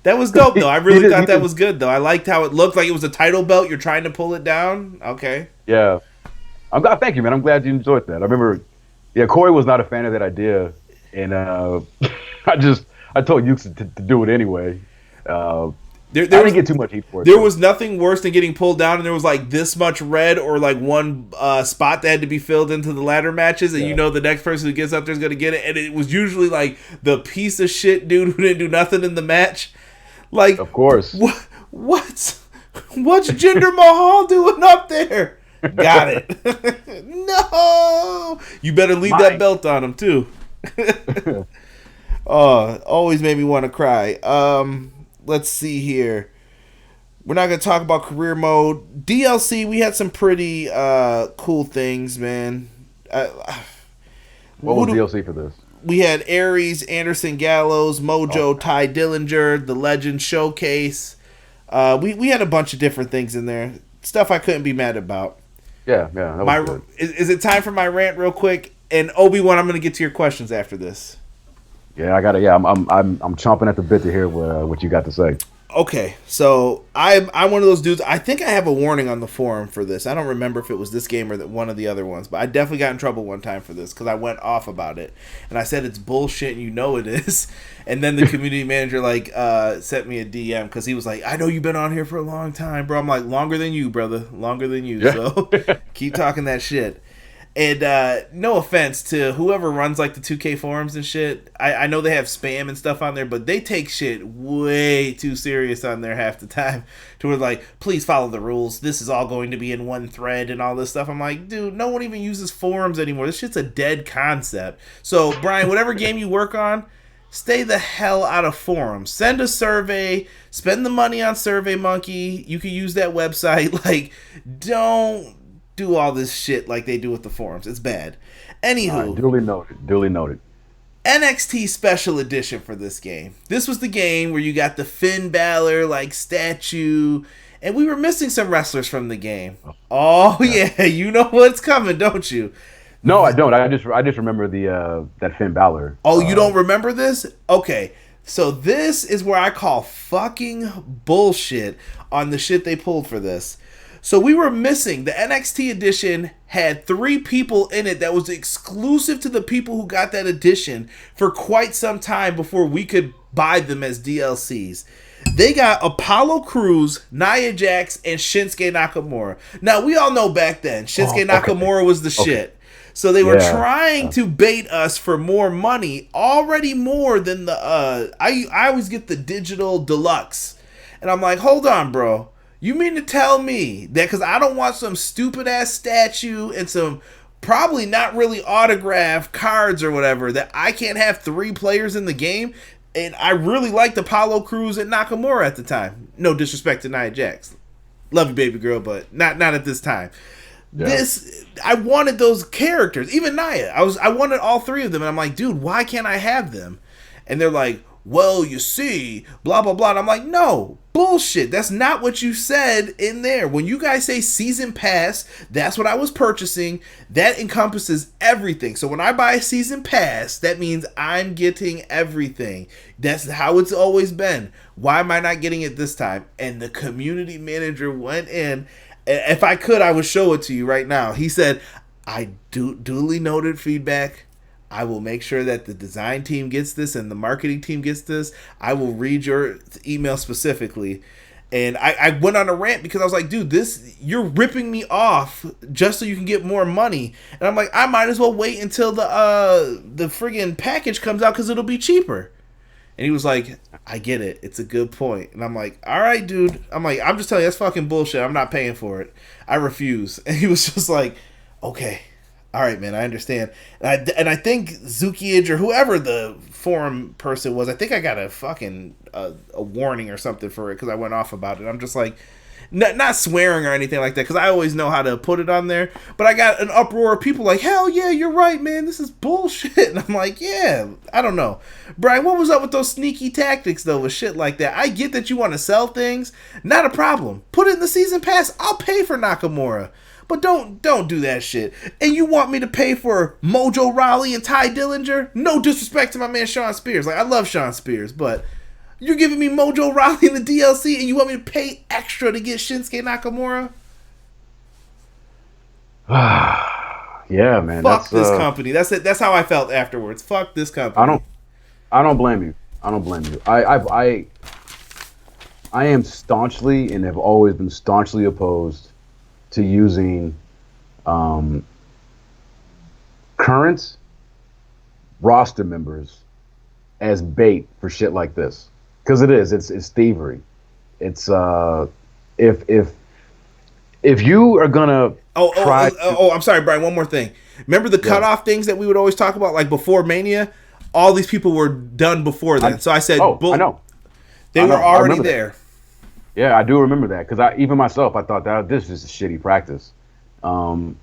Speaker 1: That was dope, though. I really thought that was good, though. I liked how it looked like it was a title belt. You're trying to pull it down. Okay.
Speaker 2: Yeah. Thank you, man. I'm glad you enjoyed that. I remember, Corey was not a fan of that idea, and I told Ukes to do it anyway. I didn't get too much heat for it.
Speaker 1: There was nothing worse than getting pulled down, and there was like this much red or like one spot that had to be filled into the ladder matches, and you know the next person who gets up there is going to get it, and it was usually like the piece of shit dude who didn't do nothing in the match. Like,
Speaker 2: of course.
Speaker 1: What's Jinder Mahal doing up there? Got it. No, you better leave that belt on him too. Oh, always made me want to cry. Let's see here. We're not gonna talk about career mode. DLC, we had some pretty cool things, man.
Speaker 2: What was DLC for this?
Speaker 1: We had Aries, Anderson Gallows, Mojo, Ty Dillinger, the Legend Showcase. We had a bunch of different things in there. Stuff I couldn't be mad about.
Speaker 2: Yeah. That was good.
Speaker 1: Is it time for my rant real quick? And Obi-Wan, I'm going to get to your questions after this.
Speaker 2: Yeah, I got it. Yeah, I'm chomping at the bit to hear what you got to say.
Speaker 1: Okay, so I'm one of those dudes. I think I have a warning on the forum for this. I don't remember if it was this game or one of the other ones, but I definitely got in trouble one time for this because I went off about it and I said it's bullshit and you know it is. And then the community manager sent me a DM because he was like, "I know you've been on here for a long time, bro." I'm like, "Longer than you, brother. Longer than you." Yeah. So keep talking that shit. And no offense to whoever runs like the 2K forums and shit. I know they have spam and stuff on there, but they take shit way too serious on there half the time. To where like, please follow the rules. This is all going to be in one thread and all this stuff. I'm like, dude, no one even uses forums anymore. This shit's a dead concept. So, Brian, whatever game you work on, stay the hell out of forums. Send a survey. Spend the money on SurveyMonkey. You can use that website. Like, don't do all this shit like they do with the forums. It's bad. Anywho.
Speaker 2: Duly noted.
Speaker 1: NXT Special Edition for this game. This was the game where you got the Finn Balor statue, and we were missing some wrestlers from the game. Oh yeah, you know what's coming, don't you?
Speaker 2: No, I don't. I just remember that Finn Balor.
Speaker 1: Oh, you don't remember this? Okay. So this is where I call fucking bullshit on the shit they pulled for this. So we were missing. The NXT edition had 3 people in it that was exclusive to the people who got that edition for quite some time before we could buy them as DLCs. They got Apollo Crews, Nia Jax, and Shinsuke Nakamura. Now, we all know back then, Shinsuke Nakamura was the shit. So they were trying to bait us for more money, already more than the... I always get the digital deluxe. And I'm like, hold on, bro. You mean to tell me that because I don't want some stupid-ass statue and some probably not really autographed cards or whatever, that I can't have 3 players in the game? And I really liked Apollo Crews and Nakamura at the time. No disrespect to Nia Jax. Love you, baby girl, but not at this time. Yeah. I wanted those characters. Even Nia. I wanted all 3 of them. And I'm like, dude, why can't I have them? And they're like, well, you see, blah, blah, blah. And I'm like, no. Bullshit. That's not what you said in there. When you guys say season pass, that's what I was purchasing. That encompasses everything. So when I buy a season pass, that means I'm getting everything. That's how it's always been. Why am I not getting it this time? And the community manager went in. If I could, I would show it to you right now. He said, I duly noted feedback. I will make sure that the design team gets this and the marketing team gets this. I will read your email specifically. And I went on a rant because I was like, dude, you're ripping me off just so you can get more money. And I'm like, I might as well wait until the friggin' package comes out because it'll be cheaper. And he was like, I get it. It's a good point. And I'm like, all right, dude. I'm like, I'm just telling you, that's fucking bullshit. I'm not paying for it. I refuse. And he was just like, okay. All right, man, I understand. And I think YUKE'S or whoever the forum person was, I think I got a fucking a warning or something for it because I went off about it. I'm just like, not swearing or anything like that because I always know how to put it on there. But I got an uproar of people like, hell yeah, you're right, man. This is bullshit. And I'm like, yeah, I don't know. Bryan, what was up with those sneaky tactics, though, with shit like that? I get that you want to sell things. Not a problem. Put it in the season pass. I'll pay for Nakamura. But don't do that shit. And you want me to pay for Mojo Rawley and Ty Dillinger? No disrespect to my man Sean Spears. Like, I love Sean Spears, but you're giving me Mojo Rawley in the DLC and you want me to pay extra to get Shinsuke Nakamura?
Speaker 2: Yeah, man.
Speaker 1: Fuck this company. That's it. That's how I felt afterwards. Fuck this company.
Speaker 2: I don't blame you. I am staunchly and have always been staunchly opposed to using current roster members as bait for shit like this, because it's thievery. It's if you are gonna
Speaker 1: I'm sorry, Bryan, one more thing. Remember the cutoff things that we would always talk about, like before Mania? All these people were done before then. So I said,
Speaker 2: I know.
Speaker 1: They were already there.
Speaker 2: Yeah, I do remember that because even myself, I thought that this is a shitty practice. I've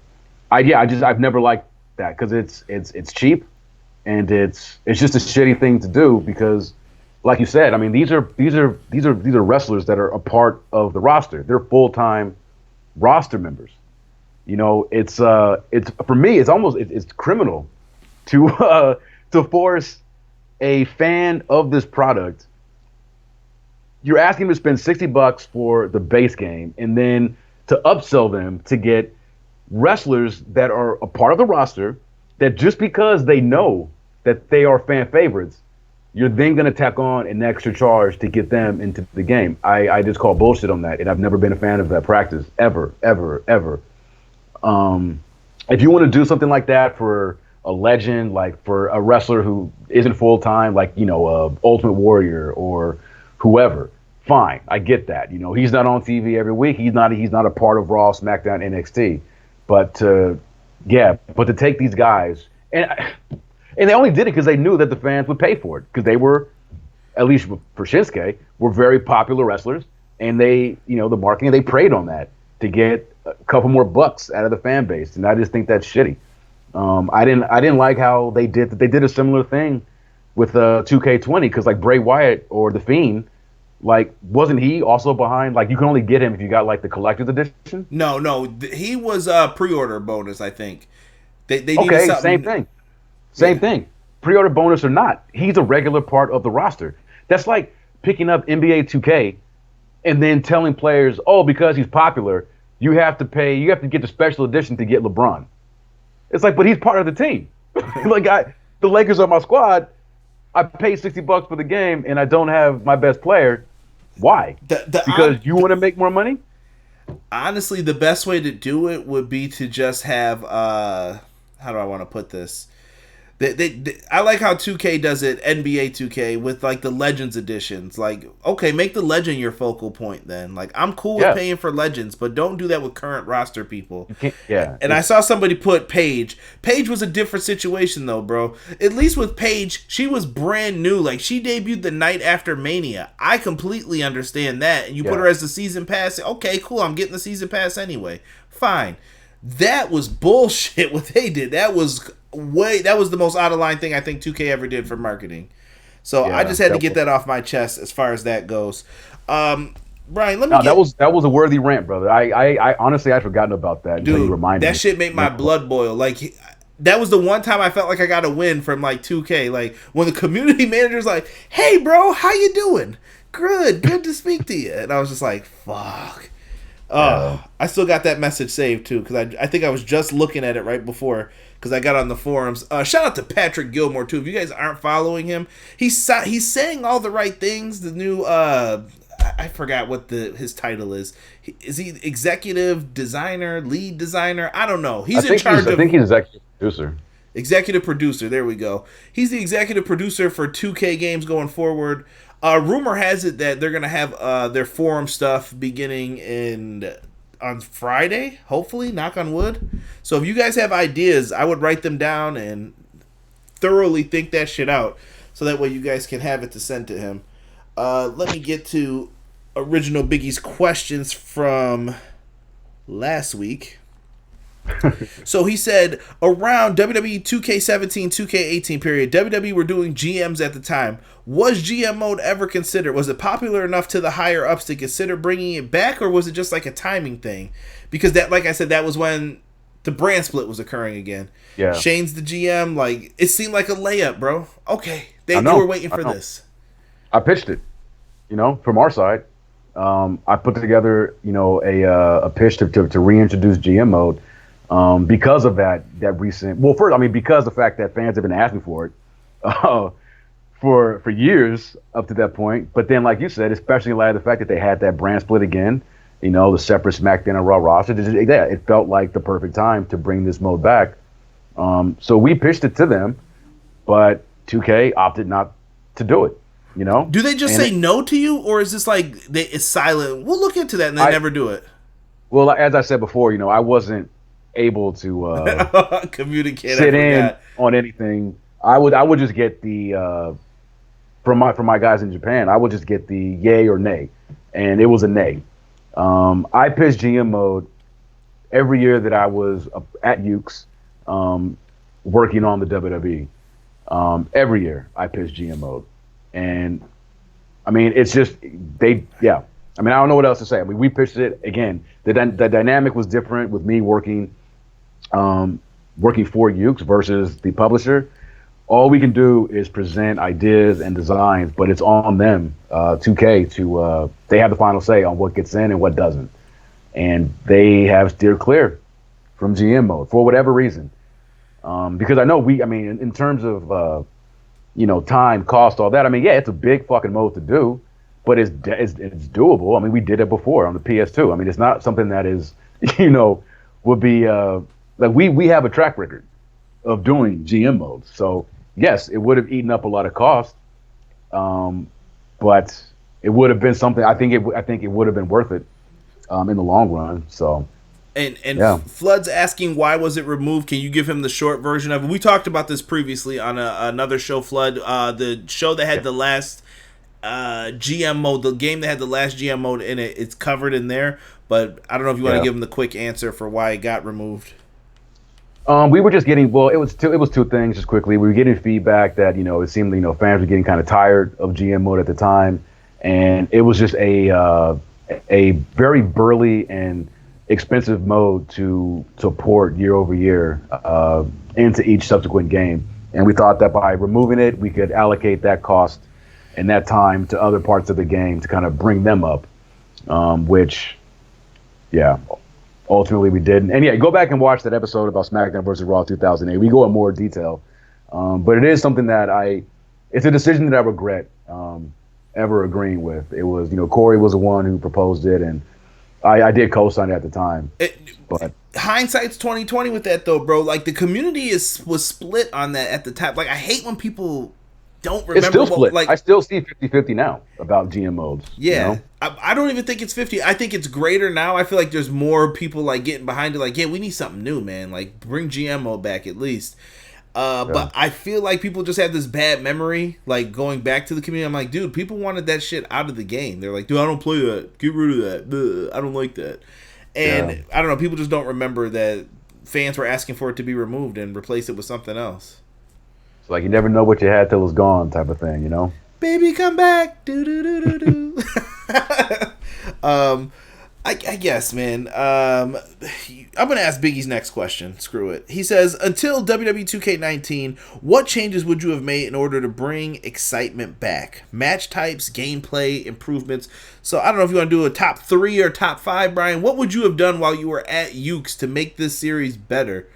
Speaker 2: never liked that because it's cheap and it's just a shitty thing to do because, like you said, I mean these are wrestlers that are a part of the roster. They're full-time roster members. You know, it's for me, it's criminal to force a fan of this product. You're asking them to spend $60 for the base game and then to upsell them to get wrestlers that are a part of the roster that just because they know that they are fan favorites, you're then going to tack on an extra charge to get them into the game. I just call bullshit on that, and I've never been a fan of that practice, ever. If you want to do something like that for a legend, like for a wrestler who isn't full-time, like, you know, Ultimate Warrior or whoever, fine, I get that. You know, he's not on TV every week. He's not a part of Raw, SmackDown, NXT. But to take these guys and they only did it because they knew that the fans would pay for it because they were, at least for Shinsuke, were very popular wrestlers, and they, you know, the marketing, they preyed on that to get a couple more bucks out of the fan base, and I just think that's shitty. I didn't like how they did a similar thing with 2K20 because like Bray Wyatt or The Fiend, like wasn't he also behind? Like you can only get him if you got like the collector's edition.
Speaker 1: No, he was pre-order bonus. I think they
Speaker 2: okay, same thing. Pre-order bonus or not, he's a regular part of the roster. That's like picking up NBA 2K and then telling players, oh, because he's popular, you have to get the special edition to get LeBron. It's like, but he's part of the team. Like the Lakers are my squad. I paid $60 for the game and I don't have my best player. Why? Because you want to make more money?
Speaker 1: Honestly, the best way to do it would be to just have how do I want to put this? I like how 2K does it, NBA 2K, with like the Legends editions. Like, okay, make the Legend your focal point then. Like, I'm cool with paying for Legends, but don't do that with current roster people. And I saw somebody put Paige. Paige was a different situation though, bro. At least with Paige, she was brand new. Like, she debuted the night after Mania. I completely understand that. And you put her as the season pass. Okay, cool, I'm getting the season pass anyway. Fine. That was bullshit what they did. That was the most out of line thing I think 2K ever did for marketing. So I
Speaker 2: Yeah,
Speaker 1: just had to
Speaker 2: that
Speaker 1: get
Speaker 2: was-
Speaker 1: that off my chest as far as that goes. Brian, let me
Speaker 2: No,
Speaker 1: get...
Speaker 2: that was a worthy rant, brother. I honestly I'd forgotten about that until you
Speaker 1: Dude,
Speaker 2: reminded me.
Speaker 1: that shit made my blood boil. Like, that was the one time I felt like I got a win from like 2K. Like when the community manager's like, "Hey, bro, how you doing? Good to speak to you." And I was just like, "Fuck." I still got that message saved too because I think I was just looking at it right before because I got on the forums. Shout out to Patrick Gilmore too. If you guys aren't following him, he's saying all the right things. The new I forgot what his title is. Is he executive designer, lead designer? I don't know. He's in charge of...
Speaker 2: I think he's executive producer.
Speaker 1: Executive producer. There we go. He's the executive producer for 2K games going forward. Rumor has it that they're gonna have their forum stuff beginning on Friday. Hopefully, knock on wood. So if you guys have ideas, I would write them down and thoroughly think that shit out, so that way you guys can have it to send to him. Let me get to original Biggie's questions from last week. So he said, around WWE 2K17, 2K18 period, WWE were doing GMs at the time. Was GM mode ever considered? Was it popular enough to the higher ups to consider bringing it back, or was it just like a timing thing? Because that, like I said, that was when the brand split was occurring again.
Speaker 2: Yeah.
Speaker 1: Shane's the GM. Like, it seemed like a layup, bro. Okay, they were waiting for this.
Speaker 2: I pitched it, from our side. I put together, a pitch to reintroduce GM mode. Because of that recent, well, first, because the fact that fans have been asking for it for years up to that point. But then, like you said, especially in light of the fact that they had that brand split again, the separate SmackDown and Raw roster, it felt like the perfect time to bring this mode back. So we pitched it to them, but 2K opted not to do it.
Speaker 1: Do they just say no to you, or is this like it's silent? We'll look into that, and they never do it.
Speaker 2: Well, as I said before, I wasn't able to
Speaker 1: communicate,
Speaker 2: sit in on anything. I would just get the from my guys in Japan. I would just get the yay or nay, and it was a nay. I pitched GM mode every year that I was at YUKE'S working on the WWE. Every year I pitched GM mode, and it's just I don't know what else to say. We pitched it again. The dynamic was different with me working for YUKE'S versus the publisher. All we can do is present ideas and designs, but it's on them, 2K, to they have the final say on what gets in and what doesn't. And they have steered clear from GM mode for whatever reason. Because I know in terms of time, cost, all that. It's a big fucking mode to do, but it's doable. We did it before on the PS2. It's not something that is, would be like we have a track record of doing GM modes. So yes, it would have eaten up a lot of cost, but it would have been something. I think it would have been worth it in the long run. So.
Speaker 1: And yeah. Flood's asking why was it removed. Can you give him the short version of it? We talked about this previously on another show, Flood. The show that had the last GM mode, the game that had the last GM mode in it, it's covered in there. But I don't know if you want to give him the quick answer for why it got removed.
Speaker 2: We were just getting it was two things just quickly. We were getting feedback that it seemed fans were getting kind of tired of GM mode at the time, and it was just a very burly and expensive mode to port year over year into each subsequent game. And we thought that by removing it, we could allocate that cost and that time to other parts of the game to kind of bring them up, which, ultimately we did. And go back and watch that episode about SmackDown versus Raw 2008. We go in more detail, but it is something that it's a decision that I regret ever agreeing with. It was, Corey was the one who proposed it, and I did co-sign it at the time. But
Speaker 1: hindsight's 2020 with that though, bro. Like the community was split on that at the time. Like I hate when people don't remember.
Speaker 2: It's still split. I still see 50-50 now about GM modes.
Speaker 1: Yeah. I don't even think it's 50. I think it's greater now. I feel like there's more people like getting behind it. Like, yeah, we need something new, man. Like bring GM mode back at least. But I feel like people just have this bad memory, like going back to the community. I'm like, dude, people wanted that shit out of the game. They're like, dude, I don't play that. Get rid of that. Bleh, I don't like that. And I don't know, people just don't remember that fans were asking for it to be removed and replace it with something else.
Speaker 2: It's like you never know what you had till it's gone, type of thing, you know.
Speaker 1: Baby, come back. Do do do do do. I guess, man. I'm gonna ask Biggie's next question. Screw it. He says, until WWE 2K19, what changes would you have made in order to bring excitement back? Match types, gameplay, improvements. So I don't know if you want to do a top 3 or top 5, Bryan. What would you have done while you were at YUKE'S to make this series better?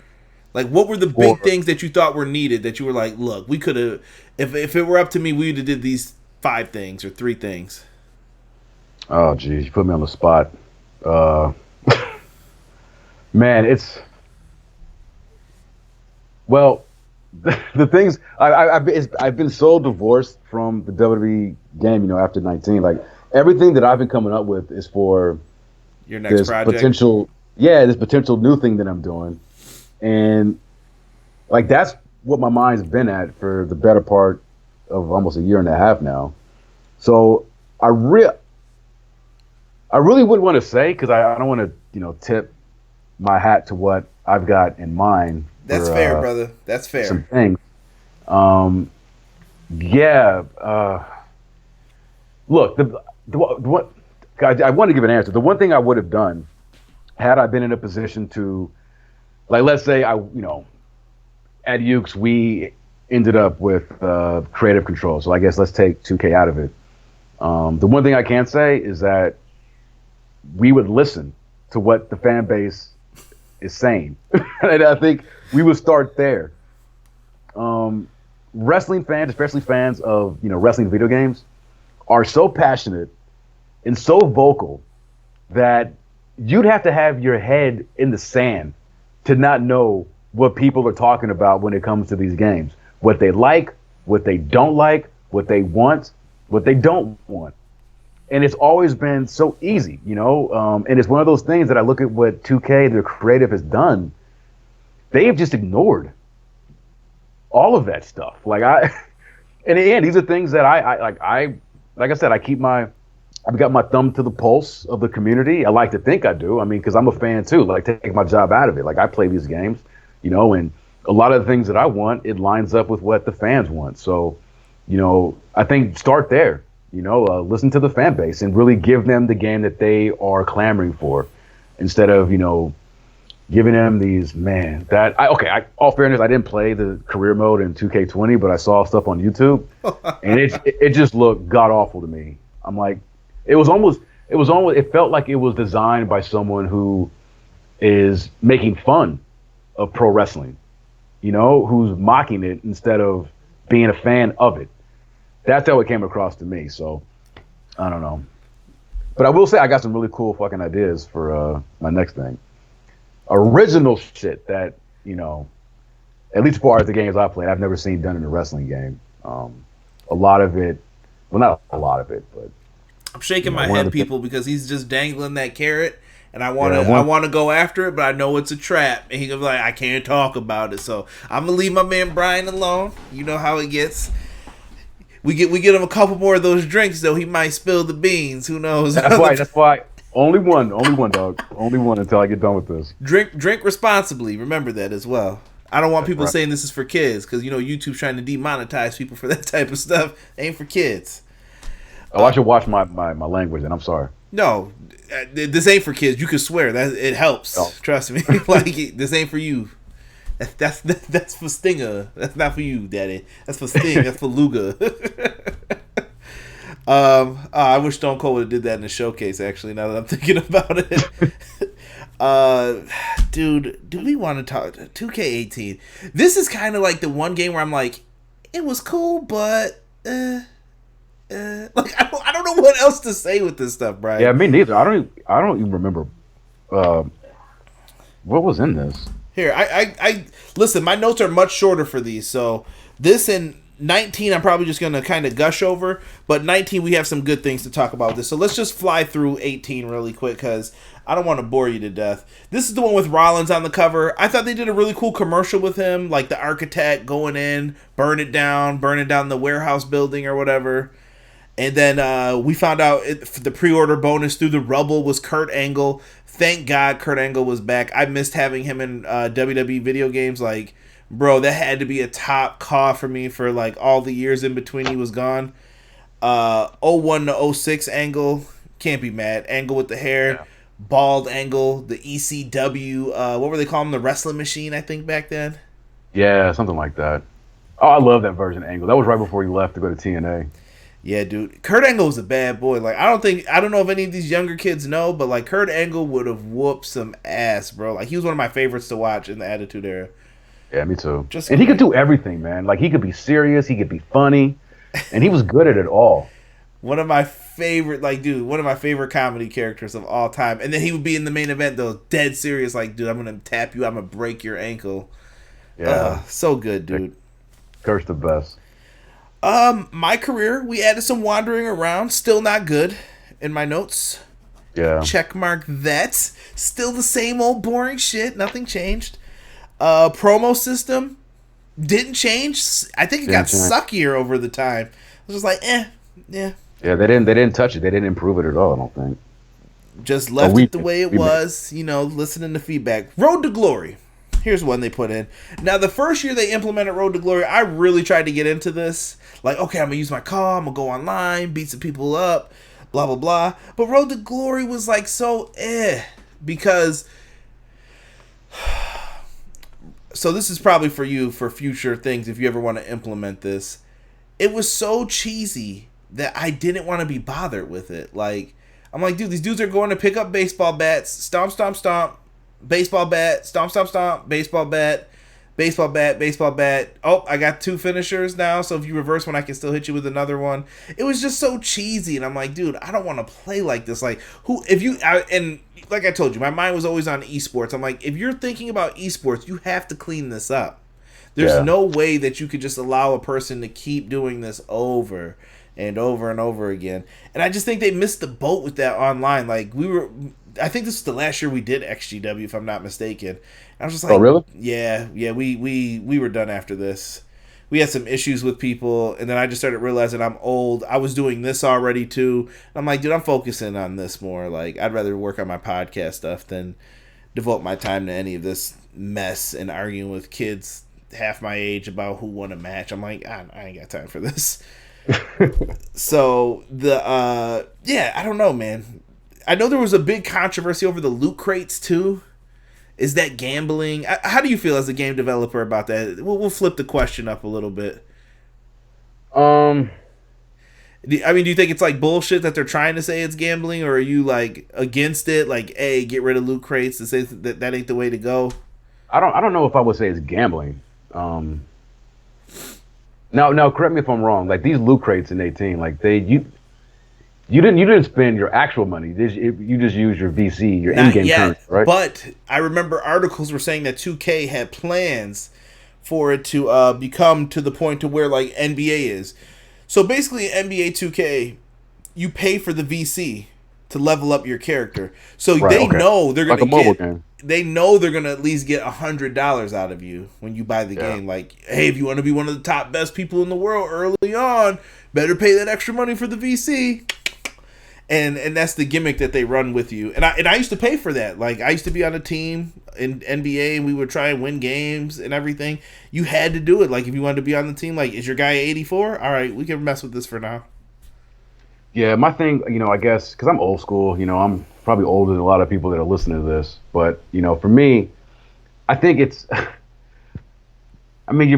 Speaker 1: Like, what were the big things that you thought were needed that you were like, look, we could have, if it were up to me, we would have did these 5 things or 3 things.
Speaker 2: Oh, geez, you put me on the spot. Man, the things I've been so divorced from the WWE game, you know, after 19. Like everything that I've been coming up with is for
Speaker 1: your next project.
Speaker 2: This potential new thing that I'm doing, and like that's what my mind's been at for the better part of almost a year and a half now. So I really wouldn't want to say, because I don't want to, you know, tip my hat to what I've got in mind.
Speaker 1: That's fair, brother. That's fair.
Speaker 2: Some things. Look, what I want to give an answer. The one thing I would have done had I been in a position to, like, let's say at YUKE'S we ended up with creative control. So I guess let's take 2K out of it. The one thing I can say is that we would listen to what the fan base is saying. And I think we would start there. Wrestling fans, especially fans of, you know, wrestling video games, are so passionate and so vocal that you'd have to have your head in the sand to not know what people are talking about when it comes to these games. What they like, what they don't like, what they want, what they don't want. And it's always been so easy, you know? And it's one of those things that I look at what 2K, their creative, has done. They have just ignored all of that stuff. Like in the end, these are things that like I said, I've got my thumb to the pulse of the community. I like to think I do. I mean, because I'm a fan too. Like, take my job out of it. Like, I play these games, you know, and a lot of the things that I want, it lines up with what the fans want. So, you know, I think start there. You know, listen to the fan base and really give them the game that they are clamoring for, instead of, you know, giving them these, all fairness, I didn't play the career mode in 2K20, but I saw stuff on YouTube and it just looked god awful to me. I'm like, it felt like it was designed by someone who is making fun of pro wrestling, you know, who's mocking it instead of being a fan of it. That's how it came across to me. So I don't know, but I will say I got some really cool fucking ideas for my next thing. Original shit that, you know, at least as far as the games I played, I've never seen done in a wrestling game. A lot of it, well, not a lot of it, but
Speaker 1: I'm shaking my head, people, because he's just dangling that carrot, and I want to go after it, but I know it's a trap, and he's like, I can't talk about it, so I'm gonna leave my man Bryan alone. You know how it gets. We get him a couple more of those drinks, though. He might spill the beans. Who knows?
Speaker 2: That's why. Only one, dog. Only one until I get done with this.
Speaker 1: Drink responsibly. Remember that as well. I don't want people saying this is for kids, because, you know, YouTube's trying to demonetize people for that type of stuff. It ain't for kids.
Speaker 2: Oh, I should watch my language, and I'm sorry.
Speaker 1: No, this ain't for kids. You can swear. That it helps. Oh. Trust me. Like, this ain't for you. That's for Stinger. That's not for you, Daddy. That's for Sting. That's for Luga. I wish Stone Cold would have did that in the showcase, actually, now that I'm thinking about it. Dude, do we want to talk 2K18? This is kind of like the one game where I'm like, it was cool, but like I don't know what else to say with this stuff, Bryan.
Speaker 2: Yeah, me neither. I don't even remember what was in this.
Speaker 1: Here, I listen, my notes are much shorter for these, so this and 19 I'm probably just going to kind of gush over, but 19 we have some good things to talk about this. So let's just fly through 18 really quick, because I don't want to bore you to death. This is the one with Rollins on the cover. I thought they did a really cool commercial with him, like the architect going in, burning down the warehouse building or whatever. And then we found out the pre-order bonus through the rubble was Kurt Angle. Thank God Kurt Angle was back. I missed having him in WWE video games. Like, Bro, that had to be a top call for me for like all the years in between he was gone. '01 to '06 Angle, can't be mad. Angle with the hair,
Speaker 2: Yeah.
Speaker 1: bald Angle, the ECW, what were they calling him? The wrestling machine, I think back then.
Speaker 2: Yeah, something like that. Oh, I love that version of Angle. That was right before he left to go to TNA.
Speaker 1: Yeah, dude. Kurt Angle was a bad boy. Like, I don't know if any of these younger kids know, but like Kurt Angle would have whooped some ass, bro. Like, he was one of my favorites to watch in the Attitude Era.
Speaker 2: Yeah, me too.
Speaker 1: Just
Speaker 2: And he could
Speaker 1: great.
Speaker 2: do everything, man. Like he could be serious, he could be funny, and he was good at it all.
Speaker 1: One of my favorite, like, dude, one of my favorite comedy characters of all time. And then he would be in the main event, though, dead serious, like, dude, I'm gonna tap you, I'm gonna break your ankle.
Speaker 2: Yeah,
Speaker 1: So good, dude.
Speaker 2: Kurt's the best.
Speaker 1: My career, we added some wandering around, still not good in my notes.
Speaker 2: Yeah,
Speaker 1: Check mark that. Still the same old boring shit, nothing changed. Promo system didn't change. I think it got
Speaker 2: Didn't change.
Speaker 1: suckier over the time. I was just like, yeah.
Speaker 2: yeah. They didn't touch it. They didn't improve it at all. I don't think.
Speaker 1: Just left
Speaker 2: we-
Speaker 1: it the way it
Speaker 2: we-
Speaker 1: was, listening to feedback. Road to Glory. Here's one they put in. Now, the first year they implemented Road to Glory, I really tried to get into this. Like, okay, I'm going to use my car, I'm going to go online, beat some people up, blah, blah, blah. But Road to Glory was like so because... So this is probably for you for future things if you ever want to implement this. It was so cheesy that I didn't want to be bothered with it. Like, I'm like, dude, these dudes are going to pick up baseball bats, stomp, stomp, stomp, baseball bat, stomp, stomp, stomp, baseball bat, baseball bat, baseball bat. Oh, I got 2 finishers now, so if you reverse one, I can still hit you with another one. It was just so cheesy, and I'm like, dude, I don't want to play like this. Like, and like I told you, my mind was always on esports. I'm like, if you're thinking about esports, you have to clean this up. There's
Speaker 2: Yeah.
Speaker 1: no way that you could just allow a person to keep doing this over and over and over again. And I just think they missed the boat with that online. Like, I think this is the last year we did XGW, if I'm not mistaken. And I was just like,
Speaker 2: Oh, really?
Speaker 1: Yeah, we were done after this. We had some issues with people, and then I just started realizing I'm old. I was doing this already too. And I'm like, dude, I'm focusing on this more. Like, I'd rather work on my podcast stuff than devote my time to any of this mess and arguing with kids half my age about who won a match. I'm like, I ain't got time for this. So I don't know, man. I know there was a big controversy over the loot crates too. Is that gambling? How do you feel as a game developer about that? We'll flip the question up a little bit.
Speaker 2: Um,
Speaker 1: Do you think it's like bullshit that they're trying to say it's gambling, or are you like against it? Like, hey, get rid of loot crates to say that ain't the way to go.
Speaker 2: I don't know if I would say it's gambling. Now, correct me if I'm wrong. Like these loot crates in 18, like you didn't spend your actual money. You just used your VC, your
Speaker 1: Not
Speaker 2: in-game
Speaker 1: yet,
Speaker 2: currency, right?
Speaker 1: but I remember articles were saying that 2K had plans for it to become to the point to where like NBA is. So basically, NBA 2K, you pay for the VC to level up your character. So
Speaker 2: Right,
Speaker 1: they
Speaker 2: okay.
Speaker 1: know they're
Speaker 2: Like
Speaker 1: gonna
Speaker 2: a mobile
Speaker 1: get.
Speaker 2: game.
Speaker 1: They know they're gonna at least get $100 out of you when you buy the
Speaker 2: Yeah.
Speaker 1: game. Like, hey, if you want to be one of the top best people in the world early on, better pay that extra money for the VC. And that's the gimmick that they run with you. And I used to pay for that. Like, I used to be on a team in NBA, and we would try and win games and everything. You had to do it. Like, if you wanted to be on the team, like, is your guy 84? All right, we can mess with this for now.
Speaker 2: Yeah, my thing, I guess, because I'm old school, I'm probably older than a lot of people that are listening to this. But, for me, I think it's, I mean,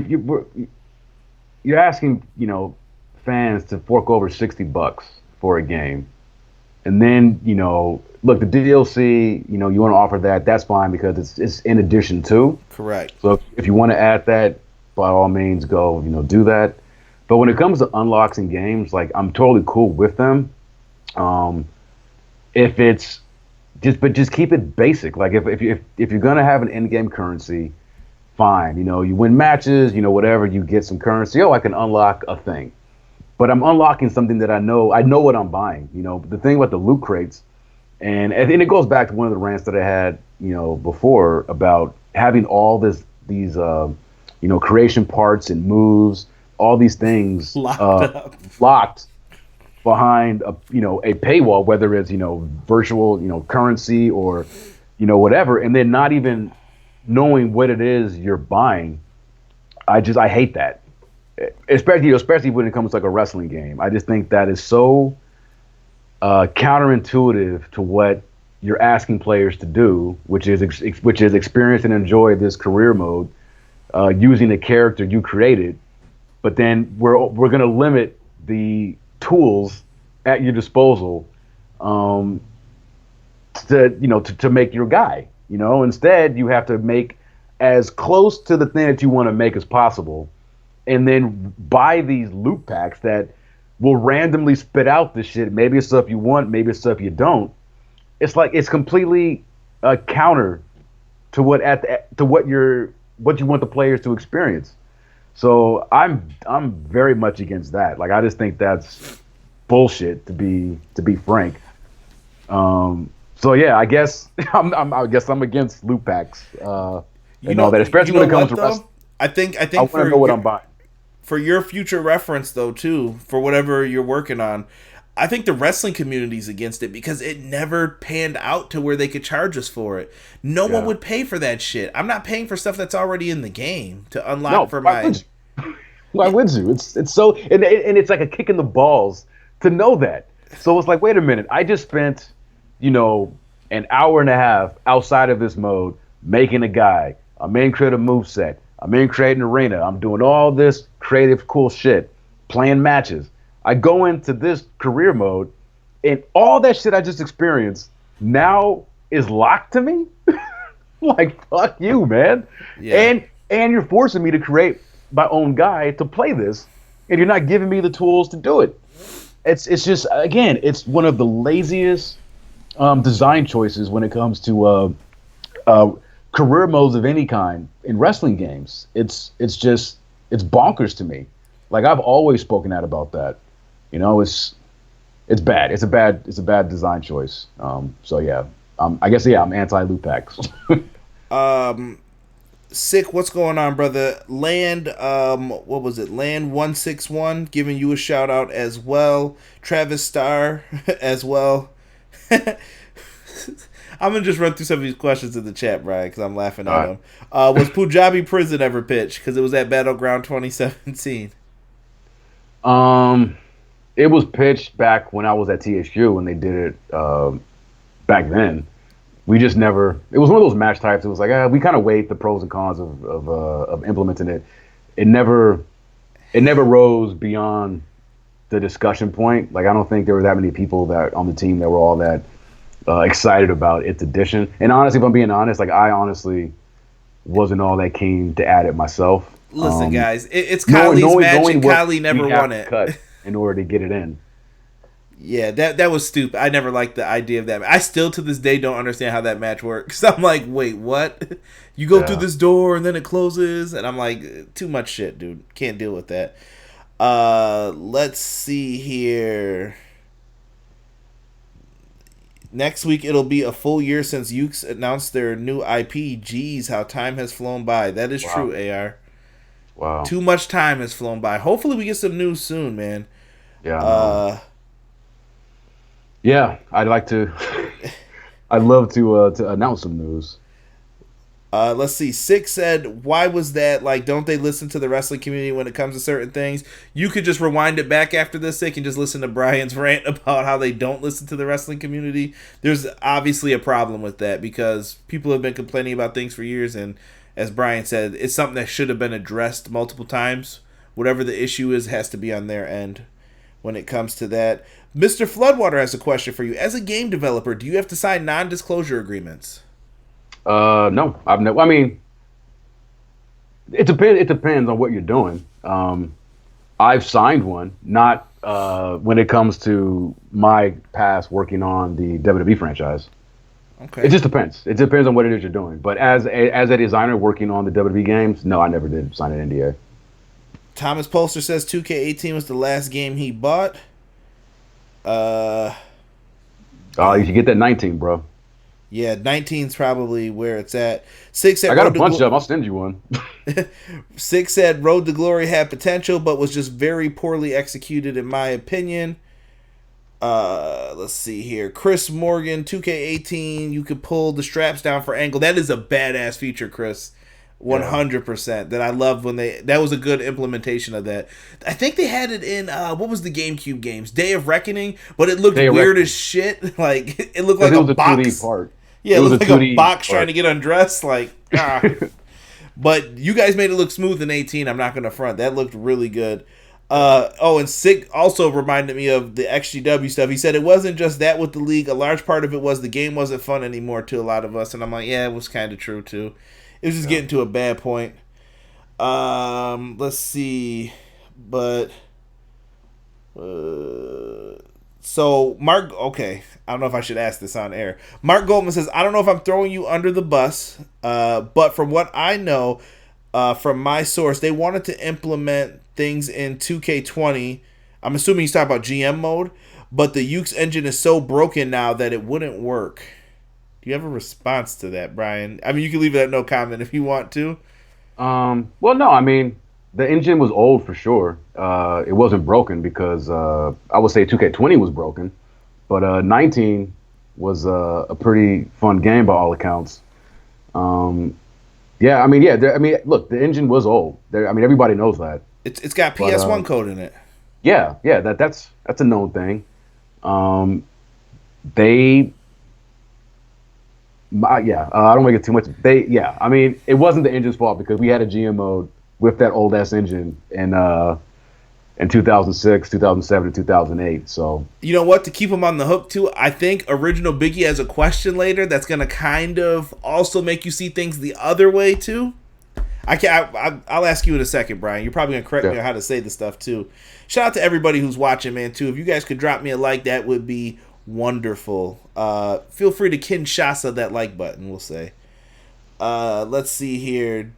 Speaker 2: you're asking, fans to fork over $60 for a game. And then, look, the DLC, you want to offer that, that's fine because it's in addition to.
Speaker 1: Correct.
Speaker 2: So if you want to add that, by all means, go, do that. But when it comes to unlocks in games, like I'm totally cool with them. If it's just keep it basic. Like if you're gonna have an in-game currency, fine. You win matches, whatever, you get some currency. Oh, I can unlock a thing. But I'm unlocking something that I know what I'm buying. The thing about the loot crates, and it goes back to one of the rants that I had, before about having all these creation parts and moves, all these things locked behind a paywall, whether it's virtual currency or whatever, and then not even knowing what it is you're buying I hate that, especially when it comes to like a wrestling game. I just think that is so counterintuitive to what you're asking players to do, which is experience and enjoy this career mode using the character you created. But then we're going to limit the tools at your disposal to make your guy. Instead you have to make as close to the thing that you want to make as possible, and then buy these loot packs that will randomly spit out this shit. Maybe it's stuff you want, maybe it's stuff you don't. It's like it's completely counter to what you want the players to experience. So I'm very much against that. Like I just think that's bullshit, to be frank. So yeah, I guess I'm against loot packs and all that, especially when it comes to wrestling.
Speaker 1: I think
Speaker 2: I want to know what I'm buying.
Speaker 1: For your future reference, though, too, for whatever you're working on, I think the wrestling community's against it because it never panned out to where they could charge us for it. No one would pay for that shit. I'm not paying for stuff that's already in the game to unlock for my...
Speaker 2: Why would you? It's so... And it's like a kick in the balls to know that. So it's like, wait a minute. I just spent, an hour and a half outside of this mode making a guy. I'm in creating a moveset. I'm in creating an arena. I'm doing all this creative, cool shit, playing matches. I go into this career mode, and all that shit I just experienced now is locked to me. Like, fuck you, man. Yeah. And you're forcing me to create my own guy to play this, and you're not giving me the tools to do it. It's just, again, it's one of the laziest design choices when it comes to career modes of any kind in wrestling games. It's bonkers to me. Like I've always spoken out about that. It's bad. It's a bad design choice. So yeah, I guess I'm anti loot packs.
Speaker 1: Sick, what's going on, brother? Land, what was it? Land 161 giving you a shout out as well. Travis Starr as well. I'm going to just run through some of these questions in the chat, Brian, because I'm laughing at them. Was Punjabi Prison ever pitched? Because it was at Battleground 2017.
Speaker 2: It was pitched back when I was at TSU when they did it back then. We just never... It was one of those match types. It was like, we kind of weighed the pros and cons of implementing it. It never rose beyond the discussion point. Like, I don't think there were that many people that on the team that were all that excited about its addition. And honestly, if I'm being honest, like I honestly wasn't all that keen to add it myself.
Speaker 1: Listen, guys, it's Kylie's magic. Kylie never won it.
Speaker 2: Cut in order to get it in.
Speaker 1: Yeah, that was stupid. I never liked the idea of that. I still to this day don't understand how that match works. I'm like, wait, what? You go through this door and then it closes, and I'm like, too much shit, dude. Can't deal with that. Let's see here. Next week, it'll be a full year since YUKE'S announced their new IP. Jeez, how time has flown by. That is true, AR.
Speaker 2: Wow.
Speaker 1: Too much time has flown by. Hopefully, we get some news soon, man.
Speaker 2: Yeah. Yeah, I'd like to. I'd love to announce some news.
Speaker 1: Let's see. Six said, why was that? Like, don't they listen to the wrestling community when it comes to certain things? You could just rewind it back after this, Sick, and just listen to Brian's rant about how they don't listen to the wrestling community. There's obviously a problem with that because people have been complaining about things for years, and as Brian said, it's something that should have been addressed multiple times. Whatever the issue is has to be on their end when it comes to that. Mr. Floodwater has a question for you. As a game developer, do you have to sign non-disclosure agreements?
Speaker 2: No, I've never. I mean, it depends. It depends on what you're doing. I've signed one, not when it comes to my past working on the WWE franchise. Okay. It just depends. It depends on what it is you're doing. But as a designer working on the WWE games, no, I never did sign an NDA.
Speaker 1: Thomas Polster says 2K18 was the last game he bought.
Speaker 2: Oh, you should get that 19, bro.
Speaker 1: Yeah, 19's probably where it's at. Six said
Speaker 2: I got a bunch of them. I'll send you one.
Speaker 1: Six said Road to Glory had potential, but was just very poorly executed, in my opinion. Let's see here. Chris Morgan, 2K18, you could pull the straps down for Angle. That is a badass feature, Chris. 100%. That I loved when that was a good implementation of that. I think they had it in what was the GameCube games, Day of Reckoning, but it looked weird as shit. Like it looked like a box. 2D part. Yeah, it looked like a box trying to get undressed. Like, but you guys made it look smooth in 18. I'm not gonna front. That looked really good. And Sick also reminded me of the XGW stuff. He said it wasn't just that with the league. A large part of it was the game wasn't fun anymore to a lot of us. And I'm like, yeah, it was kind of true too. It was just getting to a bad point. Let's see. But, so Mark, okay. I don't know if I should ask this on air. Mark Goldman says, I don't know if I'm throwing you under the bus, but from what I know, from my source, they wanted to implement things in 2K20. I'm assuming he's talking about GM mode, but the YUKE'S engine is so broken now that it wouldn't work. Do you have a response to that, Bryan? I mean, you can leave it at no comment if you want to.
Speaker 2: Well, no, I mean, the engine was old for sure. It wasn't broken because I would say 2K20 was broken, but 19 was a pretty fun game by all accounts. Yeah, I mean, look, the engine was old. I mean, everybody knows that.
Speaker 1: It's got PS1 code in it.
Speaker 2: Yeah, that's a known thing. I don't make it too much. I mean, it wasn't the engine's fault because we had a GM mode with that old ass engine in 2006, 2007, and 2008. So
Speaker 1: you know what? To keep them on the hook too, I think Original Biggie has a question later that's gonna kind of also make you see things the other way too. I'll ask you in a second, Bryan. You're probably gonna correct me on how to say this stuff too. Shout out to everybody who's watching, man. Too. If you guys could drop me a like, that would be wonderful. Feel free to Kinshasa that like button. We'll say. Let's see here.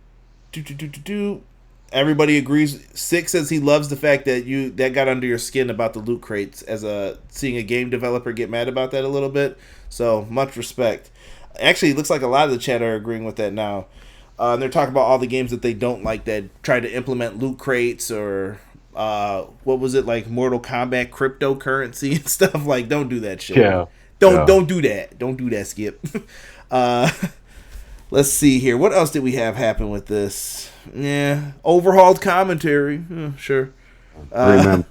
Speaker 1: Everybody agrees. Six says he loves the fact that got under your skin about the loot crates as seeing a game developer get mad about that a little bit. So much respect. Actually, it looks like a lot of the chat are agreeing with that now. And they're talking about all the games that they don't like that try to implement loot crates or what was it, like Mortal Kombat cryptocurrency and stuff. Like, don't do that shit.
Speaker 2: Yeah.
Speaker 1: Don't do that. Don't do that, Skip. Let's see here. What else did we have happen with this? Yeah, overhauled commentary. Sure. New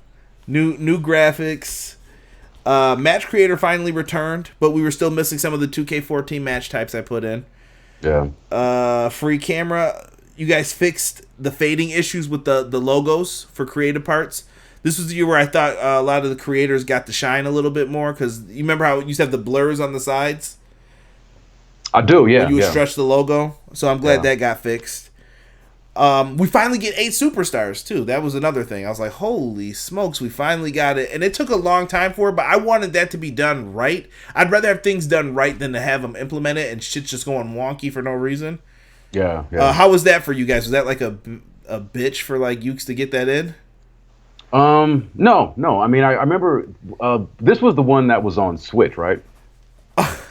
Speaker 1: graphics. Match creator finally returned, but we were still missing some of the 2K14 match types I put in.
Speaker 2: Yeah.
Speaker 1: Free camera. You guys fixed the fading issues with the logos for creative parts. This was the year where I thought a lot of the creators got to shine a little bit more because you remember how you used to have the blurs on the sides?
Speaker 2: I do, yeah.
Speaker 1: When you would stretch the logo. So I'm glad that got fixed. We finally get 8 superstars too. That was another thing. I was like, holy smokes, we finally got it. And it took a long time for it, but I wanted that to be done right. I'd rather have things done right than to have them implement it and shit's just going wonky for no reason.
Speaker 2: Yeah.
Speaker 1: How was that for you guys? Was that like a bitch for like YUKE'S to get that in?
Speaker 2: No. I mean, I remember this was the one that was on Switch, right?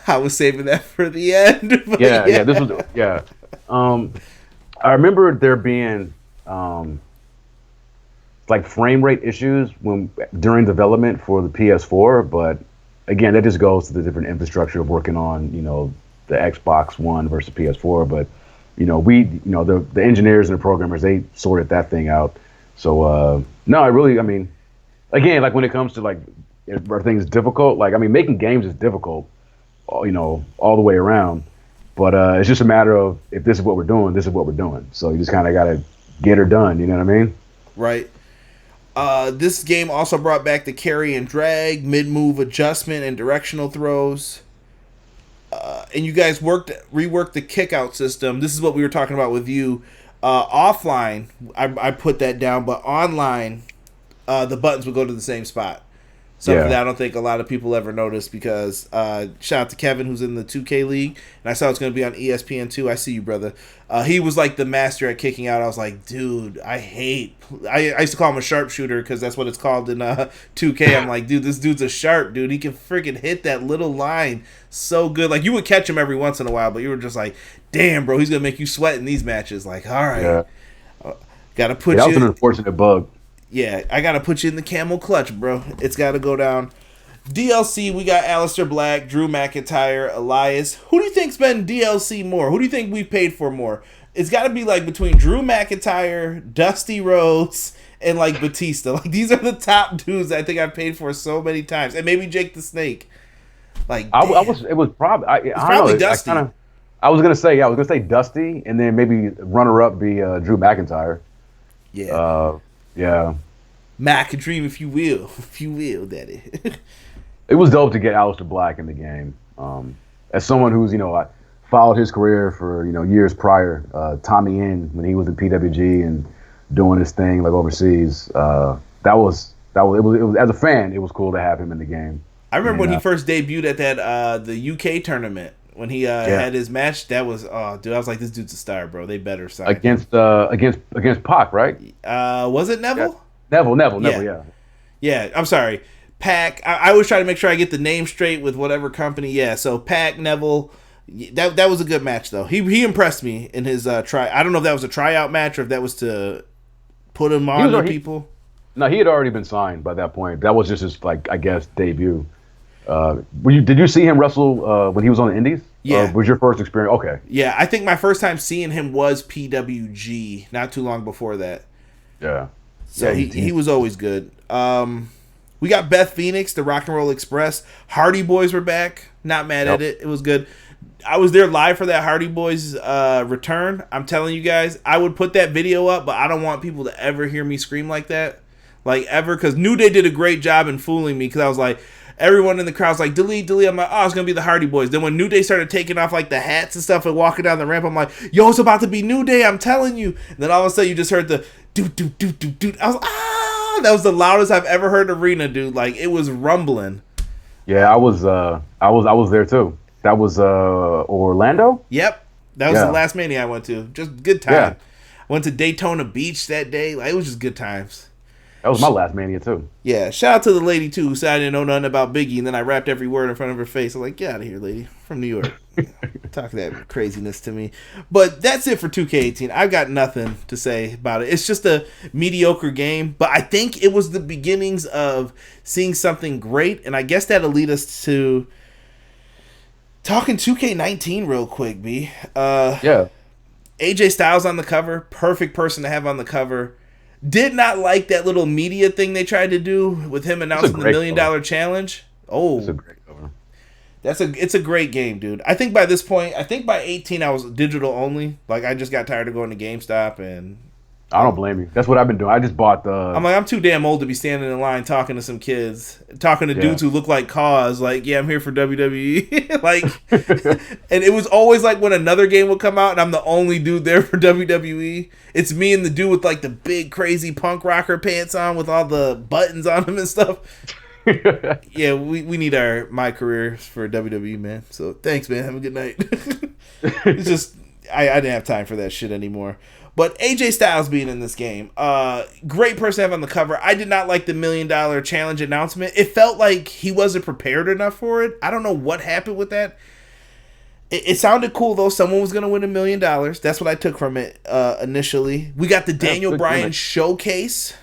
Speaker 1: I was saving that for the end.
Speaker 2: Yeah. This was I remember there being like frame rate issues during development for the PS4, but again, that just goes to the different infrastructure of working on, the Xbox One versus PS4. But the engineers and the programmers, they sorted that thing out. So no, I mean, again, like when it comes to like are things difficult, like I mean, making games is difficult, all the way around. But it's just a matter of if this is what we're doing, this is what we're doing. So you just kind of got to get her done. You know what I mean?
Speaker 1: Right. This game also brought back the carry and drag, mid-move adjustment, and directional throws. And you guys reworked the kick-out system. This is what we were talking about with you. Offline, I put that down, but online, the buttons would go to the same spot. Something that I don't think a lot of people ever noticed because shout out to Kevin who's in the 2K League, and I saw it's going to be on ESPN2. I see you, brother. He was like the master at kicking out. I was like, dude, I used to call him a sharpshooter because that's what it's called in 2K. I'm like, dude, this dude's a sharp dude. He can freaking hit that little line so good. Like, you would catch him every once in a while, but you were just like, damn, bro, he's going to make you sweat in these matches. Like, all right. Got to put you...
Speaker 2: That was an unfortunate bug.
Speaker 1: Yeah, I got to put you in the camel clutch, bro. It's got to go down. DLC, we got Aleister Black, Drew McIntyre, Elias. Who do you think's been DLC more? Who do you think we paid for more? it's got to be like between Drew McIntyre, Dusty Rhodes, and like Batista. Like these are the top dudes I think I've paid for so many times, and maybe Jake the Snake. Like
Speaker 2: it was probably
Speaker 1: it's probably Dusty.
Speaker 2: I was gonna say Dusty, and then maybe runner up be Drew McIntyre.
Speaker 1: Yeah.
Speaker 2: Yeah.
Speaker 1: Mac a dream, if you will, daddy.
Speaker 2: It was dope to get Aleister Black in the game. As someone who's I followed his career for years prior. Tommy Inn when he was in PWG and doing his thing like overseas. It was as a fan, it was cool to have him in the game.
Speaker 1: I remember when he first debuted at that the UK tournament when he had his match. That was dude. I was like, this dude's a star, bro. They better sign
Speaker 2: against Pac, right?
Speaker 1: Was it Neville?
Speaker 2: Yeah. Neville, yeah.
Speaker 1: Yeah, I'm sorry. Pac. I always try to make sure I get the name straight with whatever company. Yeah, so Pac, Neville. That was a good match though. He impressed me in his try. I don't know if that was a tryout match or if that was to put him on to people.
Speaker 2: No, he had already been signed by that point. That was just his debut. Did you see him wrestle when he was on the Indies?
Speaker 1: Yeah.
Speaker 2: Was your first experience? Okay.
Speaker 1: Yeah, I think my first time seeing him was PWG. Not too long before that.
Speaker 2: Yeah.
Speaker 1: So he was always good. We got Beth Phoenix, the Rock and Roll Express. Hardy Boys were back. Not mad at it. It was good. I was there live for that Hardy Boys return. I'm telling you guys, I would put that video up, but I don't want people to ever hear me scream like that. Like, ever. Because New Day did a great job in fooling me. Because I was like, everyone in the crowd's like, delete. I'm like, oh, it's going to be the Hardy Boys. Then when New Day started taking off, like, the hats and stuff and walking down the ramp, I'm like, yo, it's about to be New Day. I'm telling you. And then all of a sudden, you just heard the doot. I was ah! That was the loudest I've ever heard arena, dude. Like, it was rumbling.
Speaker 2: Yeah, I was there, too. That was Orlando?
Speaker 1: Yep. That was the last Mania I went to. Just good time.
Speaker 2: Yeah.
Speaker 1: I went to Daytona Beach that day. Like, it was just good times.
Speaker 2: That was my last Mania, too.
Speaker 1: Yeah. Shout out to the lady, too, who said I didn't know nothing about Biggie, and then I rapped every word in front of her face. I'm like, get out of here, lady. From New York. Talk that craziness to me. But that's it for 2K18. I've got nothing to say about it. It's just a mediocre game, but I think it was the beginnings of seeing something great, and I guess that'll lead us to talking 2K19 real quick, B.
Speaker 2: Yeah.
Speaker 1: AJ Styles on the cover. Perfect person to have on the cover. Did not like that little media thing they tried to do with him announcing the $1 million challenge. Oh,
Speaker 2: it's a great cover.
Speaker 1: It's a great game, dude. I think by this point, by 18, I was digital only. Like, I just got tired of going to GameStop, and
Speaker 2: I don't blame you. That's what I've been doing. I just bought the.
Speaker 1: I'm like, I'm too damn old to be standing in line talking to some kids, talking to dudes who look like Cause. Like, yeah, I'm here for WWE. Like, and it was always like when another game would come out, and I'm the only dude there for WWE. It's me and the dude with like the big crazy punk rocker pants on with all the buttons on them and stuff. Yeah, we need my careers for WWE, man. So thanks, man. Have a good night. It's just I didn't have time for that shit anymore. But AJ Styles being in this game, great person to have on the cover. I did not like the $1 million challenge announcement. It felt like he wasn't prepared enough for it. I don't know what happened with that. It sounded cool, though. Someone was going to win $1 million. That's what I took from it initially. We got the Daniel Bryan showcase.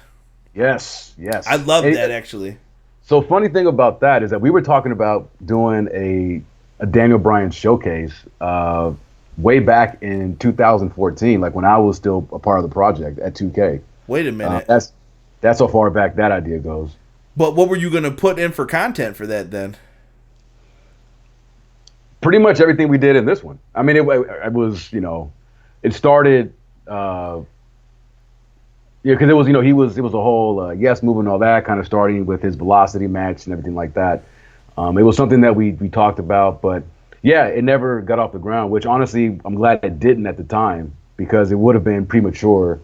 Speaker 2: Yes.
Speaker 1: I love that, actually.
Speaker 2: So funny thing about that is that we were talking about doing a Daniel Bryan showcase way back in 2014, like when I was still a part of the project at 2K.
Speaker 1: Wait a minute.
Speaker 2: That's how far back that idea goes.
Speaker 1: But what were you going to put in for content for that then?
Speaker 2: Pretty much everything we did in this one. I mean, it was, it started, because it was, it was a whole yes move and all that, kind of starting with his velocity match and everything like that. It was something that we talked about, but yeah, it never got off the ground, which honestly, I'm glad it didn't at the time, because it would have been premature,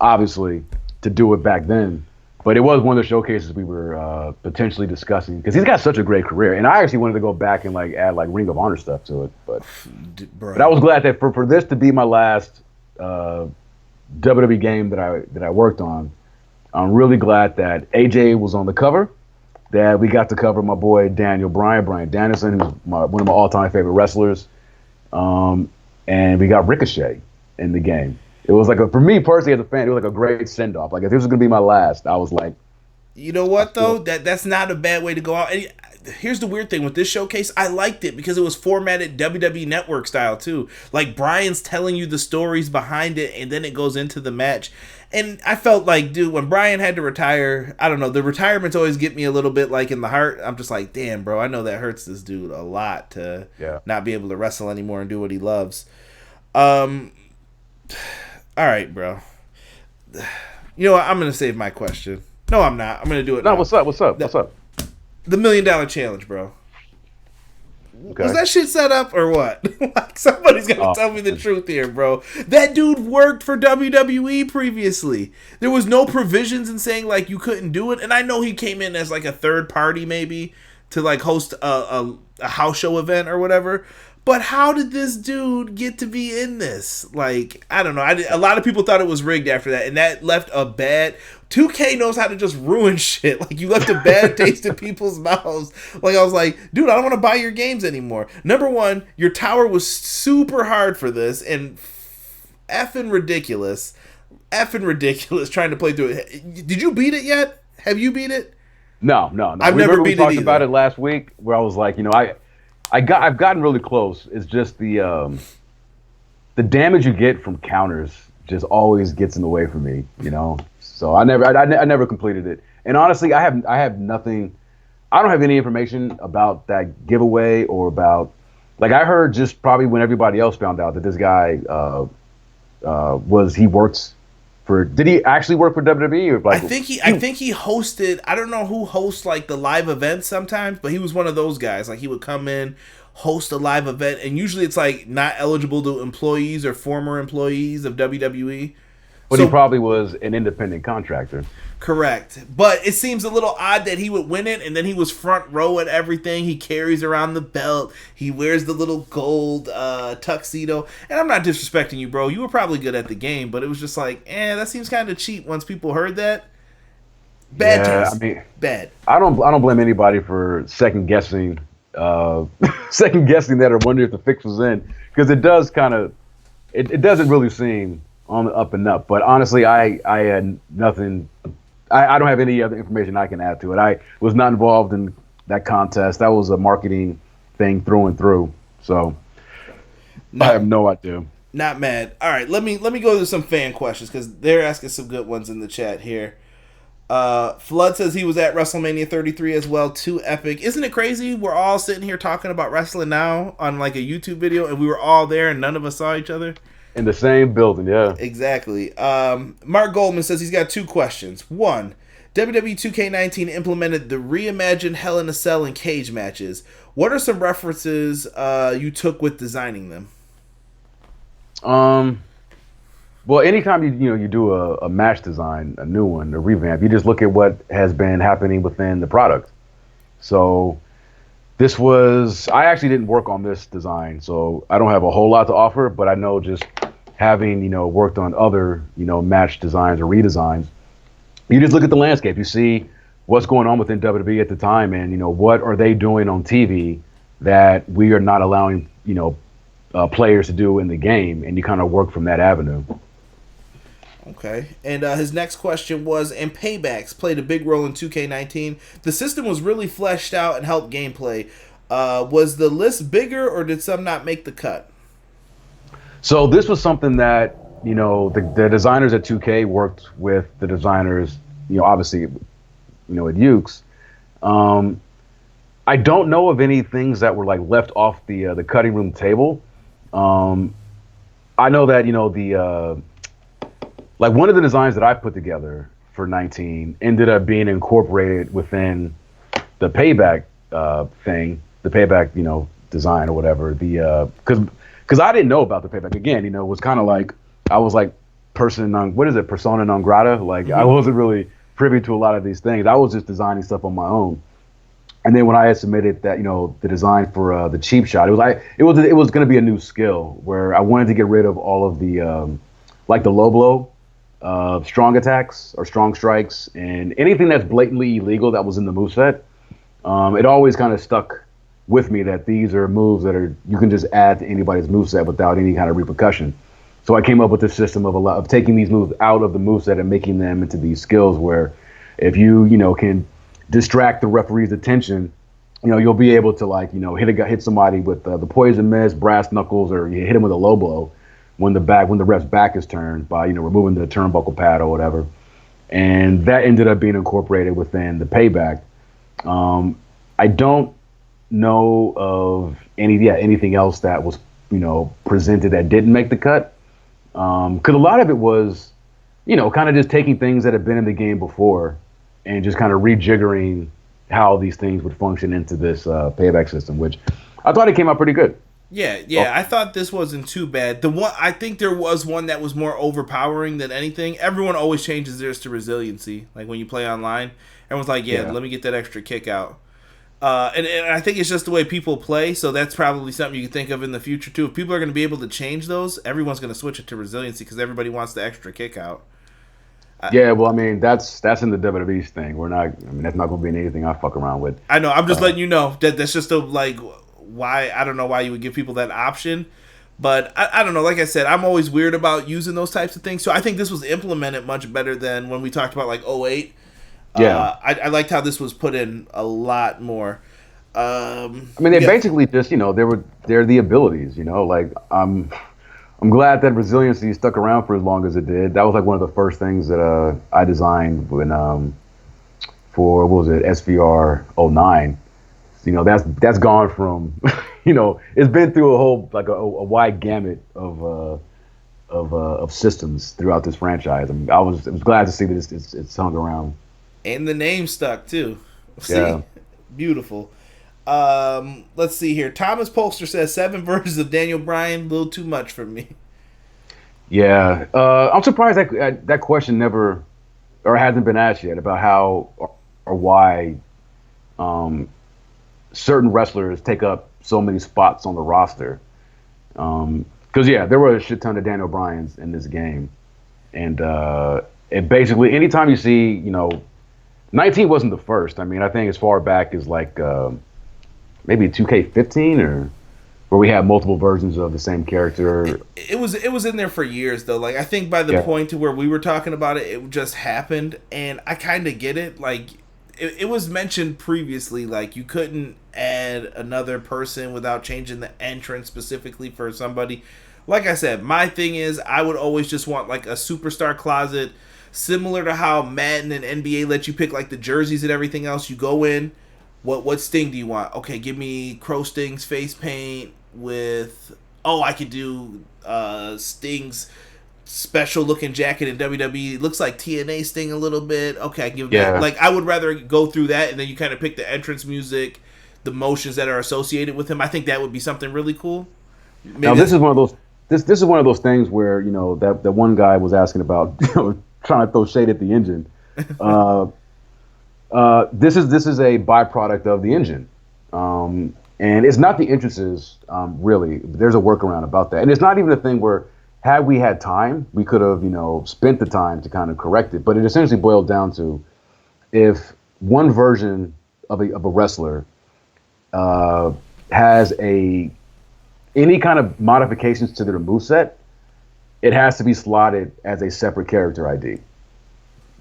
Speaker 2: obviously, to do it back then. But it was one of the showcases we were potentially discussing, because he's got such a great career. And I actually wanted to go back and add Ring of Honor stuff to it. But I was glad that for this to be my last WWE game that I worked on, I'm really glad that AJ was on the cover, that we got to cover my boy Daniel Bryan, Bryan Danielson, who's one of my all-time favorite wrestlers, and we got Ricochet in the game. It was for me personally as a fan, it was like a great send-off. Like, if this was going to be my last, I was like,
Speaker 1: You know what though? That's not a bad way to go out. And here's the weird thing with this showcase. I liked it because it was formatted WWE Network style too. Like Bryan's telling you the stories behind it, and then it goes into the match. And I felt like, dude, when Bryan had to retire, I don't know. The retirements always get me a little bit like in the heart. I'm just like, damn, bro. I know that hurts this dude a lot to not be able to wrestle anymore and do what he loves. All right, bro. You know what? I'm gonna save my question. No, I'm not. I'm gonna do it.
Speaker 2: No,
Speaker 1: now.
Speaker 2: what's up?
Speaker 1: The $1 Million Challenge, bro.
Speaker 2: Okay.
Speaker 1: Was that shit set up or what? Like somebody's gonna tell me the truth here, bro. That dude worked for WWE previously. There was no provisions in saying like you couldn't do it, and I know he came in as like a third party maybe to like host a house show event or whatever. But how did this dude get to be in this? Like, I don't know. A lot of people thought it was rigged after that, and that left a bad... 2K knows how to just ruin shit. Like, you left a bad taste in people's mouths. Like, I was like, dude, I don't want to buy your games anymore. Number one, your tower was super hard for this, and effing ridiculous. Effing ridiculous trying to play through it. Did you beat it yet? Have you beat it?
Speaker 2: No.
Speaker 1: I've never beat it either.
Speaker 2: We talked about it last week where I was like, I've gotten really close. It's just the damage you get from counters just always gets in the way for me, So I never completed it. And honestly, I have nothing. I don't have any information about that giveaway or about like I heard just probably when everybody else found out that this guy he works for. Did he actually work for WWE or like?
Speaker 1: I think he hosted. I don't know who hosts like the live events sometimes, but he was one of those guys. Like he would come in, host a live event, and usually it's like not eligible to employees or former employees of WWE.
Speaker 2: But he probably was an independent contractor.
Speaker 1: Correct. But it seems a little odd that he would win it, and then he was front row at everything. He carries around the belt. He wears the little gold tuxedo. And I'm not disrespecting you, bro. You were probably good at the game, but it was just like, that seems kind of cheap once people heard that. Bad taste. I mean, bad.
Speaker 2: I don't blame anybody for second guessing that or wondering if the fix was in, because it does kind of it doesn't really seem on the up and up. But honestly, I had nothing. I don't have any other information I can add to it. I was not involved in that contest. That was a marketing thing through and through. So I have no idea.
Speaker 1: Not mad. All right, let me go to some fan questions because they're asking some good ones in the chat here. Flood says he was at WrestleMania 33 as well. Too epic. Isn't it crazy? We're all sitting here talking about wrestling now on like a YouTube video, and we were all there and none of us saw each other.
Speaker 2: In the same building, yeah.
Speaker 1: Exactly. Mark Goldman says he's got two questions. One, WWE 2K19 implemented the reimagined Hell in a Cell and cage matches. What are some references you took with designing them?
Speaker 2: Well, anytime you do a match design, a new one, a revamp, you just look at what has been happening within the product. So I actually didn't work on this design, so I don't have a whole lot to offer, but I know just having, worked on other, match designs or redesigns, you just look at the landscape, you see what's going on within WWE at the time, and, what are they doing on TV that we are not allowing, players to do in the game, and you kind of work from that avenue.
Speaker 1: Okay. And his next question was, and paybacks played a big role in 2K19. The system was really fleshed out and helped gameplay. Was the list bigger, or did some not make the cut?
Speaker 2: So this was something that, the designers at 2K worked with the designers, obviously, at YUKE'S. I don't know of any things that were like left off the cutting room table. I know that, like one of the designs that I put together for 19 ended up being incorporated within the payback thing, the payback, design or whatever. Because I didn't know about the payback. Again, it was kind of like I was like persona non grata. Like I wasn't really privy to a lot of these things. I was just designing stuff on my own. And then when I had submitted that, the design for the cheap shot, it was going to be a new skill where I wanted to get rid of all of the like the low blow. Strong attacks or strong strikes and anything that's blatantly illegal that was in the moveset. It always kind of stuck with me that these are moves that you can just add to anybody's moveset without any kind of repercussion. So I came up with this system of taking these moves out of the moveset and making them into these skills where if you can distract the referee's attention, you'll be able to hit somebody with the poison mist, brass knuckles, or you hit him with a low blow when the ref's back is turned by removing the turnbuckle pad or whatever. And that ended up being incorporated within the payback. I don't know of anything else that was presented that didn't make the cut, because a lot of it was kind of just taking things that had been in the game before and just kind of rejiggering how these things would function into this payback system, which I thought it came out pretty good.
Speaker 1: Yeah, I thought this wasn't too bad. I think there was one that was more overpowering than anything. Everyone always changes theirs to resiliency. Like when you play online, everyone's like, yeah. Let me get that extra kick out. And I think it's just the way people play, so that's probably something you can think of in the future too. If people are going to be able to change those, everyone's going to switch it to resiliency because everybody wants the extra kick out.
Speaker 2: Yeah, well, I mean, that's in the WWE's thing. That's not going to be anything I fuck around with.
Speaker 1: I know. I'm just letting you know that's just why I don't know why you would give people that option, but I don't know. Like I said, I'm always weird about using those types of things. So I think this was implemented much better than when we talked about like 08.
Speaker 2: Yeah,
Speaker 1: I liked how this was put in a lot more.
Speaker 2: They basically just they're the abilities. Like I'm glad that resiliency stuck around for as long as it did. That was like one of the first things that I designed when for what was it, SVR 09. That's gone from it's been through a whole a wide gamut of systems throughout this franchise. I was glad to see that it's hung around.
Speaker 1: And the name stuck too. See?
Speaker 2: Yeah.
Speaker 1: Beautiful. Let's see here. Thomas Polster says 7 versions of Daniel Bryan, a little too much for me.
Speaker 2: Yeah, I'm surprised that question never or hasn't been asked yet about how or why certain wrestlers take up so many spots on the roster. Because there were a shit ton of Daniel Bryans in this game, and it basically anytime you see 19 wasn't the first. I mean, I think as far back as maybe 2K15 or where we had multiple versions of the same character.
Speaker 1: It was in there for years though. Like I think by the point to where we were talking about it, it just happened, and I kind of get it. Like it was mentioned previously, like you couldn't add another person without changing the entrance specifically for somebody. Like I said, my thing is I would always just want like a superstar closet, similar to how Madden and NBA let you pick like the jerseys and everything else. You go in, what Sting do you want? Okay, give me Crow Sting's face paint with I could do Sting's special looking jacket in WWE. It looks like TNA Sting a little bit. Okay, I give that. Like I would rather go through that, and then you kind of pick the entrance music, the motions that are associated with him. I think that would be something really cool.
Speaker 2: Now this is one of those. This is one of those things where that one guy was asking about trying to throw shade at the engine. This is a byproduct of the engine, and it's not the entrances really. There's a workaround about that, and it's not even a thing where had we had time, we could have spent the time to kind of correct it. But it essentially boiled down to if one version of a wrestler has any kind of modifications to their moveset, it has to be slotted as a separate character ID.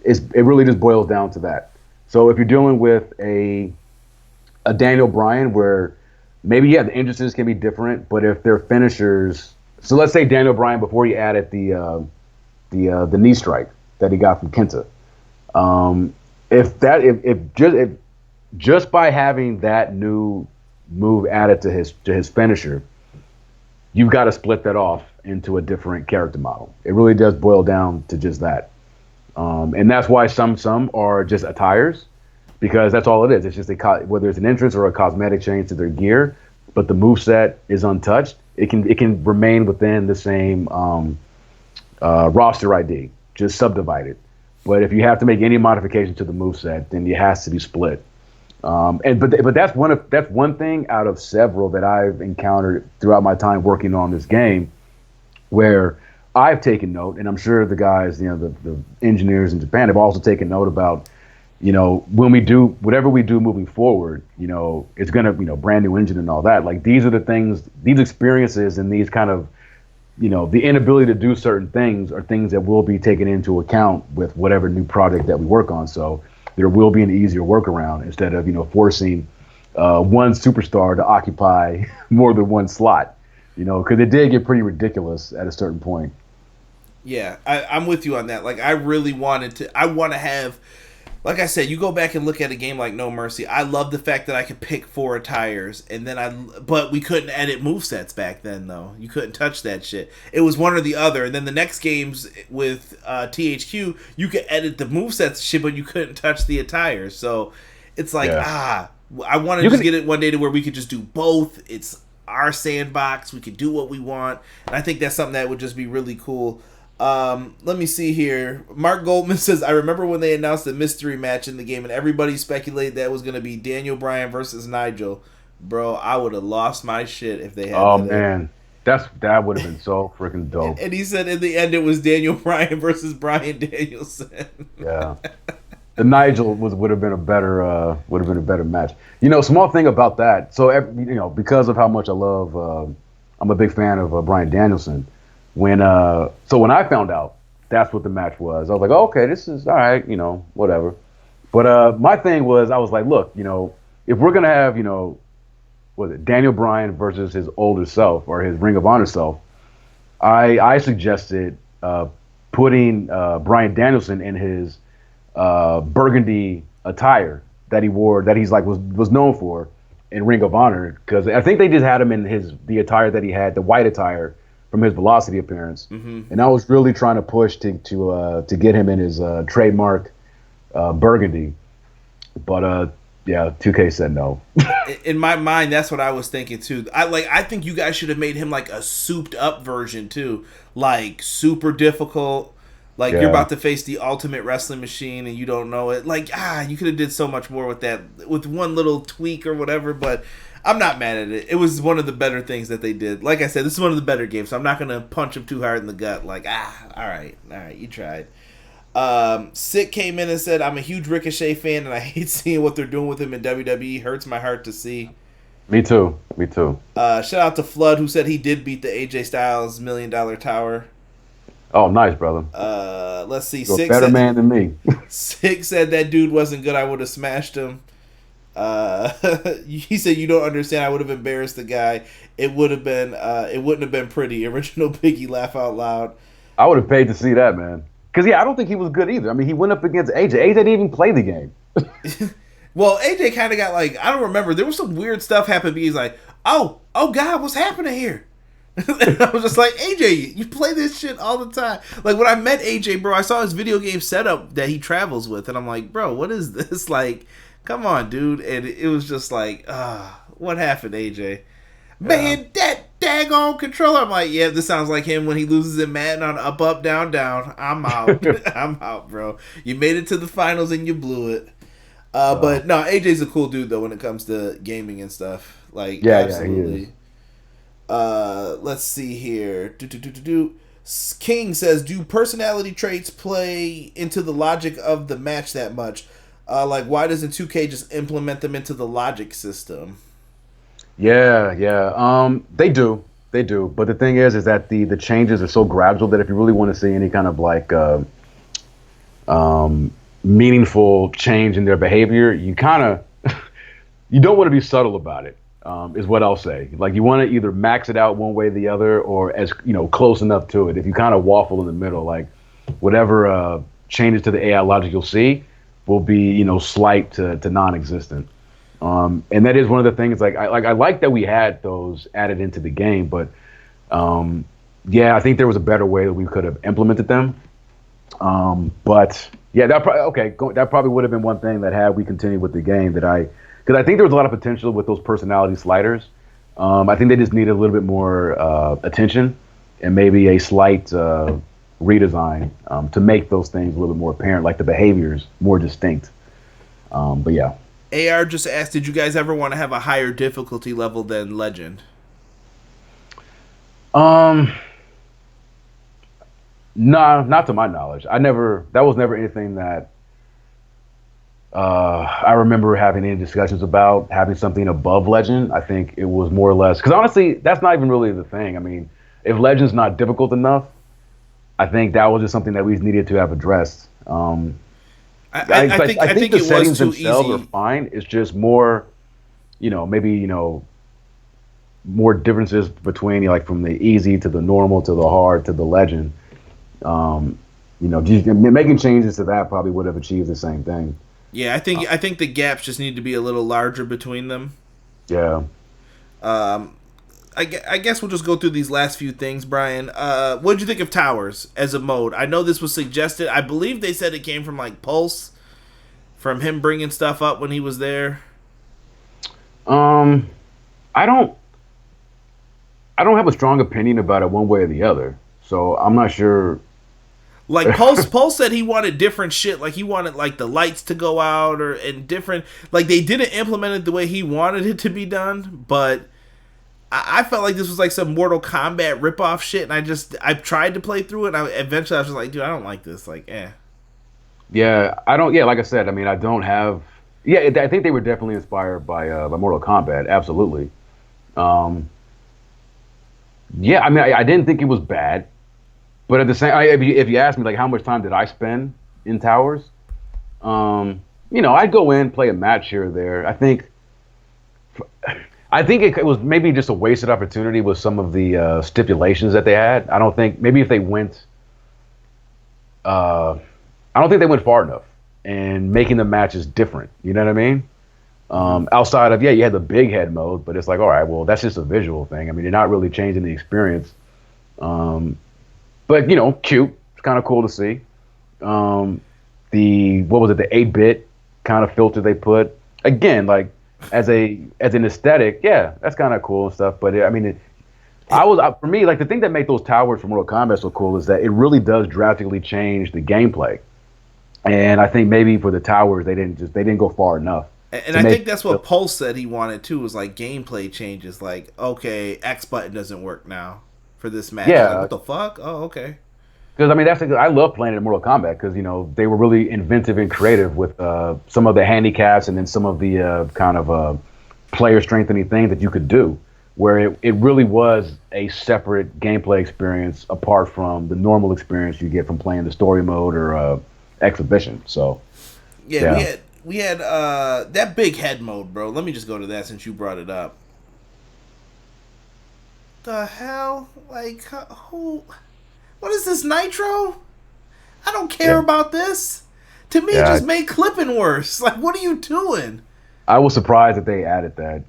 Speaker 2: It really just boils down to that. So if you're dealing with a Daniel Bryan where maybe the entrances can be different, but if their finishers, so let's say Daniel Bryan before he added the knee strike that he got from Kenta, if just by having that new move added to his finisher, you've got to split that off into a different character model. It really does boil down to just that. And that's why some are just attires, because that's all it is. It's just whether it's an entrance or a cosmetic change to their gear, but the moveset is untouched. It can remain within the same roster ID, just subdivided. But if you have to make any modification to the moveset, then it has to be split. But that's one thing out of several that I've encountered throughout my time working on this game, where I've taken note, and I'm sure the guys, the engineers in Japan have also taken note about, when we do whatever we do moving forward, it's gonna, brand new engine and all that. Like these are the things, these experiences, and these kind of, the inability to do certain things are things that will be taken into account with whatever new project that we work on. So there will be an easier workaround instead of forcing one superstar to occupy more than one slot. Because it did get pretty ridiculous at a certain point.
Speaker 1: Yeah, I'm with you on that. Like, I really want to have, like I said, you go back and look at a game like No Mercy. I love the fact that I could pick 4 attires, but we couldn't edit movesets back then, though. You couldn't touch that shit. It was one or the other. And then the next games with THQ, you could edit the movesets shit, but you couldn't touch the attires. So it's like, I want to just get it one day to where we could just do both. It's our sandbox. We could do what we want. And I think that's something that would just be really cool. Let me see here. Mark Goldman says, I remember when they announced the mystery match in the game and everybody speculated that was going to be Daniel Bryan versus Nigel. Bro, I would have lost my shit if they had
Speaker 2: Oh, man. That would have been so freaking dope.
Speaker 1: And he said in the end it was Daniel Bryan versus Bryan Danielson.
Speaker 2: Yeah. The Nigel would have been a better match. Small thing about that. So, because of how much I love, I'm a big fan of Bryan Danielson. When I found out that's what the match was, I was like, oh, okay, this is all right, whatever. But my thing was, I was like, look, if we're gonna have, Daniel Bryan versus his older self or his Ring of Honor self, I suggested putting Bryan Danielson in his burgundy attire that he wore, that he's was known for in Ring of Honor, because I think they just had him in the attire that he had, the white attire from his Velocity appearance, and I was really trying to push to get him in his trademark burgundy, but 2K said no.
Speaker 1: In my mind, that's what I was thinking too. I think you guys should have made him like a souped up version too, like super difficult. Like you're about to face the Ultimate Wrestling Machine and you don't know it. Like you could have did so much more with that, with one little tweak or whatever, but I'm not mad at it. It was one of the better things that they did. Like I said, this is one of the better games, so I'm not going to punch him too hard in the gut. Like, all right, you tried. Sick came in and said, I'm a huge Ricochet fan, and I hate seeing what they're doing with him in WWE. Hurts my heart to see.
Speaker 2: Me too.
Speaker 1: Shout out to Flood, who said he did beat the AJ Styles $1 Million Tower.
Speaker 2: Oh, nice, brother.
Speaker 1: Let's see.
Speaker 2: You're a better man than me.
Speaker 1: Sick said that dude wasn't good. I would have smashed him. He said, you don't understand. I would have embarrassed the guy. It wouldn't have been pretty. Original Biggie laugh out loud.
Speaker 2: I would have paid to see that, man. Because I don't think he was good either. I mean, he went up against AJ. AJ didn't even play the game.
Speaker 1: Well, AJ kind of got I don't remember. There was some weird stuff happened. He's like, oh God, what's happening here? And I was just like, AJ, you play this shit all the time. Like when I met AJ, bro, I saw his video game setup that he travels with, and I'm like, bro, what is this? Like, come on, dude. And it was just like, what happened, AJ? Man, that daggone controller. I'm like, yeah, this sounds like him when he loses in Madden on up, up, down, down. I'm out. I'm out, bro. You made it to the finals and you blew it. But no, AJ's a cool dude though when it comes to gaming and stuff. Like, absolutely.
Speaker 2: He is.
Speaker 1: Let's see here. King says, do personality traits play into the logic of the match that much? Why doesn't 2K just implement them into the logic system?
Speaker 2: Yeah. They do. But the thing is that the changes are so gradual that if you really want to see any kind of meaningful change in their behavior, you don't want to be subtle about it. Is what I'll say. Like, you want to either max it out one way or the other, or as close enough to it. If you kind of waffle in the middle, like whatever changes to the AI logic you'll see will be slight to non-existent. And that is one of the things. I like that we had those added into the game, but I think there was a better way that we could have implemented them. But yeah, that probably would have been one thing that had we continued with the game because I think there was a lot of potential with those personality sliders. I think they just needed a little bit more attention and maybe a slight redesign to make those things a little bit more apparent, like the behaviors more distinct. But yeah.
Speaker 1: AR just asked, did you guys ever want to have a higher difficulty level than Legend?
Speaker 2: No, not to my knowledge. That was never anything that I remember having any discussions about having something above Legend. I think it was more or less, because honestly, that's not even really the thing. I mean, if Legend's not difficult enough, I think that was just something that we needed to have addressed.
Speaker 1: I think
Speaker 2: the
Speaker 1: it was
Speaker 2: settings
Speaker 1: too
Speaker 2: themselves are
Speaker 1: easy.
Speaker 2: fine. It's just more, maybe more differences between like from the easy to the normal to the hard to the legend. Just making changes to that probably would have achieved the same thing.
Speaker 1: Yeah, I think the gaps just need to be a little larger between them.
Speaker 2: Yeah.
Speaker 1: I guess we'll just go through these last few things, Brian. What did you think of Towers as a mode? I know this was suggested. I believe they said it came from like Pulse, from him bringing stuff up when he was there.
Speaker 2: I don't have a strong opinion about it one way or the other. So I'm not sure.
Speaker 1: Like Pulse said he wanted different shit. Like he wanted like the lights to go out and different. Like they didn't implement it the way he wanted it to be done, but I felt like this was like some Mortal Kombat ripoff shit, and I tried to play through it, and eventually I was just like, dude, I don't like this. Like, eh.
Speaker 2: Yeah, I don't. Yeah, like I said, I mean, I don't have. Yeah, I think they were definitely inspired by Mortal Kombat. Absolutely. Yeah, I mean, I didn't think it was bad, but at the same, if you ask me like how much time did I spend in Towers, I'd go in, play a match here or there. I think it was maybe just a wasted opportunity with some of the stipulations that they had. I don't think maybe if they went, I don't think they went far enough in making the matches different. You know what I mean? Outside of you had the big head mode, but it's like, all right, well, that's just a visual thing. I mean, you're not really changing the experience. But cute. It's kind of cool to see. The 8-bit kind of filter they put again, like as an aesthetic, yeah, that's kind of cool and stuff. But for me, like the thing that made those towers from Mortal Kombat so cool is that it really does drastically change the gameplay. And I think maybe for the towers, they didn't go far enough.
Speaker 1: And I think that's what Pulse said he wanted too, was like gameplay changes. Like, okay, X button doesn't work now for this match.
Speaker 2: Yeah.
Speaker 1: Like, what the fuck? Oh, okay.
Speaker 2: Because I mean, I love playing in Mortal Kombat because they were really inventive and creative with some of the handicaps and then some of the kind of player strengthening things that you could do, where it really was a separate gameplay experience apart from the normal experience you get from playing the story mode or exhibition. So
Speaker 1: yeah. we had that big head mode, bro. Let me just go to that since you brought it up. The hell, like who? What is this, Nitro? I don't care about this. To me, it just made clipping worse. Like, what are you doing?
Speaker 2: I was surprised that they added that.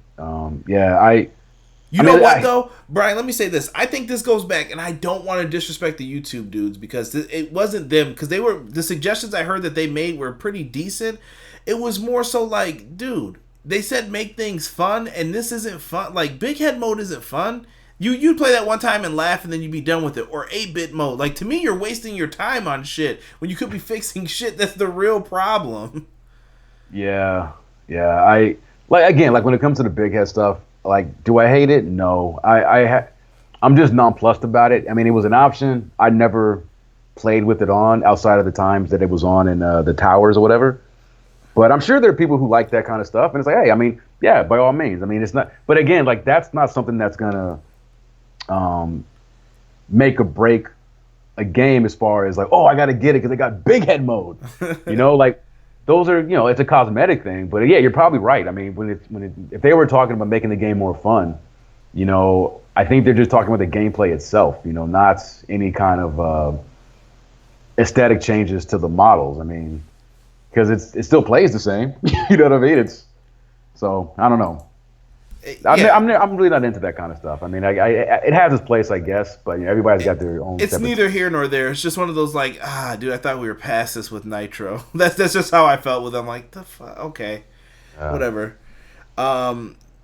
Speaker 1: You know what, though? Brian, let me say this. I think this goes back, and I don't want to disrespect the YouTube dudes because it wasn't them. Because the suggestions I heard that they made were pretty decent. It was more so like, dude, they said make things fun, and this isn't fun. Like, big head mode isn't fun. You'd play that one time and laugh and then you'd be done with it. Or 8-bit mode. Like, to me, you're wasting your time on shit when you could be fixing shit that's the real problem.
Speaker 2: Yeah. Like when it comes to the big head stuff, like, do I hate it? No. I'm just nonplussed about it. I mean, it was an option. I never played with it on outside of the times that it was on in the towers or whatever. But I'm sure there are people who like that kind of stuff. And it's like, hey, I mean, yeah, by all means. I mean, it's not. But again, like, that's not something that's going to make or break a game as far as like, oh, I got to get it because they got big head mode. Like those are, it's a cosmetic thing. But yeah, you're probably right. I mean, if they were talking about making the game more fun, I think they're just talking about the gameplay itself, not any kind of aesthetic changes to the models. I mean, because it still plays the same. You know what I mean? So I don't know.
Speaker 1: Yeah.
Speaker 2: I'm really not into that kind of stuff. I mean, it has its place, I guess, but everybody's got their own.
Speaker 1: It's neither here nor there. It's just one of those like, dude, I thought we were past this with Nitro. That's just how I felt with them. Like, the fuck, okay, whatever.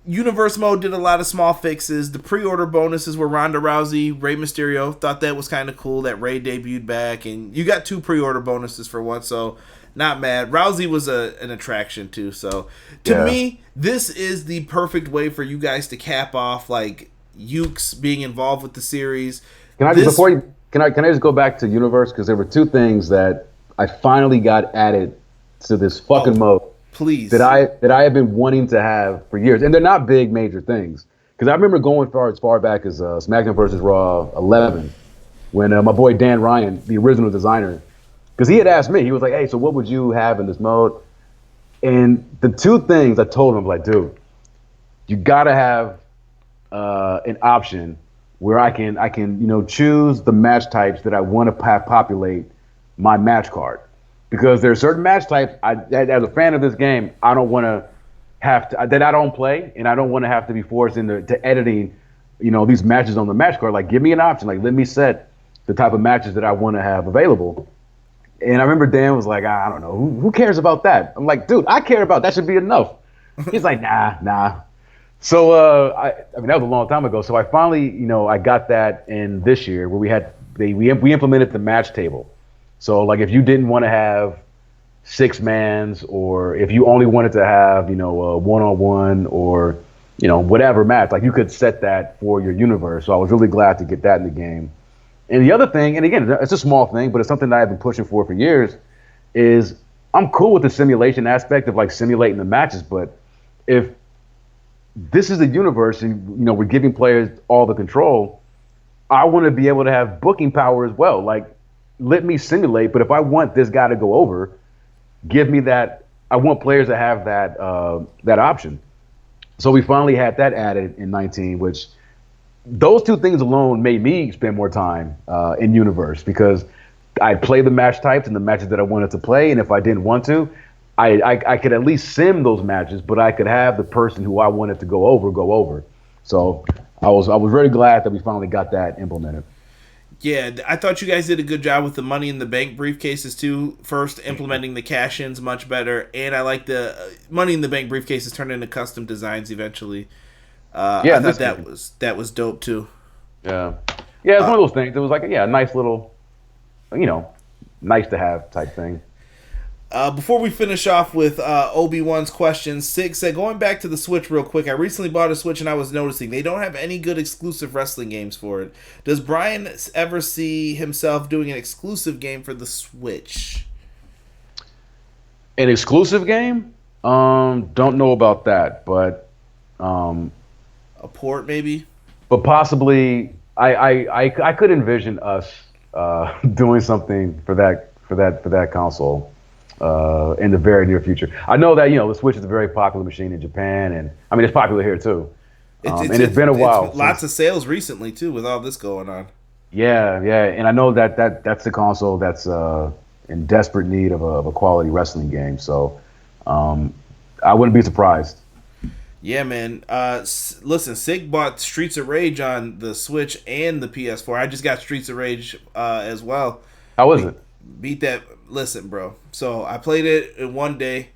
Speaker 1: Universe mode did a lot of small fixes. The pre-order bonuses were Ronda Rousey, Rey Mysterio. Thought that was kind of cool that Rey debuted back, and you got 2 pre-order bonuses for once, so not mad. Rousey was an attraction too, so to me, this is the perfect way for you guys to cap off like YUKE'S being involved with the series.
Speaker 2: Can I just go back to Universe because there were 2 things that I finally got added to this fucking mode.
Speaker 1: Please.
Speaker 2: That I have been wanting to have for years, and they're not big major things. Because I remember going as far back as SmackDown vs. Raw 11, when my boy Dan Ryan, the original designer, because he had asked me. He was like, "Hey, so what would you have in this mode?" And the two things I told him, like, dude, you gotta have an option where I can choose the match types that I want to have populate my match card, because there are certain match types as a fan of this game, I don't want to that I don't play, and I don't want to have to be forced into editing, these matches on the match card. Like, give me an option. Like, let me set the type of matches that I want to have available. And I remember Dan was like, I don't know, who cares about that? I'm like, dude, I care about that. Should be enough. He's like, nah. So I mean, that was a long time ago. So I finally, I got that in this year where we implemented the match table. So like, if you didn't want to have 6 mans, or if you only wanted to have, a 1-on-1 or, whatever match, like, you could set that for your universe. So I was really glad to get that in the game. And the other thing, and again, it's a small thing, but it's something that I've been pushing for years, is I'm cool with the simulation aspect of like simulating the matches. But if this is a universe and, we're giving players all the control, I want to be able to have booking power as well. Like, let me simulate, but if I want this guy to go over, give me that. I want players to have that option. So we finally had that added in 19, which those two things alone made me spend more time in universe, because I'd play the match types and the matches that I wanted to play, and if I didn't want to, I could at least sim those matches, but I could have the person who I wanted to go over. So I was very glad that we finally got that implemented.
Speaker 1: Yeah, I thought you guys did a good job with the Money in the Bank briefcases too. First, implementing the cash-ins much better, and I like the Money in the Bank briefcases turned into custom designs eventually. I thought that was dope too.
Speaker 2: Yeah, it's one of those things. It was like a nice little, nice to have type thing.
Speaker 1: Before we finish off with Obi-Wan's questions, Sig said, going back to the Switch real quick, I recently bought a Switch and I was noticing they don't have any good exclusive wrestling games for it. Does Bryan ever see himself doing an exclusive game for the Switch?
Speaker 2: An exclusive game? Don't know about that, but
Speaker 1: a port maybe?
Speaker 2: But possibly, I could envision us doing something for that console. In the very near future. I know that, the Switch is a very popular machine in Japan, and I mean, it's popular here too. It's been a while.
Speaker 1: Lots of sales recently too, with all this going on.
Speaker 2: Yeah, and I know that's the console that's in desperate need of a quality wrestling game. So I wouldn't be surprised.
Speaker 1: Yeah, man. Listen, Sig bought Streets of Rage on the Switch and the PS4. I just got Streets of Rage as well.
Speaker 2: How was it?
Speaker 1: Beat that. Listen, bro. So I played it in one day.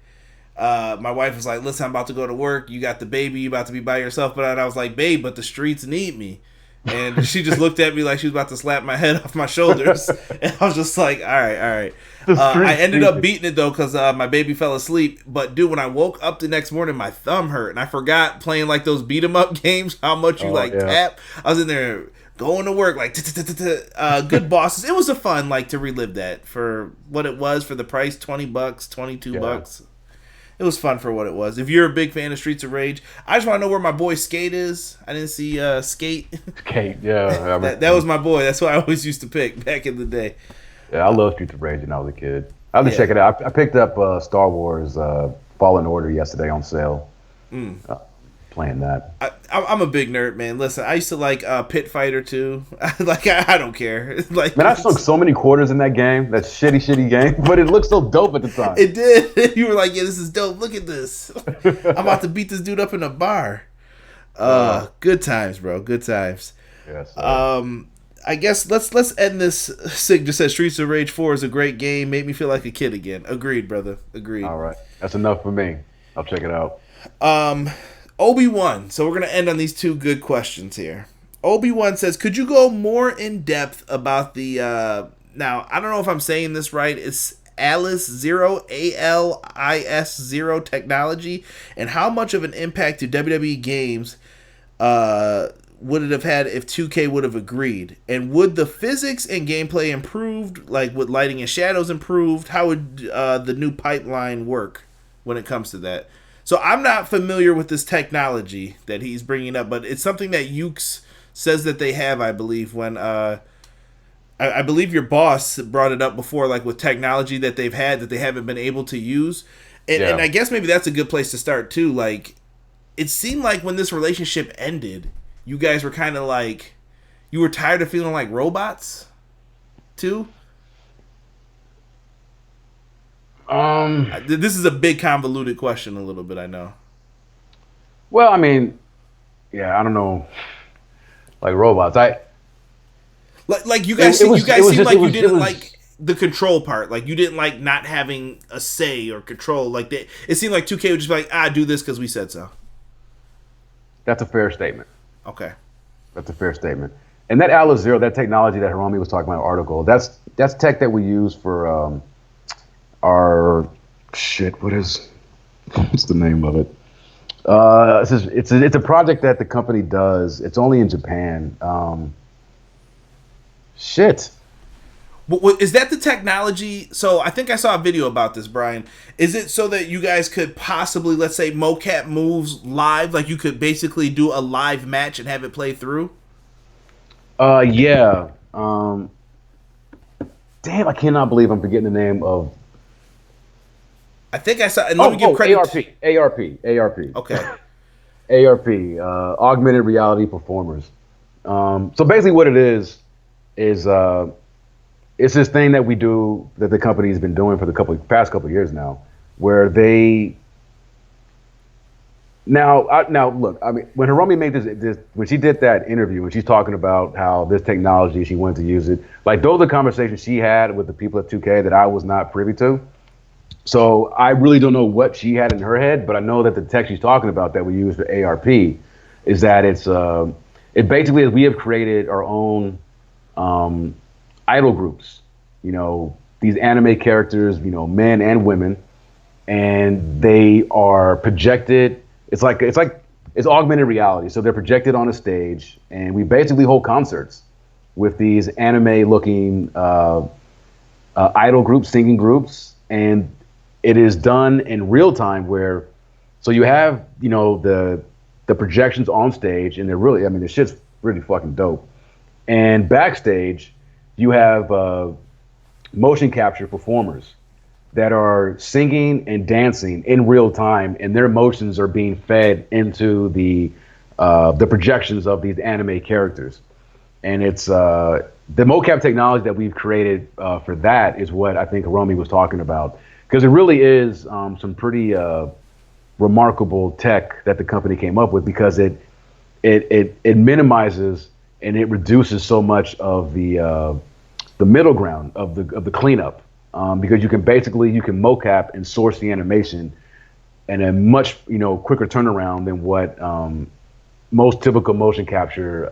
Speaker 1: My wife was like, listen, I'm about to go to work. You got the baby. You about to be by yourself. But I was like, babe, but the streets need me. And she just looked at me like she was about to slap my head off my shoulders. And I was just like, all right. I ended up beating it, though, because my baby fell asleep. But, dude, when I woke up the next morning, my thumb hurt. And I forgot playing, like, those beat-em-up games, how much you, tap. I was in there going to work, like, good bosses. It was a fun, like, to relive that for what it was for the price, $20, $22. It was fun for what it was. If you're a big fan of Streets of Rage, I just want to know where my boy Skate is. I didn't see Skate.
Speaker 2: Skate, yeah.
Speaker 1: that was my boy. That's what I always used to pick back in the day.
Speaker 2: Yeah, I love Streets of Rage when I was a kid. I have to check it out. I picked up Star Wars Fallen Order yesterday on sale. Playing that.
Speaker 1: I'm a big nerd, man. Listen, I used to like Pit Fighter 2. I don't care. Like,
Speaker 2: man, I sunk so many quarters in that game. That shitty game, but it looked so dope at the time.
Speaker 1: It did. You were like, yeah, this is dope. Look at this. I'm about to beat this dude up in a bar. Good times, bro. Good times.
Speaker 2: Yes.
Speaker 1: I guess let's end this. Sig just said Streets of Rage 4 is a great game. Made me feel like a kid again. Agreed, brother. Agreed.
Speaker 2: All right. That's enough for me. I'll check it out.
Speaker 1: Obi-Wan. So we're going to end on these two good questions here. Obi-Wan says, could you go more in depth about the, now, I don't know if I'm saying this right. It's ALIS 0, ALIS 0 technology, and how much of an impact to WWE Games would it have had if 2K would have agreed? And would the physics and gameplay improved, like with lighting and shadows improved? How would the new pipeline work when it comes to that? So I'm not familiar with this technology that he's bringing up, but it's something that YUKE'S says that they have, I believe, when I believe your boss brought it up before, like with technology that they've had that they haven't been able to use. And I guess maybe that's a good place to start too. Like, it seemed like when this relationship ended, you guys were kind of like, you were tired of feeling like robots too. This is a big convoluted question a little bit, I know.
Speaker 2: Well, I mean, yeah, I don't know. Like robots.
Speaker 1: Like you guys seemed like you didn't like the control part. Like you didn't like not having a say or control. Like it seemed like 2K would just be like, do this because we said so.
Speaker 2: That's a fair statement.
Speaker 1: Okay.
Speaker 2: That's a fair statement. And that Alizero, that technology that Hiromi was talking about in the article, that's tech that we use for our what's the name of it? It's a project that the company does. It's only in Japan.
Speaker 1: Is that the technology? So I think I saw a video about this, Brian. Is it so that you guys could possibly, let's say, mocap moves live? Like you could basically do a live match and have it play through?
Speaker 2: Yeah. Damn, I cannot believe I'm forgetting the name of.
Speaker 1: I think I saw. And let me give credit.
Speaker 2: ARP.
Speaker 1: Okay.
Speaker 2: ARP, augmented reality performers. So basically, what it is it's this thing that we do that the company's been doing for the past couple of years now, where they. Now look. I mean, when Hiromi made this, when she did that interview, and she's talking about how this technology she wanted to use it, like those are conversations she had with the people at 2K that I was not privy to. So I really don't know what she had in her head, but I know that the tech she's talking about that we use for ARP is that it basically is we have created our own idol groups, these anime characters, men and women, and they are projected. It's augmented reality. So they're projected on a stage, and we basically hold concerts with these anime-looking idol groups, singing groups, and it is done in real time so you have, the projections on stage, and they're really, the shit's really fucking dope. And backstage, you have motion capture performers that are singing and dancing in real time, and their emotions are being fed into the projections of these anime characters. And it's the mocap technology that we've created for that is what I think Hiromi was talking about. Because it really is some pretty remarkable tech that the company came up with, because it minimizes and it reduces so much of the middle ground of the cleanup, because you can mocap and source the animation in a much quicker turnaround than what most typical motion capture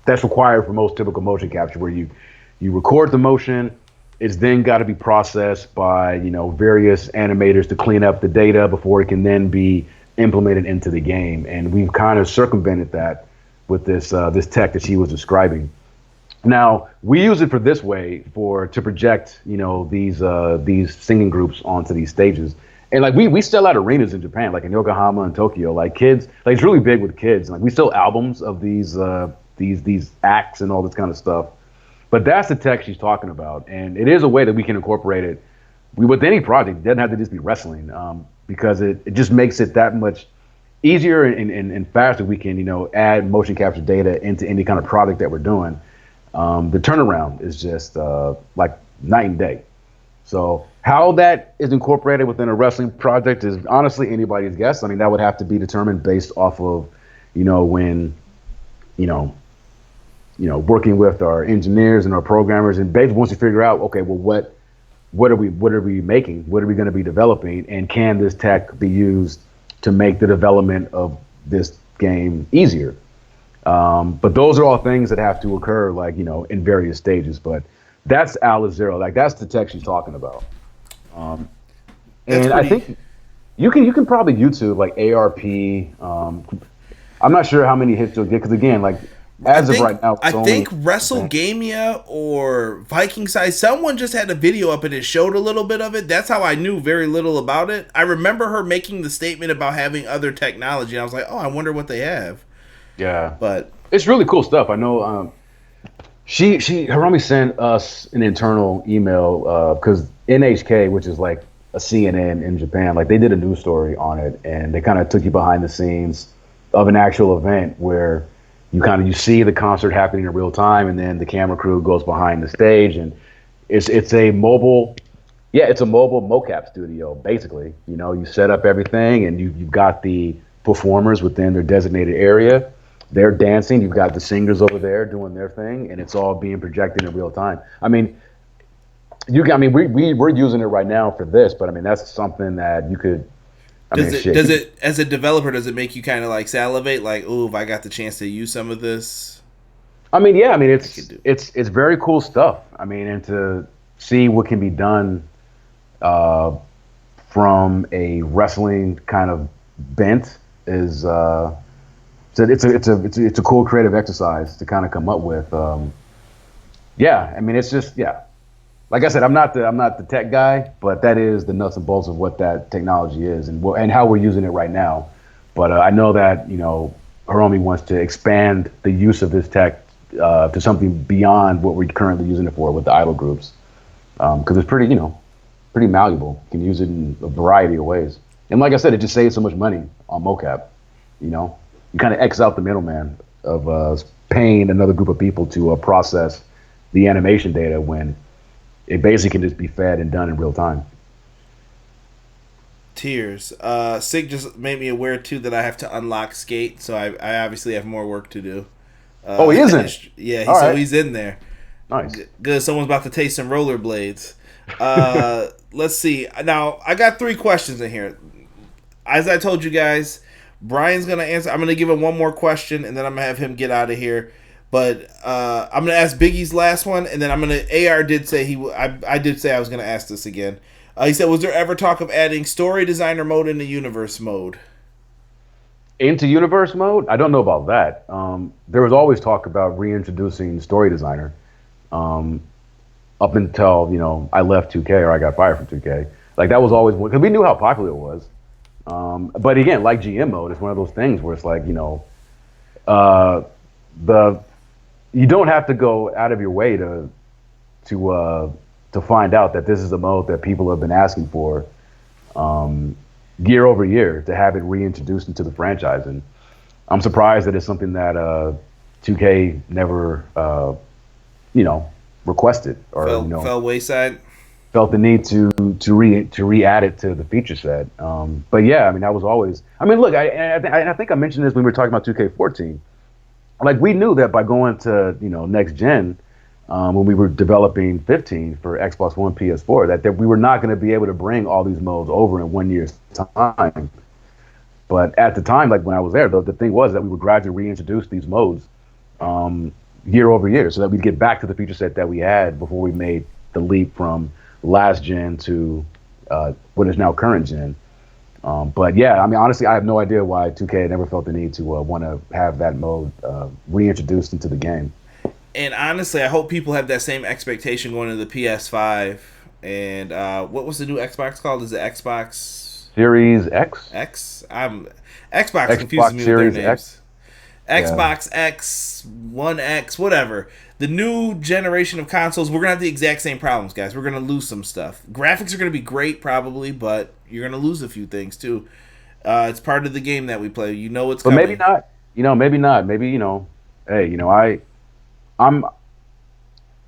Speaker 2: that's required for most typical motion capture, where you record the motion. It's then got to be processed by various animators to clean up the data before it can then be implemented into the game. And we've kind of circumvented that with this tech that she was describing. Now we use it for this way to project these singing groups onto these stages. And like we sell out arenas in Japan, like in Yokohama and Tokyo. Like kids, like it's really big with kids. Like we sell albums of these acts and all this kind of stuff. But that's the tech she's talking about, and it is a way that we can incorporate it with any project. It doesn't have to just be wrestling, because it just makes it that much easier and faster. We can add motion capture data into any kind of product that we're doing. The turnaround is just like night and day. So how that is incorporated within a wrestling project is honestly anybody's guess. I mean, that would have to be determined based off of when working with our engineers and our programmers, and basically once you figure out, okay, well, what are we making? What are we going to be developing? And can this tech be used to make the development of this game easier? But those are all things that have to occur, like, in various stages. But that's Alizero. Like, that's the tech she's talking about. And I think you can probably YouTube, like, ARP. I'm not sure how many hits you'll get, because, again, like, As of right now,
Speaker 1: I think WrestleGamia or Viking Size, someone just had a video up and it showed a little bit of it. That's how I knew very little about it. I remember her making the statement about having other technology, and I was like, oh, I wonder what they have.
Speaker 2: Yeah.
Speaker 1: But
Speaker 2: it's really cool stuff. I know Hiromi sent us an internal email because NHK, which is like a CNN in Japan, like they did a news story on it, and they kind of took you behind the scenes of an actual event where you see the concert happening in real time, and then the camera crew goes behind the stage, and it's a mobile. Yeah, it's a mobile mocap studio, basically. You set up everything, and you've got the performers within their designated area. They're dancing. You've got the singers over there doing their thing, and it's all being projected in real time. I mean, we're using it right now for this, but I mean, that's something that you could.
Speaker 1: Does it as a developer? Does it make you kind of like salivate? Like, oh, if I got the chance to use some of this.
Speaker 2: I mean, yeah. I mean, it's very cool stuff. I mean, and to see what can be done from a wrestling kind of bent is it's a cool creative exercise to kind of come up with. Yeah, I mean, it's just like I said, I'm not the tech guy, but that is the nuts and bolts of what that technology is and how we're using it right now. But I know that Hiromi wants to expand the use of this tech to something beyond what we're currently using it for with the idol groups, because it's pretty malleable. You can use it in a variety of ways. And like I said, it just saves so much money on mocap. You kind of X out the middleman of paying another group of people to process the animation data when it basically can just be fed and done in real time.
Speaker 1: Tears. Sig just made me aware too that I have to unlock Skate, so I obviously have more work to do.
Speaker 2: He isn't?
Speaker 1: Yeah, he's in there.
Speaker 2: Nice.
Speaker 1: Good. Someone's about to taste some rollerblades. Let's see. Now, I got 3 questions in here. As I told you guys, Bryan's going to answer. I'm going to give him one more question, and then I'm going to have him get out of here. But I'm going to ask Biggie's last one, and then I'm going to... AR did say I did say I was going to ask this again. He said, was there ever talk of adding story designer mode into universe mode?
Speaker 2: Into universe mode? I don't know about that. There was always talk about reintroducing story designer up until, I left 2K or I got fired from 2K. Like, that was always... Because we knew how popular it was. But again, like GM mode, it's one of those things where it's like, you don't have to go out of your way to find out that this is a mode that people have been asking for year over year to have it reintroduced into the franchise. And I'm surprised that it's something that 2K never, requested or
Speaker 1: fell wayside.
Speaker 2: Felt the need to re-add it to the feature set. But yeah, I mean, that was always. I mean, look, I think I mentioned this when we were talking about 2K14. Like, we knew that by going to next gen, when we were developing 15 for Xbox One, PS4, that we were not going to be able to bring all these modes over in 1 year's time. But at the time, like when I was there, the thing was that we would gradually reintroduce these modes year over year, so that we'd get back to the feature set that we had before we made the leap from last gen to what is now current gen. But yeah, I mean, honestly, I have no idea why 2K never felt the need to want to have that mode reintroduced into the game.
Speaker 1: And honestly, I hope people have that same expectation going into the PS5. And what was the new Xbox called? Is it Xbox
Speaker 2: Series X?
Speaker 1: Xbox confuses me
Speaker 2: Series
Speaker 1: with their names. Xbox X, One X, whatever. The new generation of consoles, we're going to have the exact same problems, guys. We're going to lose some stuff. Graphics are going to be great, probably, but you're going to lose a few things, too. It's part of the game that we play. It's coming.
Speaker 2: But maybe not. Maybe not. Maybe, hey,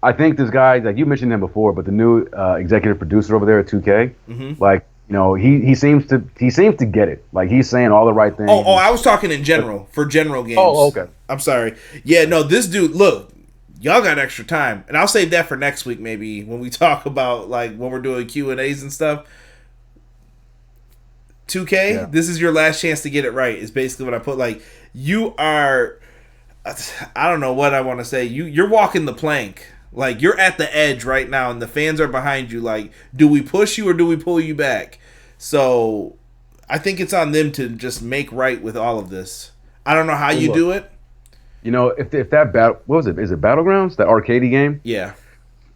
Speaker 2: I think this guy, like you mentioned him before, but the new executive producer over there at 2K, like, he seems to get it. Like, he's saying all the right things.
Speaker 1: Oh, I was talking in general, for general games.
Speaker 2: Oh, okay.
Speaker 1: I'm sorry. Yeah, no, this dude, look, y'all got extra time, and I'll save that for next week, maybe, when we talk about, like, when we're doing Q&As and stuff. 2K, This is your last chance to get it right, is basically what I put. Like, you are, I don't know what I want to say. You're walking the plank. Like, you're at the edge right now, and the fans are behind you. Like, do we push you or do we pull you back? So, I think it's on them to just make right with all of this. I don't know how you do it.
Speaker 2: If that what was it? Is it Battlegrounds, that arcade game?
Speaker 1: Yeah.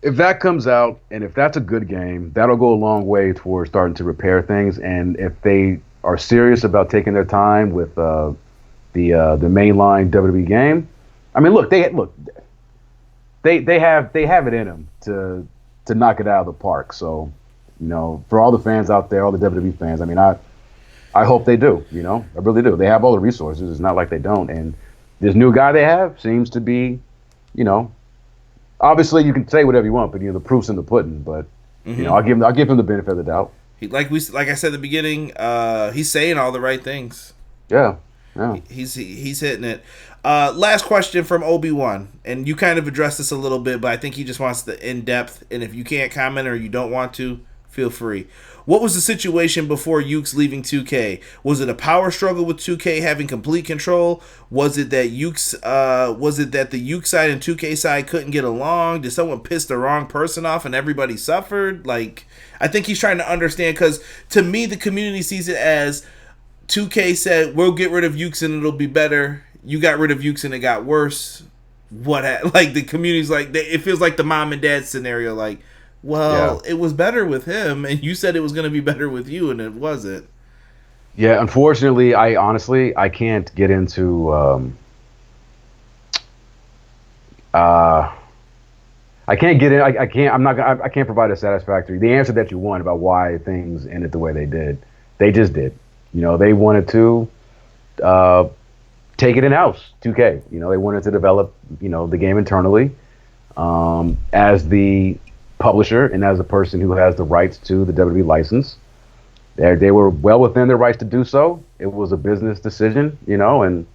Speaker 2: If that comes out, and if that's a good game, that'll go a long way towards starting to repair things. And if they are serious about taking their time with the mainline WWE game, I mean, look, they have it in them to knock it out of the park. So, for all the fans out there, all the WWE fans, I mean, I hope they do. I really do. They have all the resources. It's not like they don't. And this new guy they have seems to be, obviously you can say whatever you want, but the proof's in the pudding. But I'll give him the benefit of the doubt.
Speaker 1: Like I said at the beginning, he's saying all the right things.
Speaker 2: Yeah.
Speaker 1: He's hitting it. Last question from Obi-Wan, and you kind of addressed this a little bit, but I think he just wants the in-depth, and if you can't comment or you don't want to, feel free. What was the situation before YUKE'S leaving 2K? Was it a power struggle with 2K having complete control? Was it that the YUKE side and 2K side couldn't get along? Did someone piss the wrong person off and everybody suffered? Like, I think he's trying to understand, because to me, the community sees it as 2K said, we'll get rid of YUKE'S and it'll be better. You got rid of YUKE'S and it got worse. Like, the community's like, it feels like the mom and dad scenario, like, well, It was better with him, and you said it was going to be better with you, and it wasn't.
Speaker 2: Yeah, unfortunately, I can't get into I can't get in. I can't. I'm not. I can't provide a satisfactory. The answer that you want about why things ended the way they did. They just did. They wanted to take it in house. 2K. They wanted to develop. The game internally. As the publisher and as a person who has the rights to the WWE license, they were well within their rights to do so. It was a business decision, and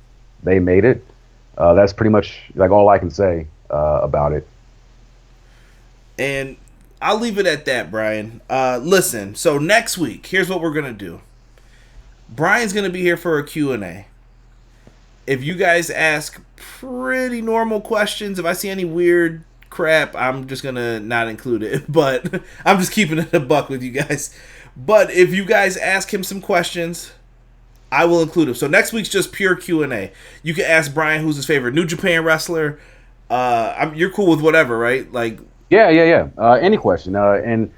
Speaker 2: they made it. That's pretty much like all I can say about it.
Speaker 1: And I'll leave it at that, Bryan. Listen, so next week, here's what we're going to do. Bryan's going to be here for a Q&A. If you guys ask pretty normal questions, if I see any weird crap, I'm just going to not include it. But I'm just keeping it a buck with you guys. But if you guys ask him some questions, I will include him. So next week's just pure Q&A. You can ask Bryan who's his favorite New Japan wrestler. You're cool with whatever, right? Like,
Speaker 2: Yeah. Any question. And,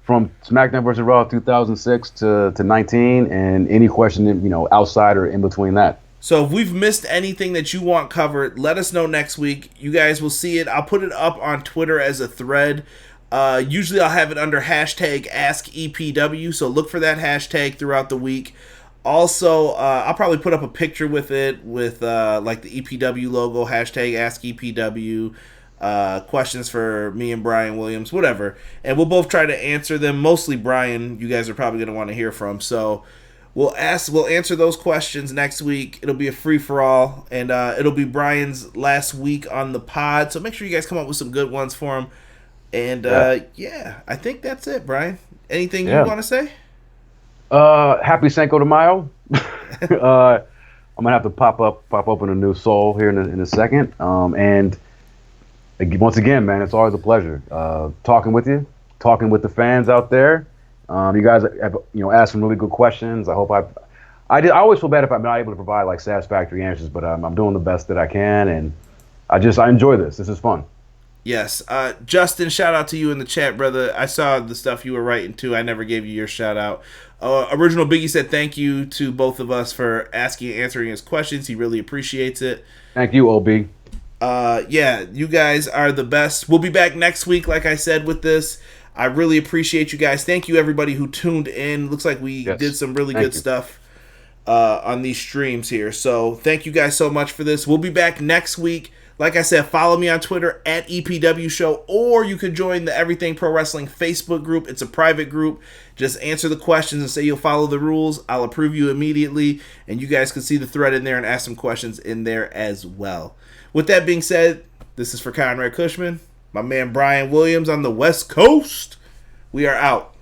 Speaker 2: from SmackDown vs. Raw 2006 to 19, and any question, outside or in between that.
Speaker 1: So if we've missed anything that you want covered, let us know next week. You guys will see it. I'll put it up on Twitter as a thread. Usually I'll have it under hashtag AskEPW, so look for that hashtag throughout the week. Also, I'll probably put up a picture with it with like the EPW logo, hashtag AskEPW. Questions for me and Bryan Williams, whatever, and we'll both try to answer them. Mostly Bryan, you guys are probably going to want to hear from, so we'll answer those questions next week. It'll be a free-for-all, and it'll be Bryan's last week on the pod, so make sure you guys come up with some good ones for him. And yeah, I think that's it, Bryan. Anything you want to say?
Speaker 2: Happy Cinco de Mayo. I'm gonna have to pop open a new soul here in a second, and once again, man, it's always a pleasure talking with you, talking with the fans out there. You guys have asked some really good questions. I hope I always feel bad if I'm not able to provide like satisfactory answers, but I'm doing the best that I can, and I enjoy this. This is fun.
Speaker 1: Yes, Justin, shout out to you in the chat, brother. I saw the stuff you were writing too. I never gave you your shout out. Original Biggie said thank you to both of us for asking and answering his questions. He really appreciates it.
Speaker 2: Thank you, OB.
Speaker 1: Yeah, you guys are the best. We'll be back next week, like I said, with this. I really appreciate you guys. Thank you, everybody who tuned in. Looks like we did some really good stuff on these streams here. So thank you guys so much for this. We'll be back next week. Like I said, follow me on Twitter at EPW Show, or you could join the Everything Pro Wrestling Facebook group. It's a private group. Just answer the questions and say you'll follow the rules. I'll approve you immediately, and you guys can see the thread in there and ask some questions in there as well. With that being said, this is for Conrad Cushman, my man Bryan Williams on the West Coast. We are out.